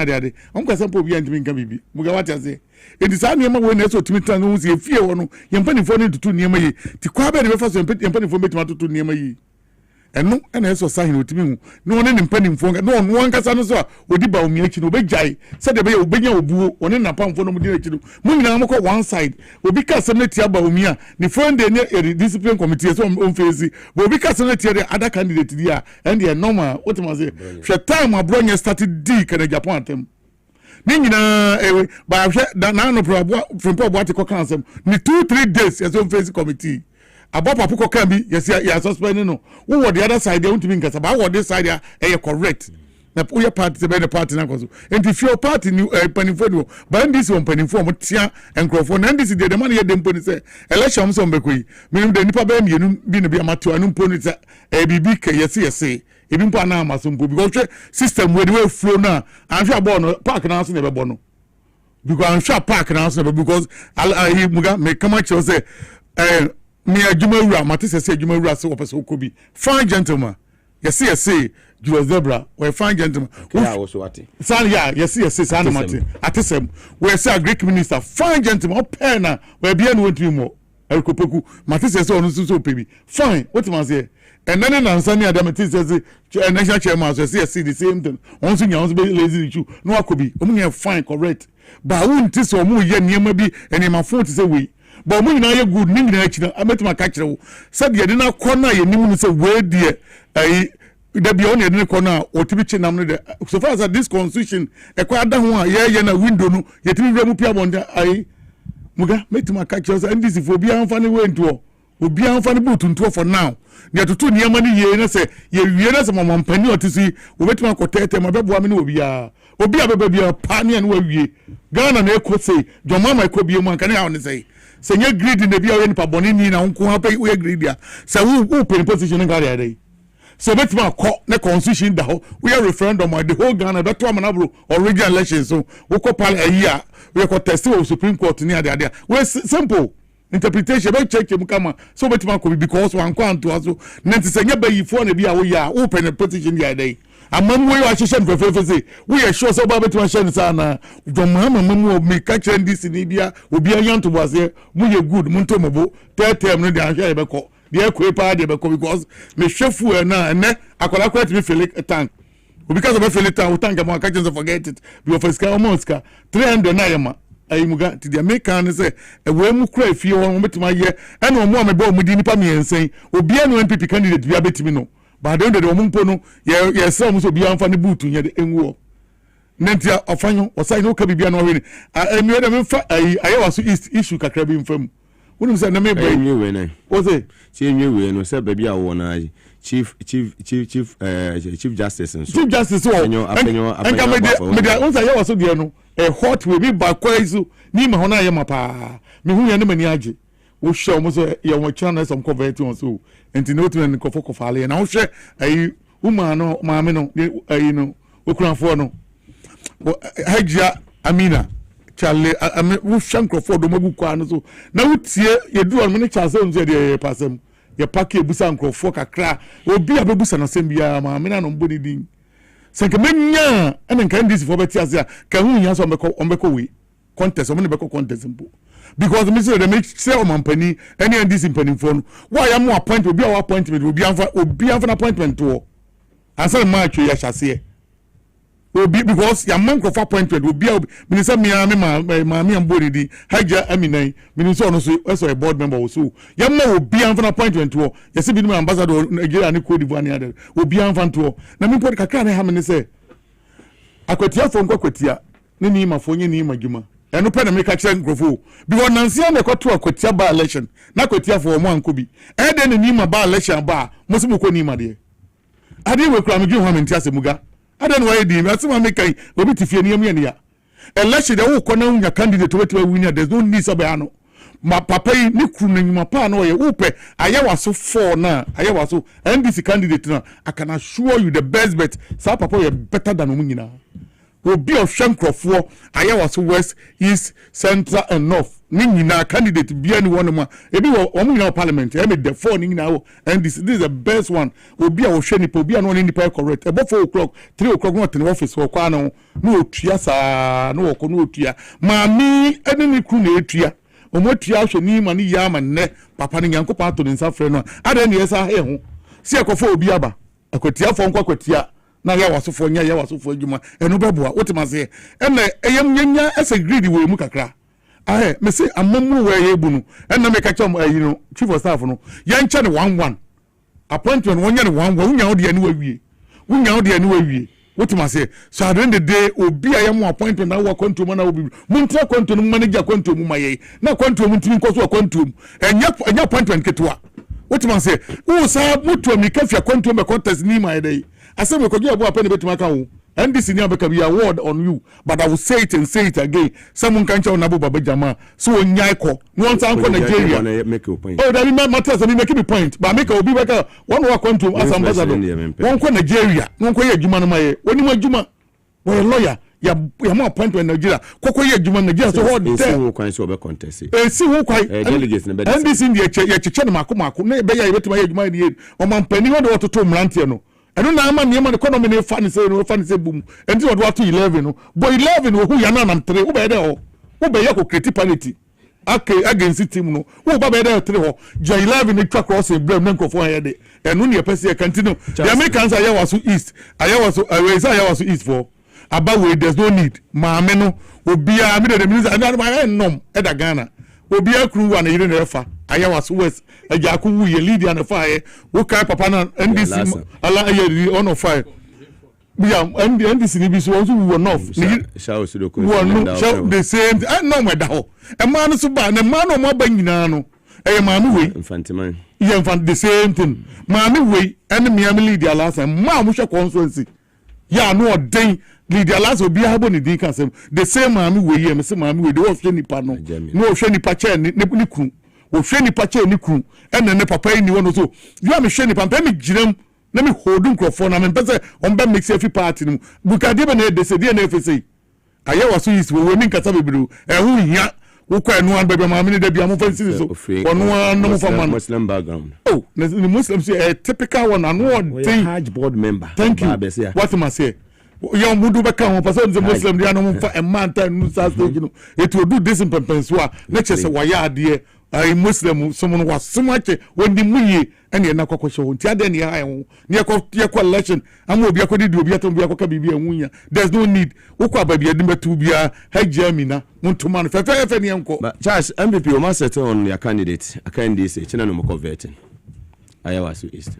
[SPEAKER 21] Uncle Sampo and Minka Mugawata say. It is only when they so to meet and who's a fear one, young penny for to two near me, to Quabe the first and penny for me to near me. And no, and I saw sign with me. No one in penning for no one can say, would be about me, no jai, said the bay of Benyo Boo, one in a pound for no direction. Munamoko one side, will be Casaneti about me, the friend the discipline committee, so on face, will be Casaneti the other candidate there, and the normal, what must say, shall time my brother started dick and a Japan them. Nina, but I've said that now no problem from Pobatico Council, ni 2-3 days as on face committee. About Papuko can be, yes, you are suspending. No, who were the other side? They want to be about what this side are correct. Now, put your party to the party now. And if your party new penny for you, but this one penny for Tia and Crawford, and this is the money at them pony say, election some Bequi, meaning the Nipa Bam, you been a be a matter and pony a BBK, yes, even Panama, some good system where the way flow now. I'm sure Bono, Park and Answer never Bono. Because I'm sure Park and Answer never because I'll make come out and say, me a Jumura, Matisse say Jumura so person could be fine gentleman. Yes, Jules Zebra, we're fine gentleman.
[SPEAKER 3] Yeah, also what?
[SPEAKER 21] San, yeah, yes, San Martin. At the same, we say a Greek minister, fine gentleman, oh, Penna, we're being one to more. Elkopoku, Matisse so so baby. Fine, what you must say? And then Ansania Damatis says, national chairman says, yes, see the same thing. Once in your house, be lazy, no, I could be. Only fine, correct. But I wouldn't tell so more, near maybe, and in my phone to say we. But when you good name in action, I met my catcher. Said you didn't corner your name and say, where dear, there be only a corner or to be chin. So far as this constitution, a quite down one, yeah, window, yet we remove one. I Muga, met my catchers, and this is for beyond funny way into be on funny boot into for now. Near to 2 near money, and say, you realize a moment penny or to see, we wait my quartet, my baby woman will be a baby, a panny and where we Ghana, and could say, your mamma could be a man, can I say. Say you greedy in the beer in Pabonini na unko pay we greedy. Say who pay position in Gary. So bet my the constitution da we are referendum the whole Ghana that one manabro original election so we ko pal a year we ko test of Supreme Court near there. We simple interpretation be check mu kama so bet my ko because one ko anto aso na say nya bayi fo na bia we ya open the position there. Among we are shame for say we are sure so about to share sana from mama me catch this in India will be a young to was here we good munto mobo tell no dey share be ko dey ekwe dey be ko because me shefu na akola kwet me feel a tank because of feel tank tank am catch and forget it because for almost 300 na yema ayimuga ti dey make can say we mu kra fie won metima ye and o mo me bo mu di nipa me ensen obi anu NPP candidate bia betimi no. But then the Mumpono, yes, some so be on funny boot in the Enwo. Nentia of Fanyo or Sino Cabibian already. I made I was East issue Cacabin from. Wouldn't say, maybe you win. Was it? See, you win, or said, baby, I want Chief Justice and Chief Justice. And I was so dear, a hot will be by Quaizu, Nima Hona Yamapa, me who Yanimaniaji. We show almost your channel some cover to so and to note when the Kofoko Fali and I'll share a woman no mamino, you know, Ukran for no. Haja Amina, Charlie, I mean, we shank for the Mobuquano. So now it's here, you do a many chances there, pass them. Your packet busanko for a cra will be a babusan assembia, mamina, nobody ding. Sankamania, and then can this for Betia, can we answer on Beko contest, or Beko contest. Because Mr. they make sell company any and this in penny phone. Why am more appointment will be our appointment will be an appointment to answer match you shall say. obi because ya man crop appointment obi me say me am body di haja aminai me so no so a board member so ya ma obi am for appointment wo ya se bi no ambassador Nigeria ni Cote d'Ivoire ni ade obi am fan to na me pod kakra na ha me say akwatia fo nkwatia ni ma fo ni ma dwuma eno pe na me ka kire nkrofo because nansia na kwato akwatia ba election na akwatia fo mo anko bi e de ni ma ba election ba mo se mo ko ni ma de ade we kura me dwe ho me ntia Muga I don't know why they make a bit if you're near me. Election, the whole corner candidate to winner, there's no need Sabayano. My papa, Nikrun, my pano, Upe, I was so for now. I was so, and this candidate now. I can assure you the best bet, Sa Papa, better than Winina. Will be of Shankro for I was west, east, central, and north. Nina candidate be anyone of my maybe parliament. I made the 4 now, and this is the best one. Will be our Shenipo, be an one in the correct. About 4 o'clock, 3 o'clock, not in office or Quano, no Triasa, no Conotia. Mammy, any Cunetria, or what Tia should need money yam and ne, Papa and Yanko Pato in South Freno. I don't yes, I hear. See a coffo biaba, a quotia from Quatia. Now ya was for ya was for Juma, and Obabua, what must say? And I am Yanya as a greedy way Mukakra. I me say a mumu where bunu, and I make a chum, chief of staff no. Yan chan 1-1. Appointment 1 year 1 1 year the anyway we. We now the anyway we. What must say? So at the end of the day, Obi I am appointment now wa kontu mana obi. Muntra kontu manager kontu mu maye. Na kontu mu ntimi koso kontu. Enya appointment ketwa. What must say? Who say mutu mi kafia kontu me contest ni my day. I say we ko give abo pen betima kan wo. And this senior be award on you, but I will say it and say it again. Someone can show Nabu Baba Jama. So Nyako, no uncle Nigeria. Make your point. Oh, that matters. I mean, make a point. But make a be better. One walk on to as ambassador. One ko Nigeria. One ko Juma Maye. When you Juma, well, lawyer. Ya more point in Nigeria. Koko ye Juma Nigeria. So what? See who can show be contest. See who can. Delegates. And this in the Chichen Makumaku. Ne be ya betu Juma the. O man penny what to Mrantiano. I don't know man the economy funny say boom. And this was to 11 no. But 11 who yana nam 3 who be there who be ya ko create parity. Against team no. Who be there 3 ho. Jo 11 ni track cross blame nem ko for here and no near person continue. The Americans are was east. I was east for. About way there's no need. Maame no obi a me the minister and my nom e da Ghana. Obi a crew one ire na efa. I was west. Ajaku wu ye lead and fire. Who kai papa na NDC ala ye on of fire. Yeah, NDC ni bi so we were not. Shout to the same. I know my daho. A man so ba na man o mo ba nyina no. Eh man we. Infantiman. Yeah, infant the same thing. Man we and me am lead their last and ma mo hwe constituency. Yeah, no den lead their last obi abo ni din kan sem. The same man we here me say man we dey wo hwe nipa no. No hwe nipa che ni kun. O hwe nipa che ni kun ene ne papa ni wono so you am hwe nipa me giram na me hold nkrofo na me pese on be mix every party no bukade be na de se de na efese aye waso is we ni nkasa bebiru hu hia wo kwa enu an bebe ma me de bia mo fancy so ono an no for man Muslim background oh the Muslims say a typical one and thing Hajj board member thank you what am I say young mudu be kan person the Muslim they no for a man time no stage no it will do this in Pempensua let's say waya ade I Muslim someone was so much when the muye and you na kwakosho ntia de ne ha ho ne yakọ election am obi akodi di obi atom bi akoka bibia nwunya there's no need ukwa ba bia dimatu bia ha Germany montoma no fefe ne enko
[SPEAKER 3] Charles MPP o ma settle on your candidate a candidate china no mo converting ayawa so east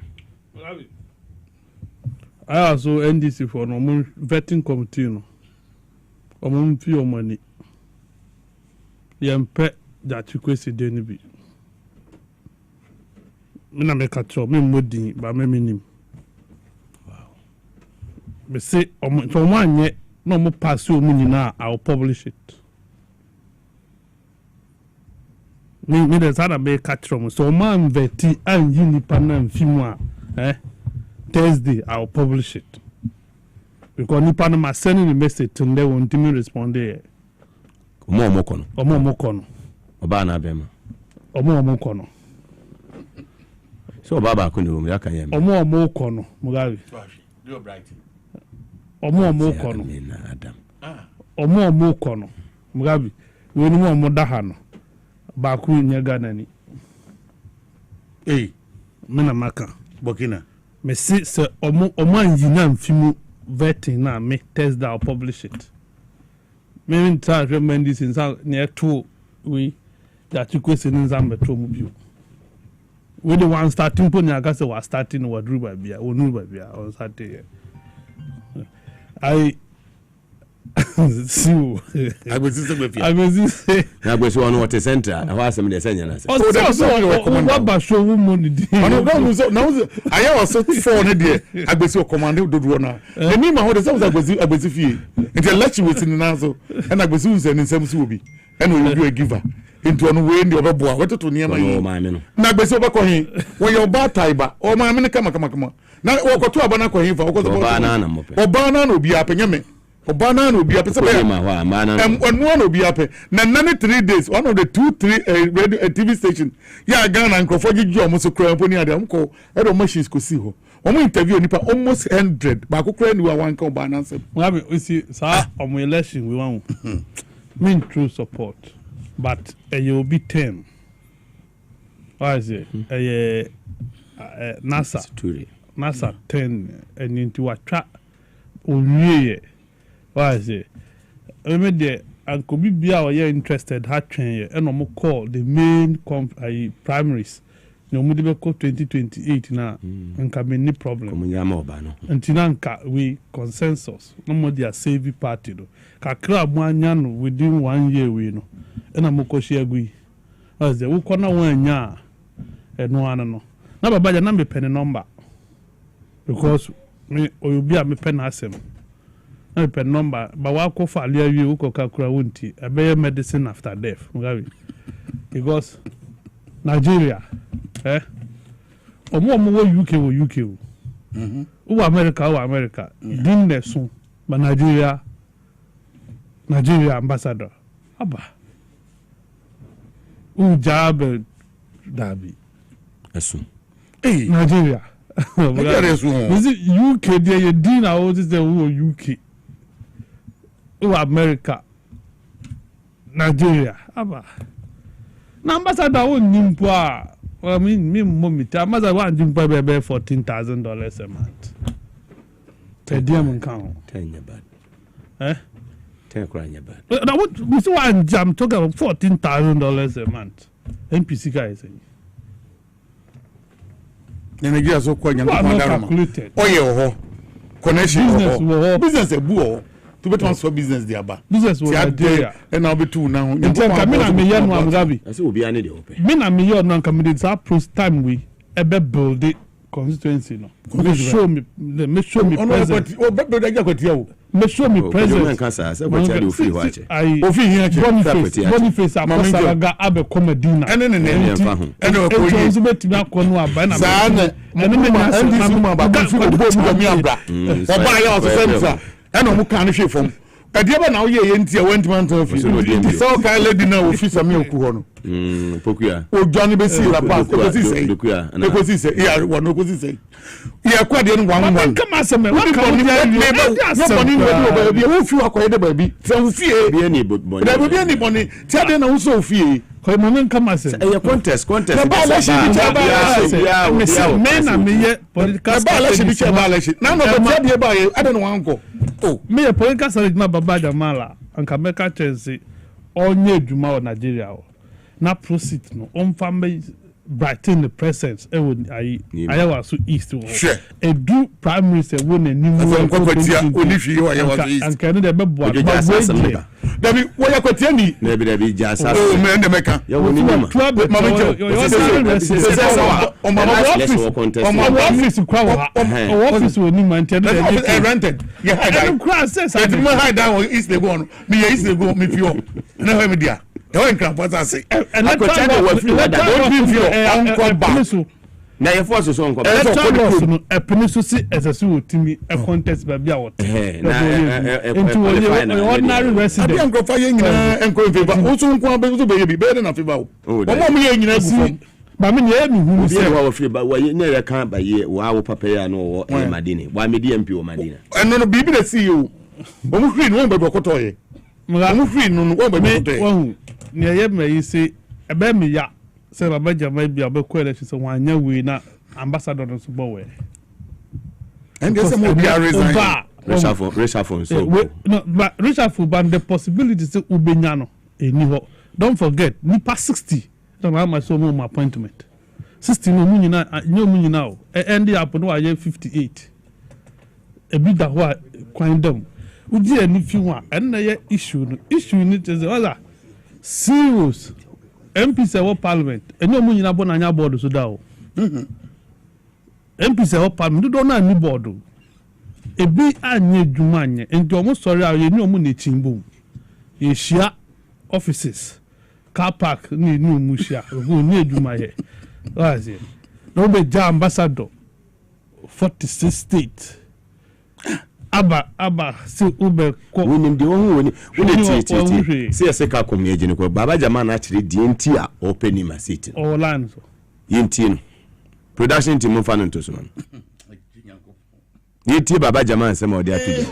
[SPEAKER 20] so NDC for no vetting committee no o fi o mani yempe that you kwesi de ni bi me na me katro me modin ba me minim wow me say so mo anye no mo pass o mu nyina I'll publish it me the sada be katro so man veti an yi nipa na mfimu a Thursday I'll publish it because nipa na ma send the message to them won't me respond there
[SPEAKER 3] omo kono Oba na bema.
[SPEAKER 20] Omo kono.
[SPEAKER 3] So baba ko ni ya kan yem.
[SPEAKER 20] Omo kono, Mugabe.
[SPEAKER 21] Do bright.
[SPEAKER 20] Omo kono.
[SPEAKER 3] Adam.
[SPEAKER 20] Omo kono. Mugabe. We ni mo da ha no. Ba ku nya Ghana ni.
[SPEAKER 21] Me
[SPEAKER 20] na maka.
[SPEAKER 21] Burkina.
[SPEAKER 20] Me se omo anyi na mfimu vetting now, me test that, I'll publish it. Maybe try to recommend this in some near 2 we that you question in some metro. We the one starting point, I guess was starting what Ruba Bia or Nuba Bia on Saturday. I see you.
[SPEAKER 3] I was just with you.
[SPEAKER 20] I was just say.
[SPEAKER 3] I was one water center. I was some of the seniors.
[SPEAKER 20] Oh, that's what show woman.
[SPEAKER 21] Now I was so 400 there. I was your commander do one. The name of the I was fee. Until let you was in the Nazo, and I was using in some Subi, and we will be a giver. Into an way in the other boy. What to near my man? Now, be so back on him. When you're bad tiber, or my men come. Now, walk to a banana for banana. Or banana will be up in Yemen. Or banana will be up in and one will be up. Now, 3 days, one of the 2-3 radio TV station. Yeah, Ghana and Crawford, you almost a crowd pony at the uncle. I don't much is Cosiho. One interview, almost 100. But I could one call banana.
[SPEAKER 20] Well, we see, sir, on my election, we want mean true support. But you'll be 10. What is it? NASA 10 and into a trap. What is it? I made the and could be our interested hat train and no more call the main primaries. No more 2028 now and can be no problem. And Tinanka we consensus. No more their savvy party. Kakra Mwanyano within 1 year we know. And I'm Mokoshi agree. As the Ukona 1 year and no one no. Now, by the number penny number because me or you be a me pen asem. I pen number, but what go for you Kakra wunti a better medicine after death. Because Nigeria, or more UK or UK. Who America, didn't soon, but Nigeria ambassador. Abba. Ujabe Dabi.
[SPEAKER 3] Asun.
[SPEAKER 20] Hey, Nigeria. Is it UK? There you did now. What is the UK? America. Nigeria. Abba. Now ambassador won't nimpa. Well, I mean, me mommy. Ambassador want nimpa be $14,000 a month. Per diem count.
[SPEAKER 3] 10 year bad. 10 crying your bad.
[SPEAKER 20] Now what we saw I'm talking about $14,000 a month. NPC guy is saying.
[SPEAKER 21] Nigeria so quite
[SPEAKER 20] calculated.
[SPEAKER 21] Oh yeah, connection business a boo to be transfer business there ba.
[SPEAKER 20] Business was Nigeria
[SPEAKER 21] and now be two now.
[SPEAKER 20] In terms of me na me no Mugabe.
[SPEAKER 3] I say obi ane dey open.
[SPEAKER 20] Me na me no come dey that first time we ebe build it constituency no. Make sure me present.
[SPEAKER 21] Oh be dey kwati o.
[SPEAKER 20] Make sure me present.
[SPEAKER 3] I say what tell you free watch.
[SPEAKER 21] Ofi here
[SPEAKER 20] Boniface Akosalaga abe comedina.
[SPEAKER 21] Ene
[SPEAKER 20] ko yi. Enzo betimi akonu aba na.
[SPEAKER 21] Za na. Ene me nya ndisi mu aba fi obo mu mi abra. Oba ya o se nsa. Ene mu kan hwe fom. Ade ba na wo ye ntia went man to fi. So ka lady na wo fi sami oku ho no.
[SPEAKER 3] Pokuya.
[SPEAKER 21] O Johnny be see la pass. Ko si say. Ko si say. Ya wo no ko si say. Ya kwa de no wan.
[SPEAKER 20] Come on some.
[SPEAKER 21] What can you do? Be wo fi akoye de ba bi. Se wo fie.
[SPEAKER 3] Be any money.
[SPEAKER 21] Da be any money. Tia de na wo so fie.
[SPEAKER 20] Ko mo come on some.
[SPEAKER 3] E contest.
[SPEAKER 21] Me na me ye political strategy. Na no be tia de ba ye. I don't know wan go.
[SPEAKER 20] Oh, me a political strategy na baba Jamala and Kameka Chelsea onye djuma o Nigeria o. Na proceed no on family brighten the presence e wo ayawa so east wo. E do prime minister wo na nimu
[SPEAKER 21] en kwatia onifi yo ayawa so east.
[SPEAKER 20] And can dey bebo
[SPEAKER 21] aba. Dabi wo ya kwatia ni.
[SPEAKER 3] Dabi jasa.
[SPEAKER 21] Oh me ndem meka.
[SPEAKER 3] Ya wo ni ma.
[SPEAKER 20] Office kwa office wo ni man tell
[SPEAKER 21] rented. Yeah, I
[SPEAKER 20] cross says I
[SPEAKER 21] do hide down east they go on. Me east they go me pure. Na he me dia. Don't include what I say.
[SPEAKER 20] And let don't be your uncle.
[SPEAKER 3] Na your force so uncle.
[SPEAKER 20] A peninsula see as a suit to me a contest by Biawat. Into ordinary resident.
[SPEAKER 21] I go fire and go favor. Also, be better than favor. Oh, me
[SPEAKER 20] but me who say
[SPEAKER 3] our free, but why you never can't buy ye, wow, papa, no, Madini. Why me DMP or Madina?
[SPEAKER 21] And no be the CEO. But we free one by Bokotoy. I'm free no one by me.
[SPEAKER 20] Near me, say, a baby ya. Say, my major might be a bit queer. So, one year we not ambassador on Subowe.
[SPEAKER 21] And there's some more reason.
[SPEAKER 3] Reshuffle. So
[SPEAKER 20] no, but reshuffle, but the possibility is ubenyano. Don't forget, nipa 60. Don't have my so more appointment. 60 no money now. End up no 58. A bit that what coin them. Would you if you want and issue need is other serious MPs of parliament and no money na bonanya board so da. MPs of parliament don't know any board. A bit anye jumanye and almost sorry you know money chimbo. You share offices. Car park ni mushia who need juma here. What is it? No be ambassador 46 states. Aba si ube ko
[SPEAKER 3] wonim de won see ese ka community ni ko baba jama na actually DNT a open ma city
[SPEAKER 20] o land so
[SPEAKER 3] yenti no production team mo fa no to so no yenti baba jama se mo de atude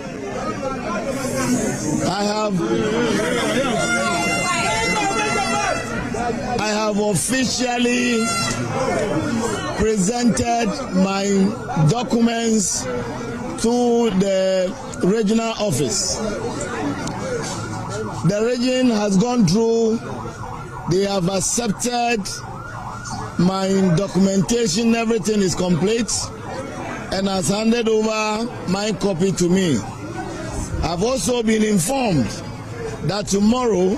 [SPEAKER 1] I have officially presented my documents to the regional office. The region has gone through, they have accepted my documentation, everything is complete, and has handed over my copy to me. I've also been informed that tomorrow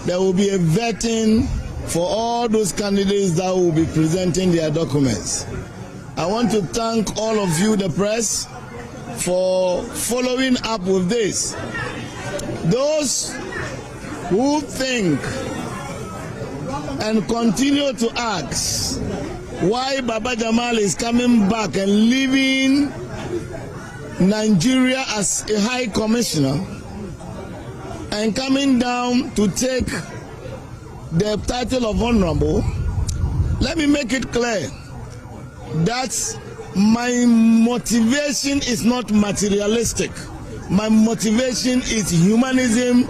[SPEAKER 1] there will be a vetting for all those candidates that will be presenting their documents. I want to thank all of you, the press, for following up with this. Those who think and continue to ask why Baba Jamal is coming back and leaving Nigeria as a high commissioner and coming down to take the title of honorable, let me make it clear that my motivation is not materialistic. My motivation is humanism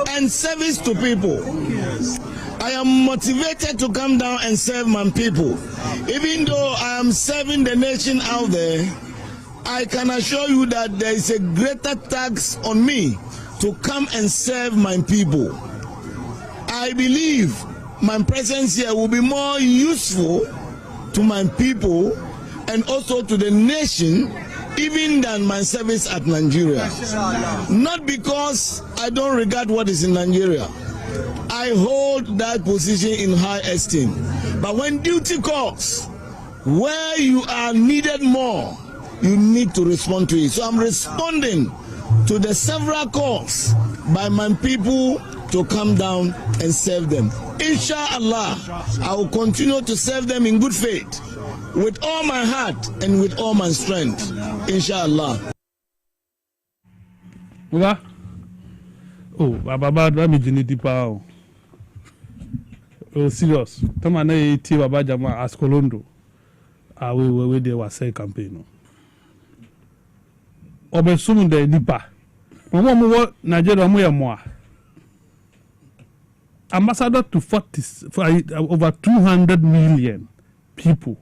[SPEAKER 1] and service to people. I am motivated to come down and serve my people. Even though I am serving the nation out there, I can assure you that there is a greater tax on me to come and serve my people. I believe my presence here will be more useful to my people and also to the nation even than my service at Nigeria. Not because I don't regard what is in Nigeria. I hold that position in high esteem. But when duty calls, where you are needed more, you need to respond to it. So I'm responding to the several calls by my people to come down and serve them. Inshallah, I will continue to serve them in good faith, with all my heart and with all my strength. Inshallah.
[SPEAKER 20] Uga? Oh, Baba, let me jiniti pa. Oh, serious. Tama na iti Baba Jama as Colondo. We they were say campaign. Obe sumu de nipa. Mo Nigeria mo ya mo. Ambassador to 40 over 200 million people.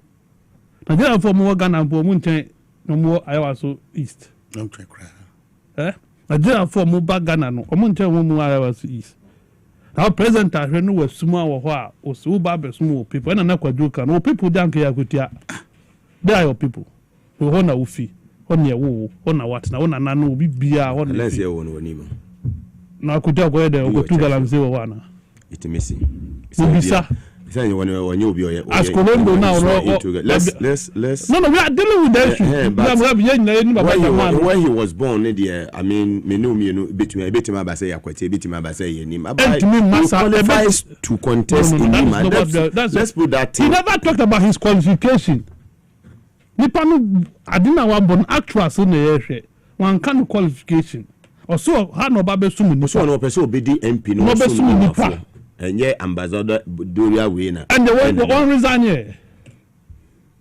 [SPEAKER 20] Nigeria for more Ghana for munchen no more Iowa so east.
[SPEAKER 21] Don't try cry.
[SPEAKER 20] Nigeria for more Ghana no munchen more Iowa so east. Now present as when we small wa o so ba be small people na kwaduka no people dan ya kutia. They are your people. We hona ufi. Hona wo, hona what na hona nanu bi bia hona.
[SPEAKER 3] Let's hear one onimo.
[SPEAKER 20] Na kutia kwa de go tu galamse wa wana.
[SPEAKER 3] It's missing.
[SPEAKER 20] Bisa.
[SPEAKER 3] Let's
[SPEAKER 20] No, we are dealing with that issue.
[SPEAKER 3] When he was born, I mean, between my say qualifies to contest in him. Let's put that.
[SPEAKER 20] He never talked about his qualification. Nipano, I didn't want born actress in the area. One kind of qualification. Or so, had no baby soon.
[SPEAKER 3] So, no person be the MP. No person. And yeah, Ambassador Doria winner.
[SPEAKER 20] And the one resign here.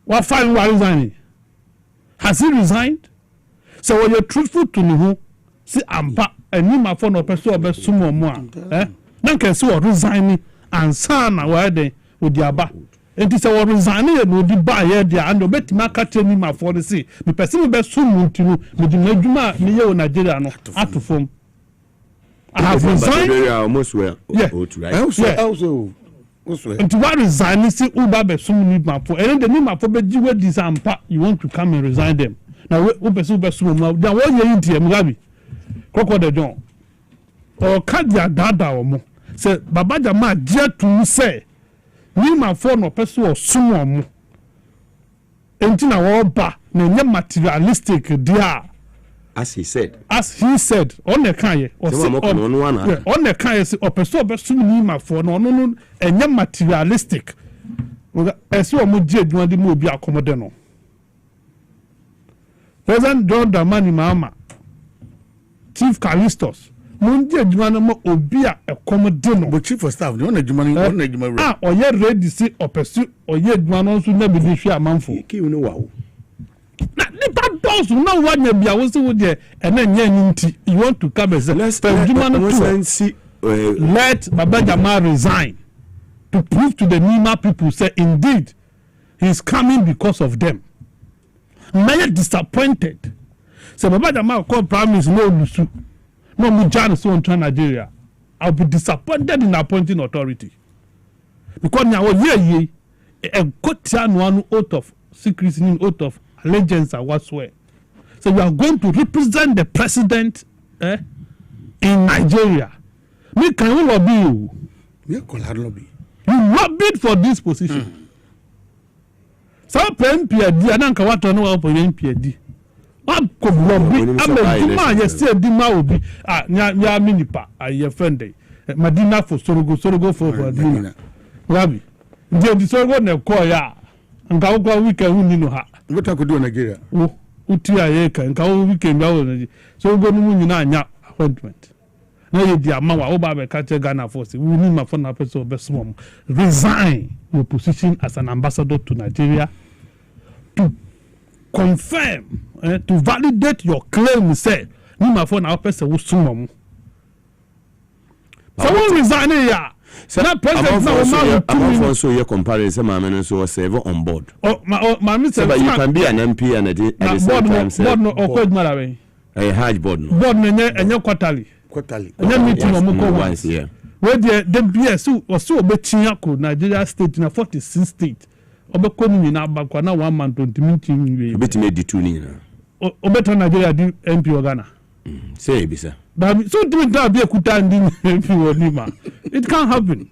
[SPEAKER 20] What fine one resigning? Has he resigned? So when you're truthful to me, see Ampa and you my phone or person or best sumo more. Then can see what resigning and son away there with the Abba. Enti se wo resign ye no di ba ye dia and obetima ka temi ma for the say me person be so muntu no me di madwuma me ye wo Nigeria no atofom. I have resigned
[SPEAKER 3] almost well.
[SPEAKER 20] Yeah.
[SPEAKER 21] Also.
[SPEAKER 20] Enti wa resign see uba be so need ma for and the need ma for be jiwe disampa you want to come and resign them. Now we person be so ma then what you inti Mugabe. Koko de John. Or kadia dada o mo. Say Baba Jama dia to say ni ma for no person o sumo mo. Enti na wo ba na nye materialistic dia.
[SPEAKER 3] As he said,
[SPEAKER 20] on the kanye or say on the kanye say or person be sum ni ma for no enye materialistic. Ese o mo die adwuma de mo obi akomode no. President John Dramani Mahama, Chief Callistus, mo die adwuma no mo obi a akomode no.
[SPEAKER 21] But chief of staff, no na adwuma no na adwuma re.
[SPEAKER 20] Oye ready say o person oye adwuma no so na bi de hwe amanfo.
[SPEAKER 21] Ki no wa o.
[SPEAKER 20] Na nipa boss no one ya bia wo se wo de ena nya nti you want to come as let Baba Jama resign to prove to the Nima people say indeed he's coming because of them. Many disappointed. So Baba Jama call prime minister no lusu no mujana so on Nigeria. I'll be disappointed in appointing authority because now ye a kotia no oath of secrecy in oath of allegiance and whatsoever. So you are going to represent the president in Nigeria. Me can you lobby you?
[SPEAKER 21] Me call her lobby.
[SPEAKER 20] You lobbied for this position. So PMPD and anka what no for PMPD. What could lobby? I'm a you say Dima will be nya minipa your friend Madina for Sorogo for Madina. Rabi. Ndi Sorogo na call ya. Nka ukwa weekend hu nino ha.
[SPEAKER 21] What I could do in Nigeria?
[SPEAKER 20] Uti ayeka nka weekend awo na so go no nyina anya appointment. Na ye dia ma wa oba be ka che Ghana force. We need ma for na person obesmo. Resign your position as an ambassador to Nigeria to confirm to validate your claim say ni ma for na person wo sumo. So we resign here. So that president
[SPEAKER 3] I'm also your comparison, my man, so serve on board.
[SPEAKER 20] Oh, my Mr.
[SPEAKER 3] But you can be an MP and at the same time,
[SPEAKER 20] board
[SPEAKER 3] a hard board.
[SPEAKER 20] Board and your quarterly. And then meeting once
[SPEAKER 3] here.
[SPEAKER 20] Where the BS was so betting Nigeria state in a 46 state. Obekoni in Abakwana 1 month to meeting.
[SPEAKER 3] Bet made the tuning.
[SPEAKER 20] Obeton Nigeria MP Ghana.
[SPEAKER 3] Say, Bisa.
[SPEAKER 20] So do it be a kutandi MP or Nima. It can't happen.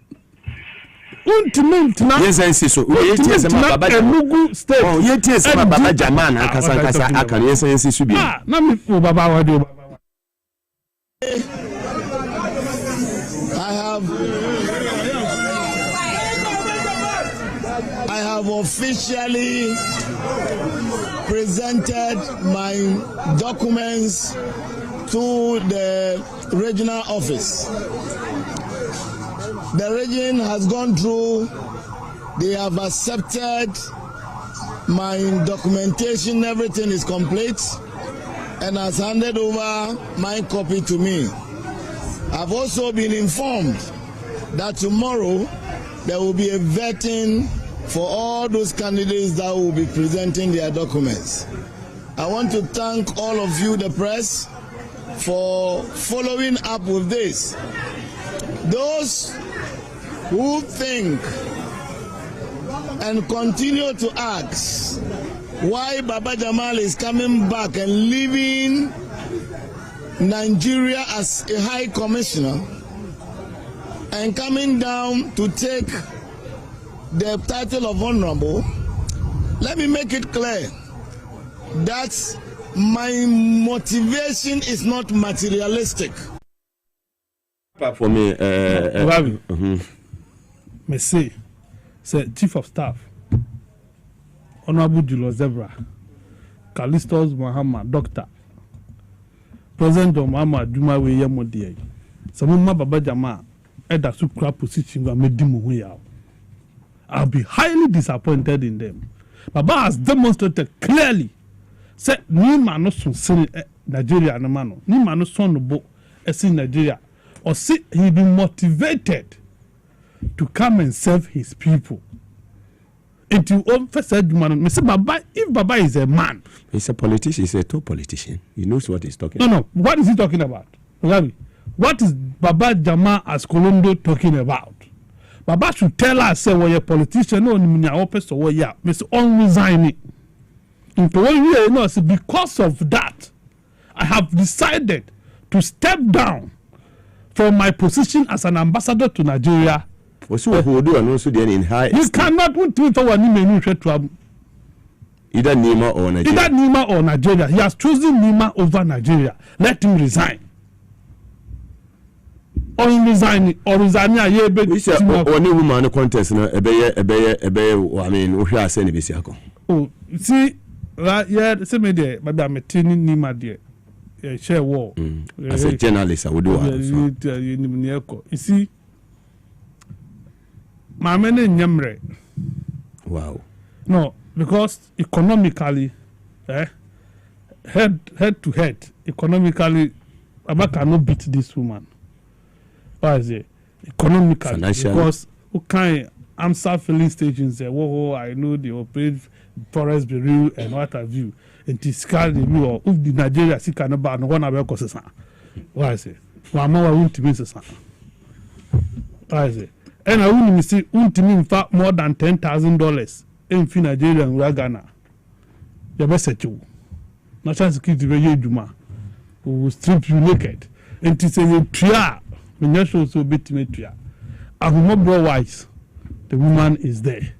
[SPEAKER 3] Yes, I see so. Yes, Baba
[SPEAKER 20] state.
[SPEAKER 3] Oh, yes, Baba Jamana, Kasakasa, Akan, yes, I see should be.
[SPEAKER 20] Nami Baba Wadi.
[SPEAKER 1] I have officially presented my documents to the regional office. The region has gone through, they have accepted my documentation, everything is complete, and has handed over my copy to me. I've also been informed that tomorrow there will be a vetting for all those candidates that will be presenting their documents. I want to thank all of you, the press, for following up with this. Those who think and continue to ask why Baba Jamal is coming back and leaving Nigeria as a high commissioner and coming down to take the title of honorable, let me make it clear that my motivation is not materialistic.
[SPEAKER 3] For me,
[SPEAKER 20] me say Chief of Staff, Honorable Julo Zebra, Callistus Muhammad, Doctor, President Muhammad Juma Weyemodie, Samuma Baba Jama, Eda Sukra position wa medimu huya. I'll be highly disappointed in them. Baba has demonstrated clearly. Say ni mano son Nigeria no mano, ni mano son no bo in Nigeria, or see he be motivated to come and serve his people. Into first man, Mr. Baba, if Baba is a man,
[SPEAKER 3] he's a politician, he's a top politician. He knows what he's talking
[SPEAKER 20] about. No, what is he talking about? What is Baba Jama as Colondo talking about? Baba should tell us, say, we're a politician, no, Mr. Unresigning. Into what we know, because of that, I have decided to step down from my position as an ambassador to Nigeria.
[SPEAKER 3] Also, who do and also in high.
[SPEAKER 20] You cannot put to
[SPEAKER 3] either Nima or Nigeria.
[SPEAKER 20] Either Nima or Nigeria. He has chosen Nima over Nigeria. Let him resign. Or resign.
[SPEAKER 3] We say only woman contest. No, I mean, we are saying Bisiako.
[SPEAKER 20] Oh, see, yeah, see me there, but I'm a tiny Nima there. Share war.
[SPEAKER 3] As a journalist, I would do
[SPEAKER 20] it. You see, my men in Yamre.
[SPEAKER 3] Wow.
[SPEAKER 20] No, because economically, head to head, economically, I cannot beat this woman. What is it? Economically,
[SPEAKER 3] financially.
[SPEAKER 20] Because okay, I'm filling stations there. Whoa, I know they operate forest bureau and what have you. And this car the or if the Nigeria see cannot ban one of courses. What is it? One more won't miss a what is it? And I wouldn't see in fact more than $10,000 in Nigeria and Ghana. The best at you. National security very Juma who will strip you naked. And to say you tria when you show so bit me tria. And more bro wise, the woman is there.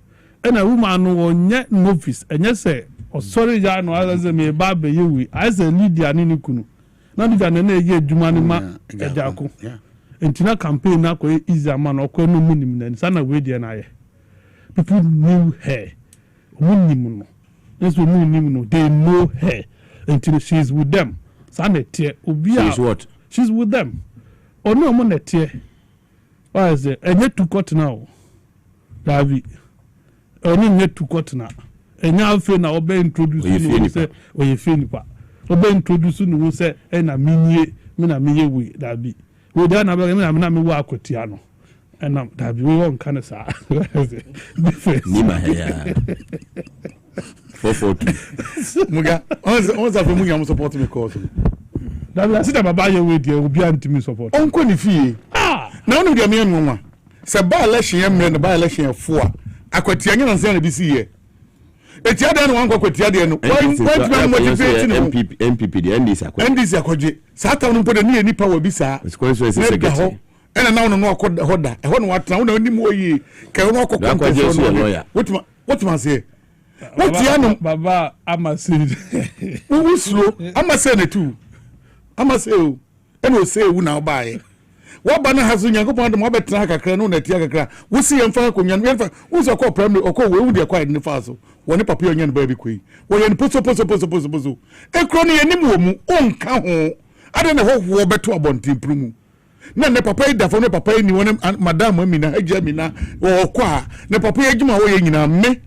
[SPEAKER 20] And a woman no yet novice and yes say or sorry ya no as a me babe you as a Lydia Ninikunu. Not even a year Jumanima Ejako. Intina campaign na ko easy man or ko no munim na sana we dey na ye. People knew her. Munim no. Yes we munim no. They know her. Until she's with them. Sana tie obi a.
[SPEAKER 3] She's what?
[SPEAKER 20] She's with them. Or no mo na tie. Why is it? Enye to court now. Davi. Oni nye to court na. Enye afi na obe introduce no say oye fe nipa. Obe introduce no say e na minye we Davi. We don't have a work with Tiano. And that we won't kind of say.
[SPEAKER 3] Nima here. 442.
[SPEAKER 21] Muga, once I've been Muga supporting me cause.
[SPEAKER 20] That I said about your way, there will be anti support.
[SPEAKER 21] Uncle Nifi. Now, no, dear man, woman. Sabah election, and by election of 4. I quit young and saying this year. It's the other one quit the other. One motivating
[SPEAKER 3] MPP, the NDC.
[SPEAKER 21] NDC, Satan put a near Nipa will be sir.
[SPEAKER 3] It's going to say,
[SPEAKER 21] and now no code holder. I want what now, no more ye. Can walk a lawyer. What must say? What Tiano
[SPEAKER 20] Baba, I must say.
[SPEAKER 21] Who is slow? I must say it too. I must say, and we'll say who now buy. What banner has in your go the mobile track a canoe at Yaga? We see and Falcon, who's a call primary or call we acquired in the Faso. One papillon baby queen. Well, in puzzle. A crony and Nimu, own count. I don't know who better about Tim Prumu. None the papa da for no papa anyone and Madame Wemina, Jamina, or qua, the papa Juma way in a me.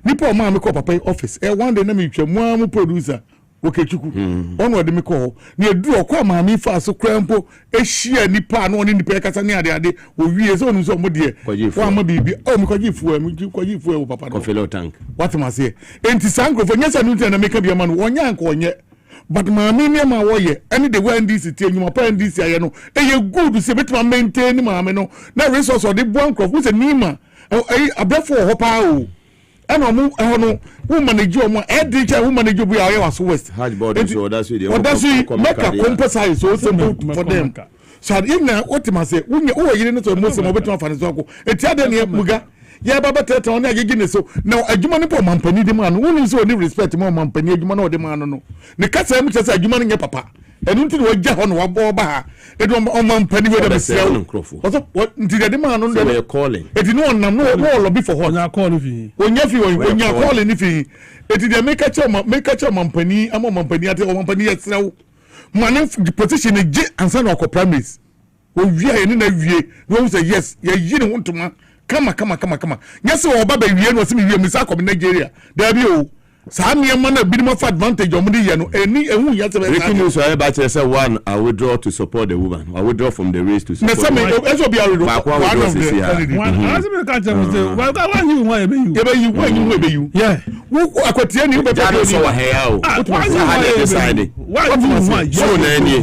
[SPEAKER 21] Nipo mamma call papa office. One day, name you, producer. Okay, Chuku. Onward me call. Near draw kwa mami fa so crampo. A sheer nipa no in the pekasa near the ade. We years on so mudie. Wama bibi. Oh, mkoji fuwe papa.
[SPEAKER 3] Kofelo tank.
[SPEAKER 21] What am I say? Enti sanko for nyesa nuti na make up your man. Wanyanko onye. But mami me ma woye. Any the way this tell you my parent this year no. E you good to say better maintain mama no. Na resource or the bankrupt who say nima. A brefo hopa o. And who manage your more editor, who manage your was west.
[SPEAKER 3] Hard body, so that's with you.
[SPEAKER 21] That's it. Make a composite so simple for them. So, even what must say, when you didn't know most of the time, it's other near Muga. Yeah, Baba Teta on again. So now a human company demand, who is only respect more company, you know, the man. No, the cat says a human papa. And until we get on what Boba, it won't penny with a cell. What did the demand on the
[SPEAKER 3] calling?
[SPEAKER 21] It is no lobby for what I call if when you're calling if he it is a make a company, I'm a company at a company at now. Man, the position is jet and son of promise. When we are in a view, we say yes, you don't want to man. Come on. Yes, or Baba, you know, see me, Miss Nigeria. There be Sanya mana minimum advantage of money, and any
[SPEAKER 3] breaking news. I about to say one, I withdraw to support the woman. I withdraw from the race to support the woman.
[SPEAKER 21] That's what we are one of the
[SPEAKER 20] one. I was catch them and say, well, I want you. Yeah.
[SPEAKER 21] Who I could tell you about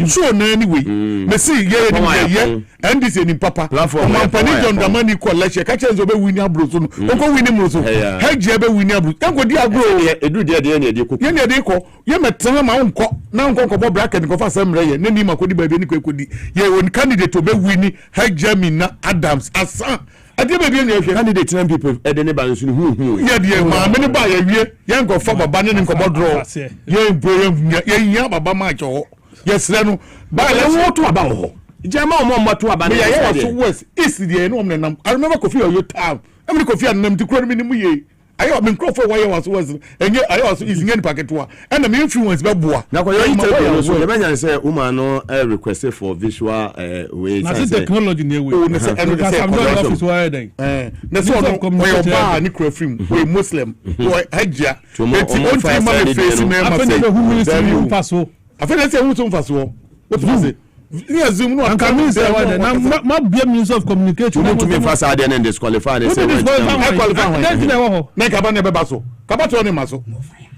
[SPEAKER 21] so anyway. Me see, yeah, and this in Papa. My penny on the money collection. Catch us over winning Bruce. Uncle Winnie Bruce. Hey, Jabba Winnie Bruce. Uncle Diablo. Do the idea de ko ye de ko ye metan ma unko na unko ko bracket ko fa sam reye ne ni makodi ba bi ni kwekodi ye won candidate to be wini Hajamina Adams asa ade ba bi ni ehwe
[SPEAKER 3] candidate 10 people e de ne ba nsu hu
[SPEAKER 21] ye de ma me ne ba ye wie ye nko fa baba ne nko bodro ye bro ye nya baba ma cho ye sre no ba le wo to aba ho jama o mo to aba ne ye was west east de no mo nam I remember Kofi Oyo town am ni Kofi anam ti kro mi ni mu ye ayo me crofo why was enye ayo was is ngeni packet wa and the influence be boa
[SPEAKER 3] na ko yo interview so le benya say woman no request for visual way
[SPEAKER 20] na technology na way
[SPEAKER 21] na say office why then na so no we ba ni kro film we muslim we hajja eti on time ma face me ma say afena say hu so mfaso what to say yeah zoom no
[SPEAKER 20] and come say why then na be means of communication
[SPEAKER 3] no to me fast and then disqualify they say
[SPEAKER 21] qualify na ka ba na be ba so ka ba to ne ma so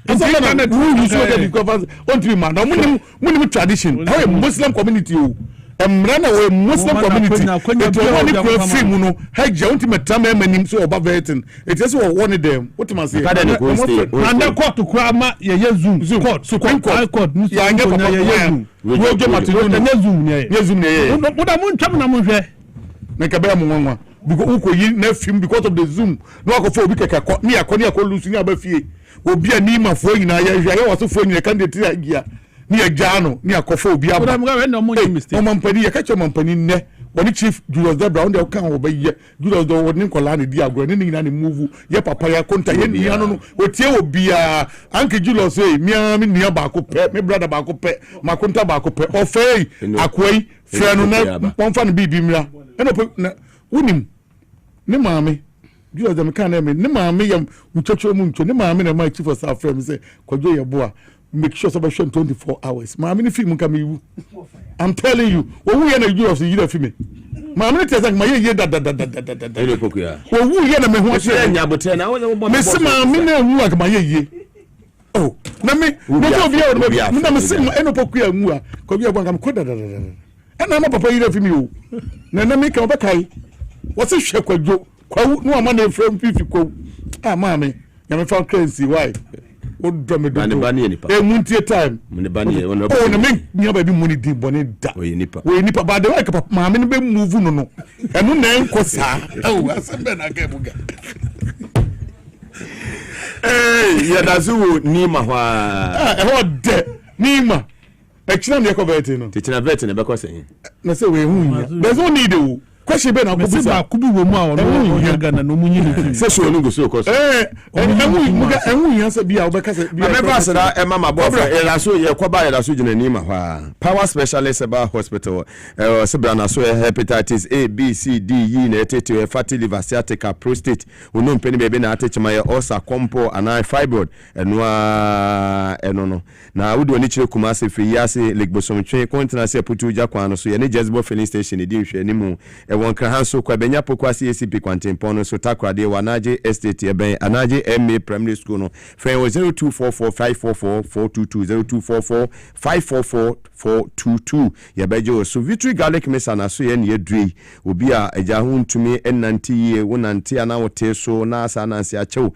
[SPEAKER 21] so na who you so get discover want to be man munim tradition how a muslim community o emrana we muslim community it one ko film no hajja want me tam emanim so oba vetin it is one them what man say
[SPEAKER 20] and the court kura ma ye zoom court so court
[SPEAKER 21] ya nya papa ye wo je matinu na zoom ne
[SPEAKER 20] muda mun twam na mun hwe
[SPEAKER 21] na ka ba mu nwanwa because uko yi na film because of the zoom no akofo obi keka ni akọ lusu ni abafie obi ani mafo nyina ya hwe ya waso fo nyina candidate agia ni agano ni akofo obi aba o mampani ya kacho mampani ne woni chief Julius Debra on de kan obaye Julius do woni nkola ne di agro ne nyina ne move ye papa ya konta ye ni anu no otie obi a anke Julius mi nia ba ko pe me brother ba ko pe makonta ba ko pe ofei akwai freno na pomfa ne bibi mra eno na unim ne maame Julius dem kan na me ne maame yam uchocho mu ncho ne maame na my chief of staff friend say kwadwo ye bo a make sure so 24 hours maame ni film kan me I'm telling you wo wu ye na Julius yi da film maame ni tesa ma ye da
[SPEAKER 3] ele poku ya
[SPEAKER 21] wo wu ye na me ho
[SPEAKER 3] so nya bote na wo
[SPEAKER 21] me se maame na wu a ma ye oh na me no go via me na me se eno poku ya wu a ko bia gwan ko da ena ma papa yi da film o na me kan ba kai wo se hwe kwadwo kwa no ama na frame fifi ko maame ya me fa currency why o do me do e muntie time
[SPEAKER 3] me bani
[SPEAKER 21] o na me nya ba bi money di boni da
[SPEAKER 3] o nipa
[SPEAKER 21] ba de why ka maame no be move no enu na enko sa o asembe na ka buga
[SPEAKER 3] ya dazu ni ma hwa
[SPEAKER 21] ho de ni ma e china na ekobete no
[SPEAKER 3] te china vet na be ko sen
[SPEAKER 21] na say we hu ya there's no need o question be na ko bisa
[SPEAKER 20] ku bi wo mu a ono ya ga na no munyi ni
[SPEAKER 3] se so no go so ko
[SPEAKER 21] emu ya se bia obeka se bia
[SPEAKER 3] me ba se da e mama boyfriend e la so ye ko ba ye la so gina ni ma hwa power specialist about hospital se bra na so hepatitis A B C D E na tete fatty liver sciatica prostate ono mpeni bebe na atechima ye ulcer compo ana fibroid eno no na wudi oni chire kuma se fi yase legbosom twen kontina se putu ja kwan no so ye ne Jezebel filling station di nhwe ni mu won kan hanso kwa benya pokwasi ACP kwantempo no so takrade wanaje estate eben anaje MA primary school no fe 0244544422 0244544422 ya bejo so Victory Garlic Maase na so ye ne yedui obi a eja hu ntumi enanti ye wonanti ana wote so na asa nansi achew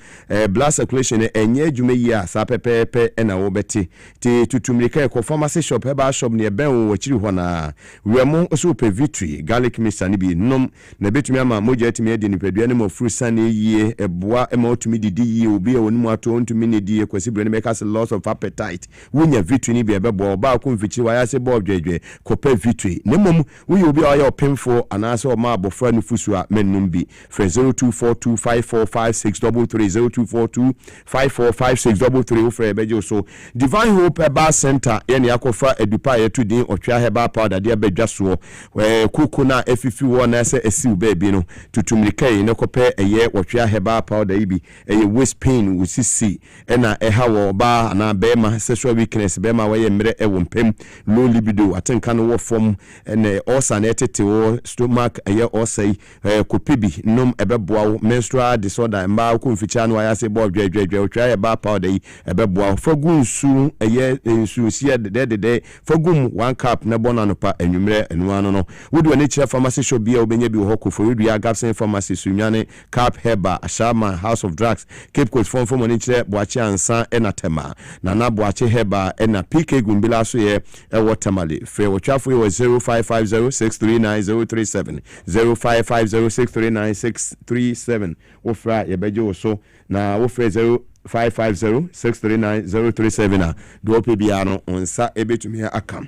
[SPEAKER 3] blood circulation enye adwuma yi a sa pepepe na wo beti ti tutumrika ko pharmacy shop heba shop ne ben wo chiri ho na wemo so pe Victory Garlic Maase ni bi nom na betumi ama moja etimi edi nipadua ne mo frusa na yie eboa ema otumi didi yie obi a wonimu ato ntumi ne die kwasi bre ne make us loss of appetite wonya Victory ni bi ebebo ba ko mfichi waya se bob dwedwe kope victory ne mom we obi a ya opemfo anase o ma abofra no fusu a mennum bi for 0242545633 0242545633 ofre ebeje so Divine Hope Herbal Center ye ne akofa edupa ye to din otwa herbal powder de abedwa so kuku na efifi wo na se esiu baby no tutumrikai ne kope eye otwa herbal powder ibi eye waist pain wusisi ena eha wo ba na bema sexual weakness bema we mre ewo mpem low libido atenka no wo form ene osa na etete wo stomach eye osai kopebi nom ebeboa wo menstrual disorder mba ko mficha no ayase bo dwedwedwe otwa herbal powder ebeboa fagun su eye nsu sie de fagum 1 cup na bona no pa enwumre enuano no wodi wani kire pharmacy shop bia obenya bi ho ko for dua Gapsen pharmacy sunwane cap herba ashama house of drugs Cape Coast form wani kire boache ansa enatema na boache herba ena PK gumbila so ye ewotamale fe wotwafo ye 0550639037 0550639637 wofra ye beje wo so na wofra 0550639037 do ope bia no onsa ebetumi akam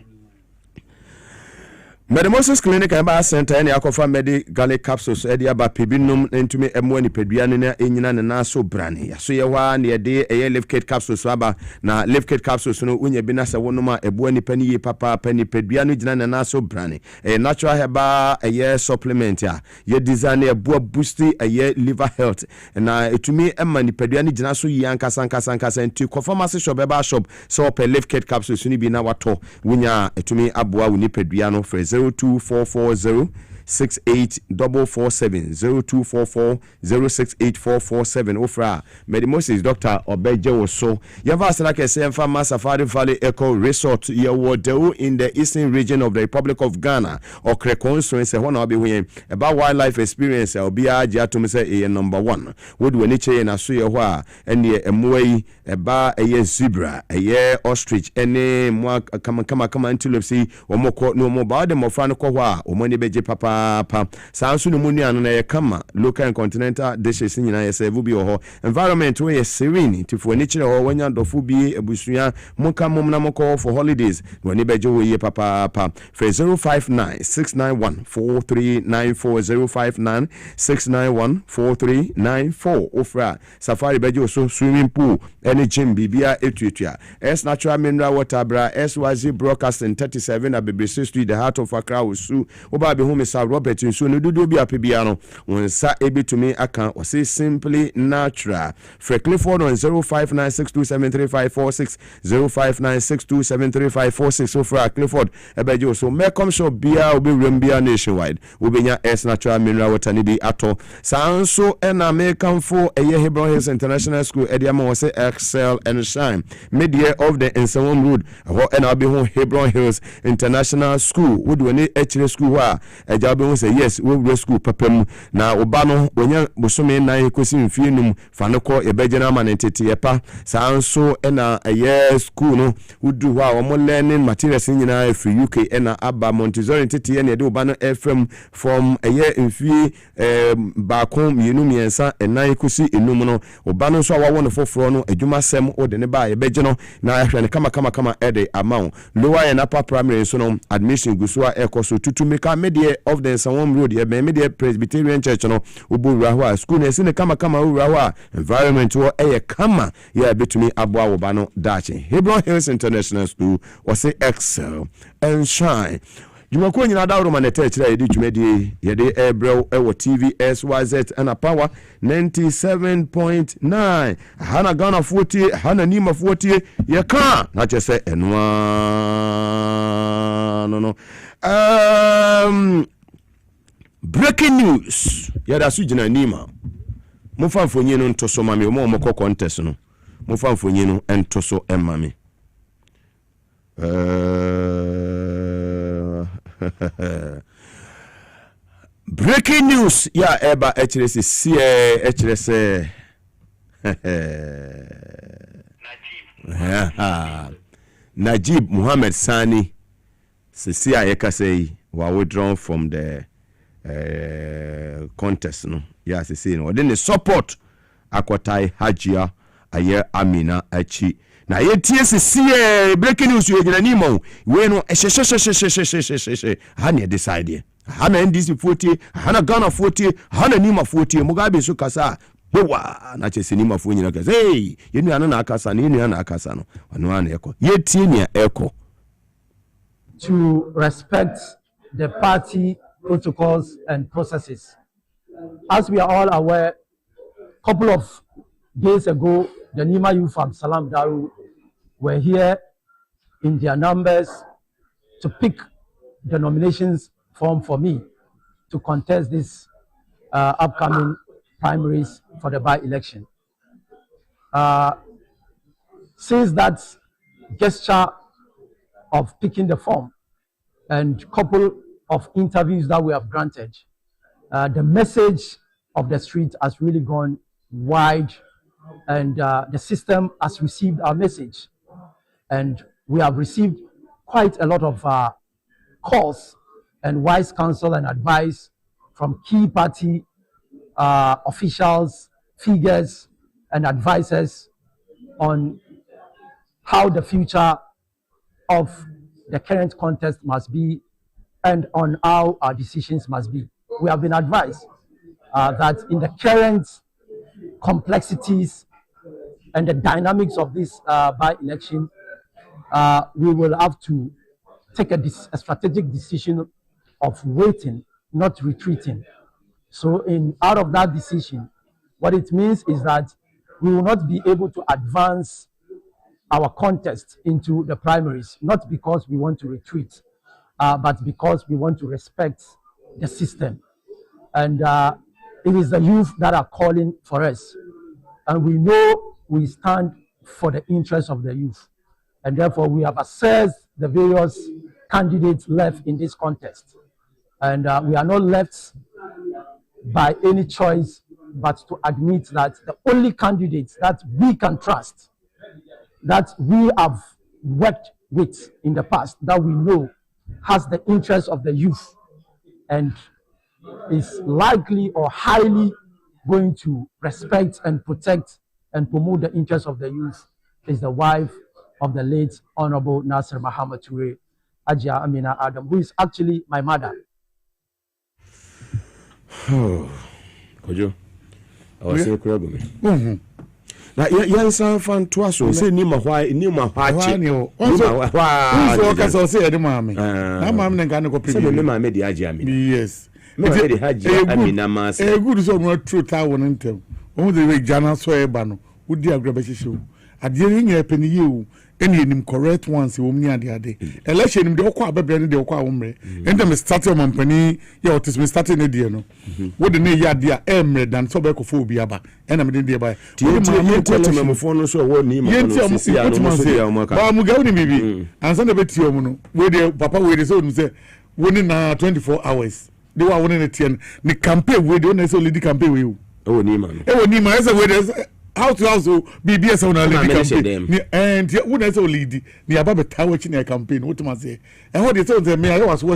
[SPEAKER 3] Medemosis Clinic Herbal Center any akofa garlic capsules edi aba pebinum entumi emo ni pedua ne na enyina ne na so brane ya so ye wa ne de eye live kit capsules aba na live kit capsules no unya bi na se wonoma ebo ni pani ye papa pani pedua no gina ne na so brane natural herbal eye supplement ya ye design ebo boost eye liver health na etumi ema ni pedua ni gina so yi ankasa enti pharmacy shop eba shop so per live kit capsules ni bi na wato unya etumi aboa woni pedua no for 02440 68447 024406847 ofra Medemosis Dr. Obeje Woso yava asana kese mfa Safari Valley Eco Resort ye wodeu in the eastern region of the Republic of Ghana okre constituency ho na obi hu about wildlife experience obi age atum say number 1 wodu wani che na so ye ho a ene emoi eba eye zebra eye ostrich ene mo kama antelope omoko no mo ba de mo fra no ko ho a omoni beje papa sansu no munu anu na ye kama local and continental dishes nyina ye serve bi ho environment we ye serene tifo ni kire ho wanya dofo bi ebusua muka mom na moko for holidays wani beje we ye papa for 0596914394 0596914394 ofra Safari beje so swimming pool any gym bibia etuetua S natural mineral water bra SYZ broadcasting 37 Abebese Street the heart of Accra Osu oba be home Sir Robert nso no dudu bi apebia no wonsa ebetumi aka o say simply natural for Clifford on 0596273546 0596273546 so for Clifford ebeje so Mecom shop bia obi rembia nationwide obenya S natural mineral water ni bi ato sanso ena Mecom for eye Hebron Hills International School ediama wo say excel and shine media of the Ensawam Road ho ena obi ho Hebron Hills International School wodu ni echire school ha ejabe won say yes we school papam na oba no onya bosome na ekosi mfienum faneko ebeje na manentete yepa sanso ena eye school no wodu ha o learning materials nyina free UK ena aba Montessori tete ye ne de oba no FM from eye mfie baako mienu miensa ena ekosi enum no oba no so awo no foforo no adwuma sem o de ne ba ebeje no na ahwe ne kama ede amount lower and upper primary so no admission gusua ekoso tutumika media of the Nsawam Road ye media Presbyterian Church no obowura ho a school na sine kama owura ho a environment wo eye kama ya betumi aboa wo ba no dache Hebron Hills International School or say excel and shine Jumako nyina da roma nete kira yedi dwumadi yede ebrew ewo TV SYZ and power 97.9 hana Ghana 40 hana Nima 40 ye ka na chese enwa no breaking news yada su jina Nima mufa mfonyi no ntoso mame omo moko contest no mufa mfonyi no entoso emmame breaking news ya eba echirese Najib Muhammad Sani sisi ayeka say wa withdrawn from the contest no sisi no then the support akwatai Hajia aye Amina achi na yetie se breaking news ye gina ni mo we no ehye ha ne decide ha na NDC 40 ha na Ghana 40 ha na Nima 40 Mugabe so kasa bowa na chese Nima 40 nyina kasa hey yenu ana na akasa na yenu ana akasa no ono ana eko yetie nia eko
[SPEAKER 4] to respect the party protocols and processes. As we are all aware, a couple of days ago, the Nima youth from Salam Daru were here in their numbers to pick the nominations form for me to contest this upcoming primaries for the by-election. Since that gesture of picking the form and couple of interviews that we have granted, the message of the street has really gone wide, and the system has received our message. And we have received quite a lot of calls and wise counsel and advice from key party officials, figures, and advisors on how the future of the current contest must be and on how our decisions must be. We have been advised that in the current complexities and the dynamics of this by-election, we will have to take a strategic decision of waiting, not retreating. So out of that decision, what it means is that we will not be able to advance our contest into the primaries, not because we want to retreat, but because we want to respect the system. And it is the youth that are calling for us. And we know we stand for the interests of the youth. And therefore, we have assessed the various candidates left in this contest. And we are not left by any choice but to admit that the only candidates that we can trust, that we have worked with in the past, that we know has the interests of the youth and is likely or highly going to respect and protect and promote the interests of the youth, is the wife of the late Honorable Nasir Muhammad Toure, Ajia Amina Adam, who is actually my mother.
[SPEAKER 3] Kojo, I was saying, na yansan fan to aso say ni ma hwa che
[SPEAKER 21] onso ka so say e de maame na maame ne kan ko pe
[SPEAKER 3] say me maame de age ami
[SPEAKER 21] yes
[SPEAKER 3] me maame de age Amina Maase
[SPEAKER 21] e good so no true ta won ntem o de we jana so e ba no udi agraba hihye ade ni nya pe ni ye o eni enim correct ones wo mni ade election nim de okwa abebre ne de okwa awomre ente me start your company ya otis me start ne de no wo de ne ya ade a emre dan so be ko fo obi aba ena me de ba
[SPEAKER 3] ti me fo no so wo ni ma no si ya no so ya mo ka
[SPEAKER 21] ba mu ga woni bibi ansa na be ti omu no we de papa we de so no say woni na 24 hours de wa woni ne tie ni campaign we de woni so lead campaign we
[SPEAKER 3] o ni ma no
[SPEAKER 21] e woni ma ese we de house to house BBS on a lead campaign and when I say lead ni aba beta watch na campaign what ma say e ho de say me I was no o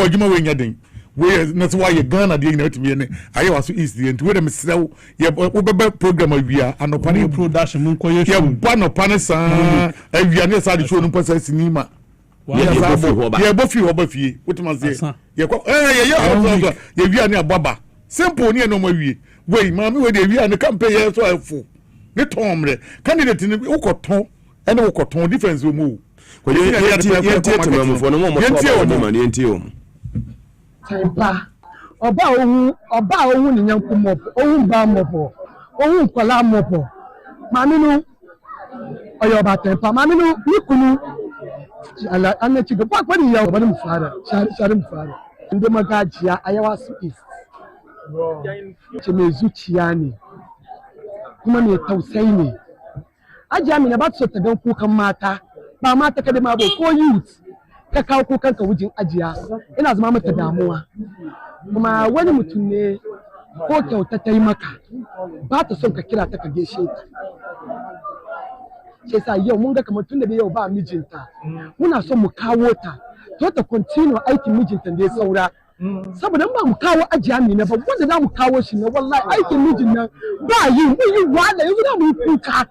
[SPEAKER 21] juma we nya den we na so why Ghana dey na tumi ne I was east the we dem sell ye obebe program awia anopane
[SPEAKER 20] production mun koye
[SPEAKER 21] ye bano pane sa awia ne sa de show no pasa sinima ye bofi obafie what ma say ye ko ye wia ne ababa simple ni no ma wie wey mama we dey wia ne campaign ye so afo ne tomre candidate ni ukoton ene ukoton difference o mu
[SPEAKER 3] ko ye temam fo no mo to ma ne ntie o mu
[SPEAKER 4] tempa oba ohun ni yanku mo ohun ba mo po ohun kola mo po mami nu oyo ba tempa mami nu nikunu ala anachi go pa ni ya oba mu fara shari mu fara inde magajia ayawa su east ce mai zuciya ne kuma mai tausayi ne Ajiya Amina ba ta so ta gan kukan mata ba mata kada ma ba ko youth ka kawo kukan ka wujin ajiya ina zama mata damuwa kuma wani mutum ne ko kyauta ta yi maka ba ta son ka kira ta ka geshe ta ce sa yau mun ga kamar tun da yau ba mijinta muna son mu kawo ta to ta continue aikin mijinta da ya saura saboda ba mu kawo Ajiya Amina ba wanda za mu kawo shi ne wallahi aikin mijin nan ba yi mun yi wala yanzu da mu kuka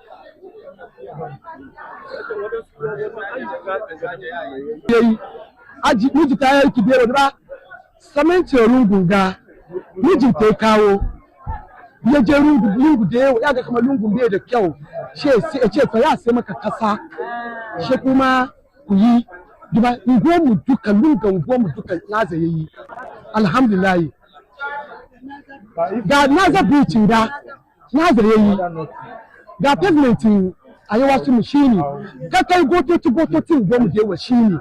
[SPEAKER 4] aji miji kaya kibero ba samenti olungunga miji tekawo yaje lungu da yawa yaga kamar lungun bai da kyau ce fa ya sai maka kasa she kuma ku yi duba mu duka lungun mu duka naza yayi alhamdulillah ga naza beach da naza yayi ga pavement a yi wasu mashini kakai gotoci goma da yawa shi ne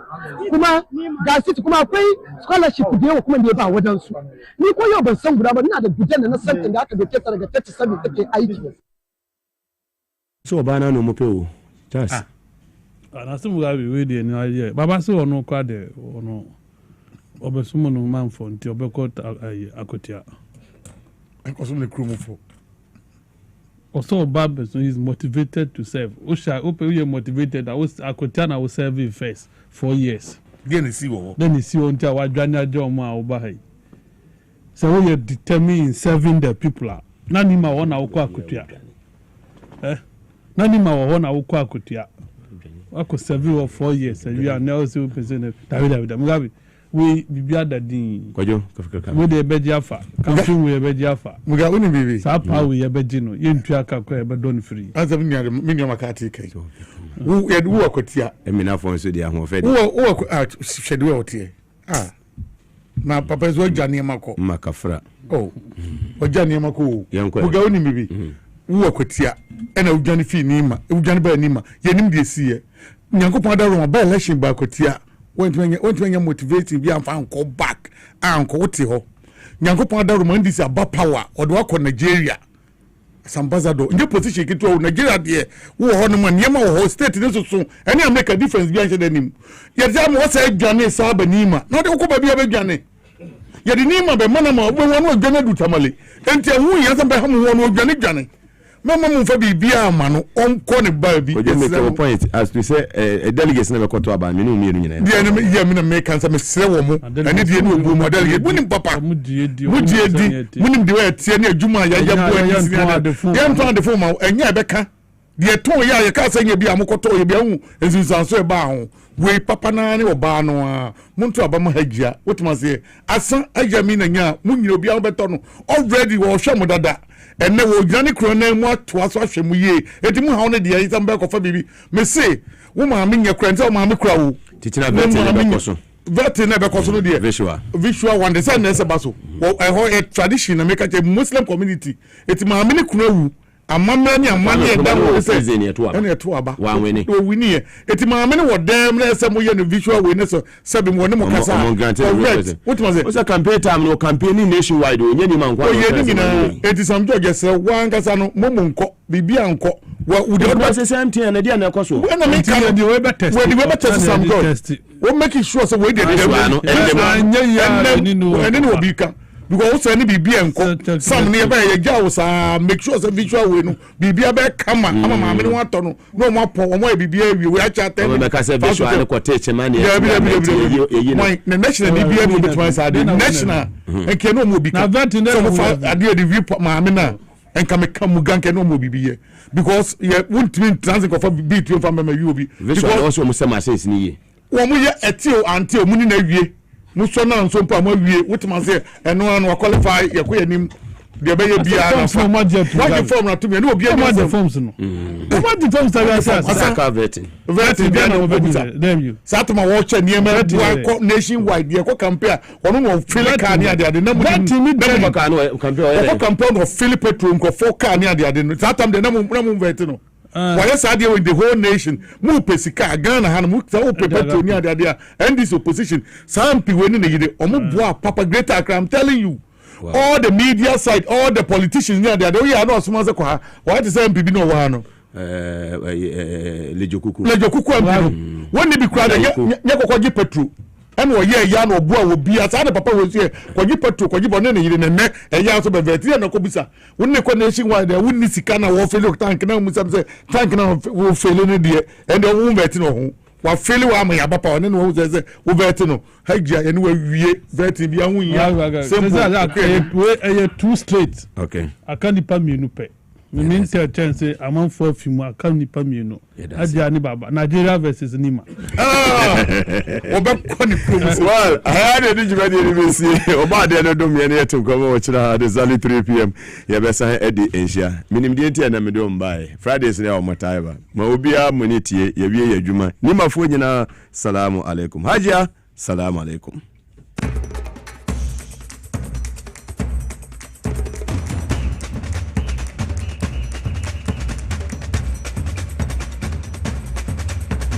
[SPEAKER 4] kuma ga city kuma akwai scholarship da yawa kuma da ya ba wadansu ni ko yau ban san guda ba ina da gudan da na san da aka doke ta daga 37 take aiki
[SPEAKER 3] so ba na no mo pe o tas
[SPEAKER 20] na so Mugabe we dey ni aye baba so ono kwa de ono obesumo no man fo nti obekọ akotia
[SPEAKER 21] enkoso ne krumo fo.
[SPEAKER 20] Also, Bob so he's motivated to serve. Osha, you're motivated. Akotana will serve you first 4 years.
[SPEAKER 21] Then you see what?
[SPEAKER 20] Then you see until what Janya Joma Obahi. So you're determined in serving the people. Nanima wana ukwa kutia. Nanima wana ukwa kutia. Wako serve you for 4 years and you are now still president. David Mugabe. We bibia dadi
[SPEAKER 3] kwajo kafika
[SPEAKER 20] we de bejiafa kamfin we bejiafa
[SPEAKER 21] Mugabe ni bibi
[SPEAKER 20] sa pa we ye bejino ye ntua ka kwa e be don free
[SPEAKER 21] asa minyo makati kai wo ye wo akotia
[SPEAKER 3] emina fon so dia ho fe
[SPEAKER 21] wo shede we otie na papa zo jani mako
[SPEAKER 3] makafra
[SPEAKER 21] ojani mako Mugabe ni bibi wo akotia ena ujani fi ni ma ujani ba ni ma ye nim de sie nyankopon da ro ba election ba akotia went when you motivating be and go back and go to ho nyankopon da roman this about power or do akọ Nigeria as ambassador in your position kitu Nigeria there wo ho no man yema wo state no so any make a difference be answer them ye jam wo say dwane sa ba nima no de ko ba bia be dwane ye de nima be manama obo wonu dwane du tamale enti hu ye san be ha mu wonu dwane mama mu fa bibia ama no onko ne ba bi
[SPEAKER 3] make a point as to say a delegate na be koto aba me no mi nyina
[SPEAKER 21] dia na ya me na make answer me sere wo mu ani dia no obu mo delegate munim papa mu die munim de wa tie na adwuma ya bo ani sini dia nto ade fo ma enya be ka dia to ya ye ka sanya bi amokoto ye bi hu enzinsanso e ba ho we papa na ne oba no a muntu aba mo hagia wotuma se asan agya mi na nya mu nyiro bi abeto no already wo hwe mo dada enne wo gyane kro na mu ato aso ahwe mu ye eti mu ha one de yi samba kofa bibi me se wo ma me nya kro nte wo ma me kra wo
[SPEAKER 3] titina vete be koso
[SPEAKER 21] vete na be koso no de visual one de say na se baso wo a tradition na make a Muslim community eti ma me ne kro wu amamra ni amani e da wo se ene eto aba
[SPEAKER 3] wa wini
[SPEAKER 21] o wini e eti ma me ne wo dem na se mo ye no visual we ne so se bi mo ne mo kasa what was it
[SPEAKER 3] o campaign time no campaign nationwide o nye ni man kwa
[SPEAKER 21] o ye ni na eti sam George se wan kasa no mo nko bibia nko wa udi
[SPEAKER 3] o se same thing na dia na ekoso
[SPEAKER 21] we na make can the we better sam George we make sure so we dey dem and obi kan because also any bibia nko some ne ba ye gya wosa make sure say visual we no bibia be kama ama ma me no ato no no mo pon mo e bibia wi we acha ten
[SPEAKER 3] o be ka say visual ne ko teach man
[SPEAKER 21] ye na national bibia no between side national enke no mo bi ka so for ade the view ma me na enka me kam ganke no mo bibia because ye won't mean transit for between from me wi obi
[SPEAKER 3] because also mo say ma sense ni ye
[SPEAKER 21] wo mo ye etio ante o mu ni na wie muso na nso mpa mawie wutima se eno anu qualify yakoya nim de be ye bia na form na to me no obi
[SPEAKER 20] e forms no what the forms that
[SPEAKER 3] saka vetting
[SPEAKER 21] bia na obebuta
[SPEAKER 20] them
[SPEAKER 21] satuma wo che niema wa nationwide ye ko compare ono wo fill car ni ade na mu
[SPEAKER 3] dem ka no compare
[SPEAKER 21] ko compound of fill petrol ko 4 car ni ade no satam de na mu vetting no why sadia with the whole nation mu pesika Ghana han mu sa o pepeto ni ade and this opposition some people ni yide omo boa papa greater Accra I'm telling you all the media side all the politicians ni ade we are not so say kwa why the same people no wa no
[SPEAKER 3] lejokuku
[SPEAKER 21] ambi when they be crowd nya kokoji petrol ene oye ya na obu a obi asa na papa we sie kwaji petrol kwaji bone ne yire ne eya so be veti na ko bisa wonni ko nation wide wonni sika na wo fele tank na musa se tank na wo fele ne de ende wo veti no ho wa fele wa ma ya papa one no wo se wo veti no hagia ene wa wie veti bia hu ya
[SPEAKER 20] simple we too straight
[SPEAKER 3] okay
[SPEAKER 20] akani pa mienu pe me mean say chance among 4 film aka nipa mienu adia ni baba Nigeria versus Nima
[SPEAKER 3] well I had a digimadi anniversary oba de no dom ye na yetum komo wo kira at exactly 3 p.m. ye be san edi enhia minim de ntia na me dom bai Fridays na o motaiba ma obia monitie ye wie ye adwuma Nima fo nyina salamu alaikum Hajia salamu alaikum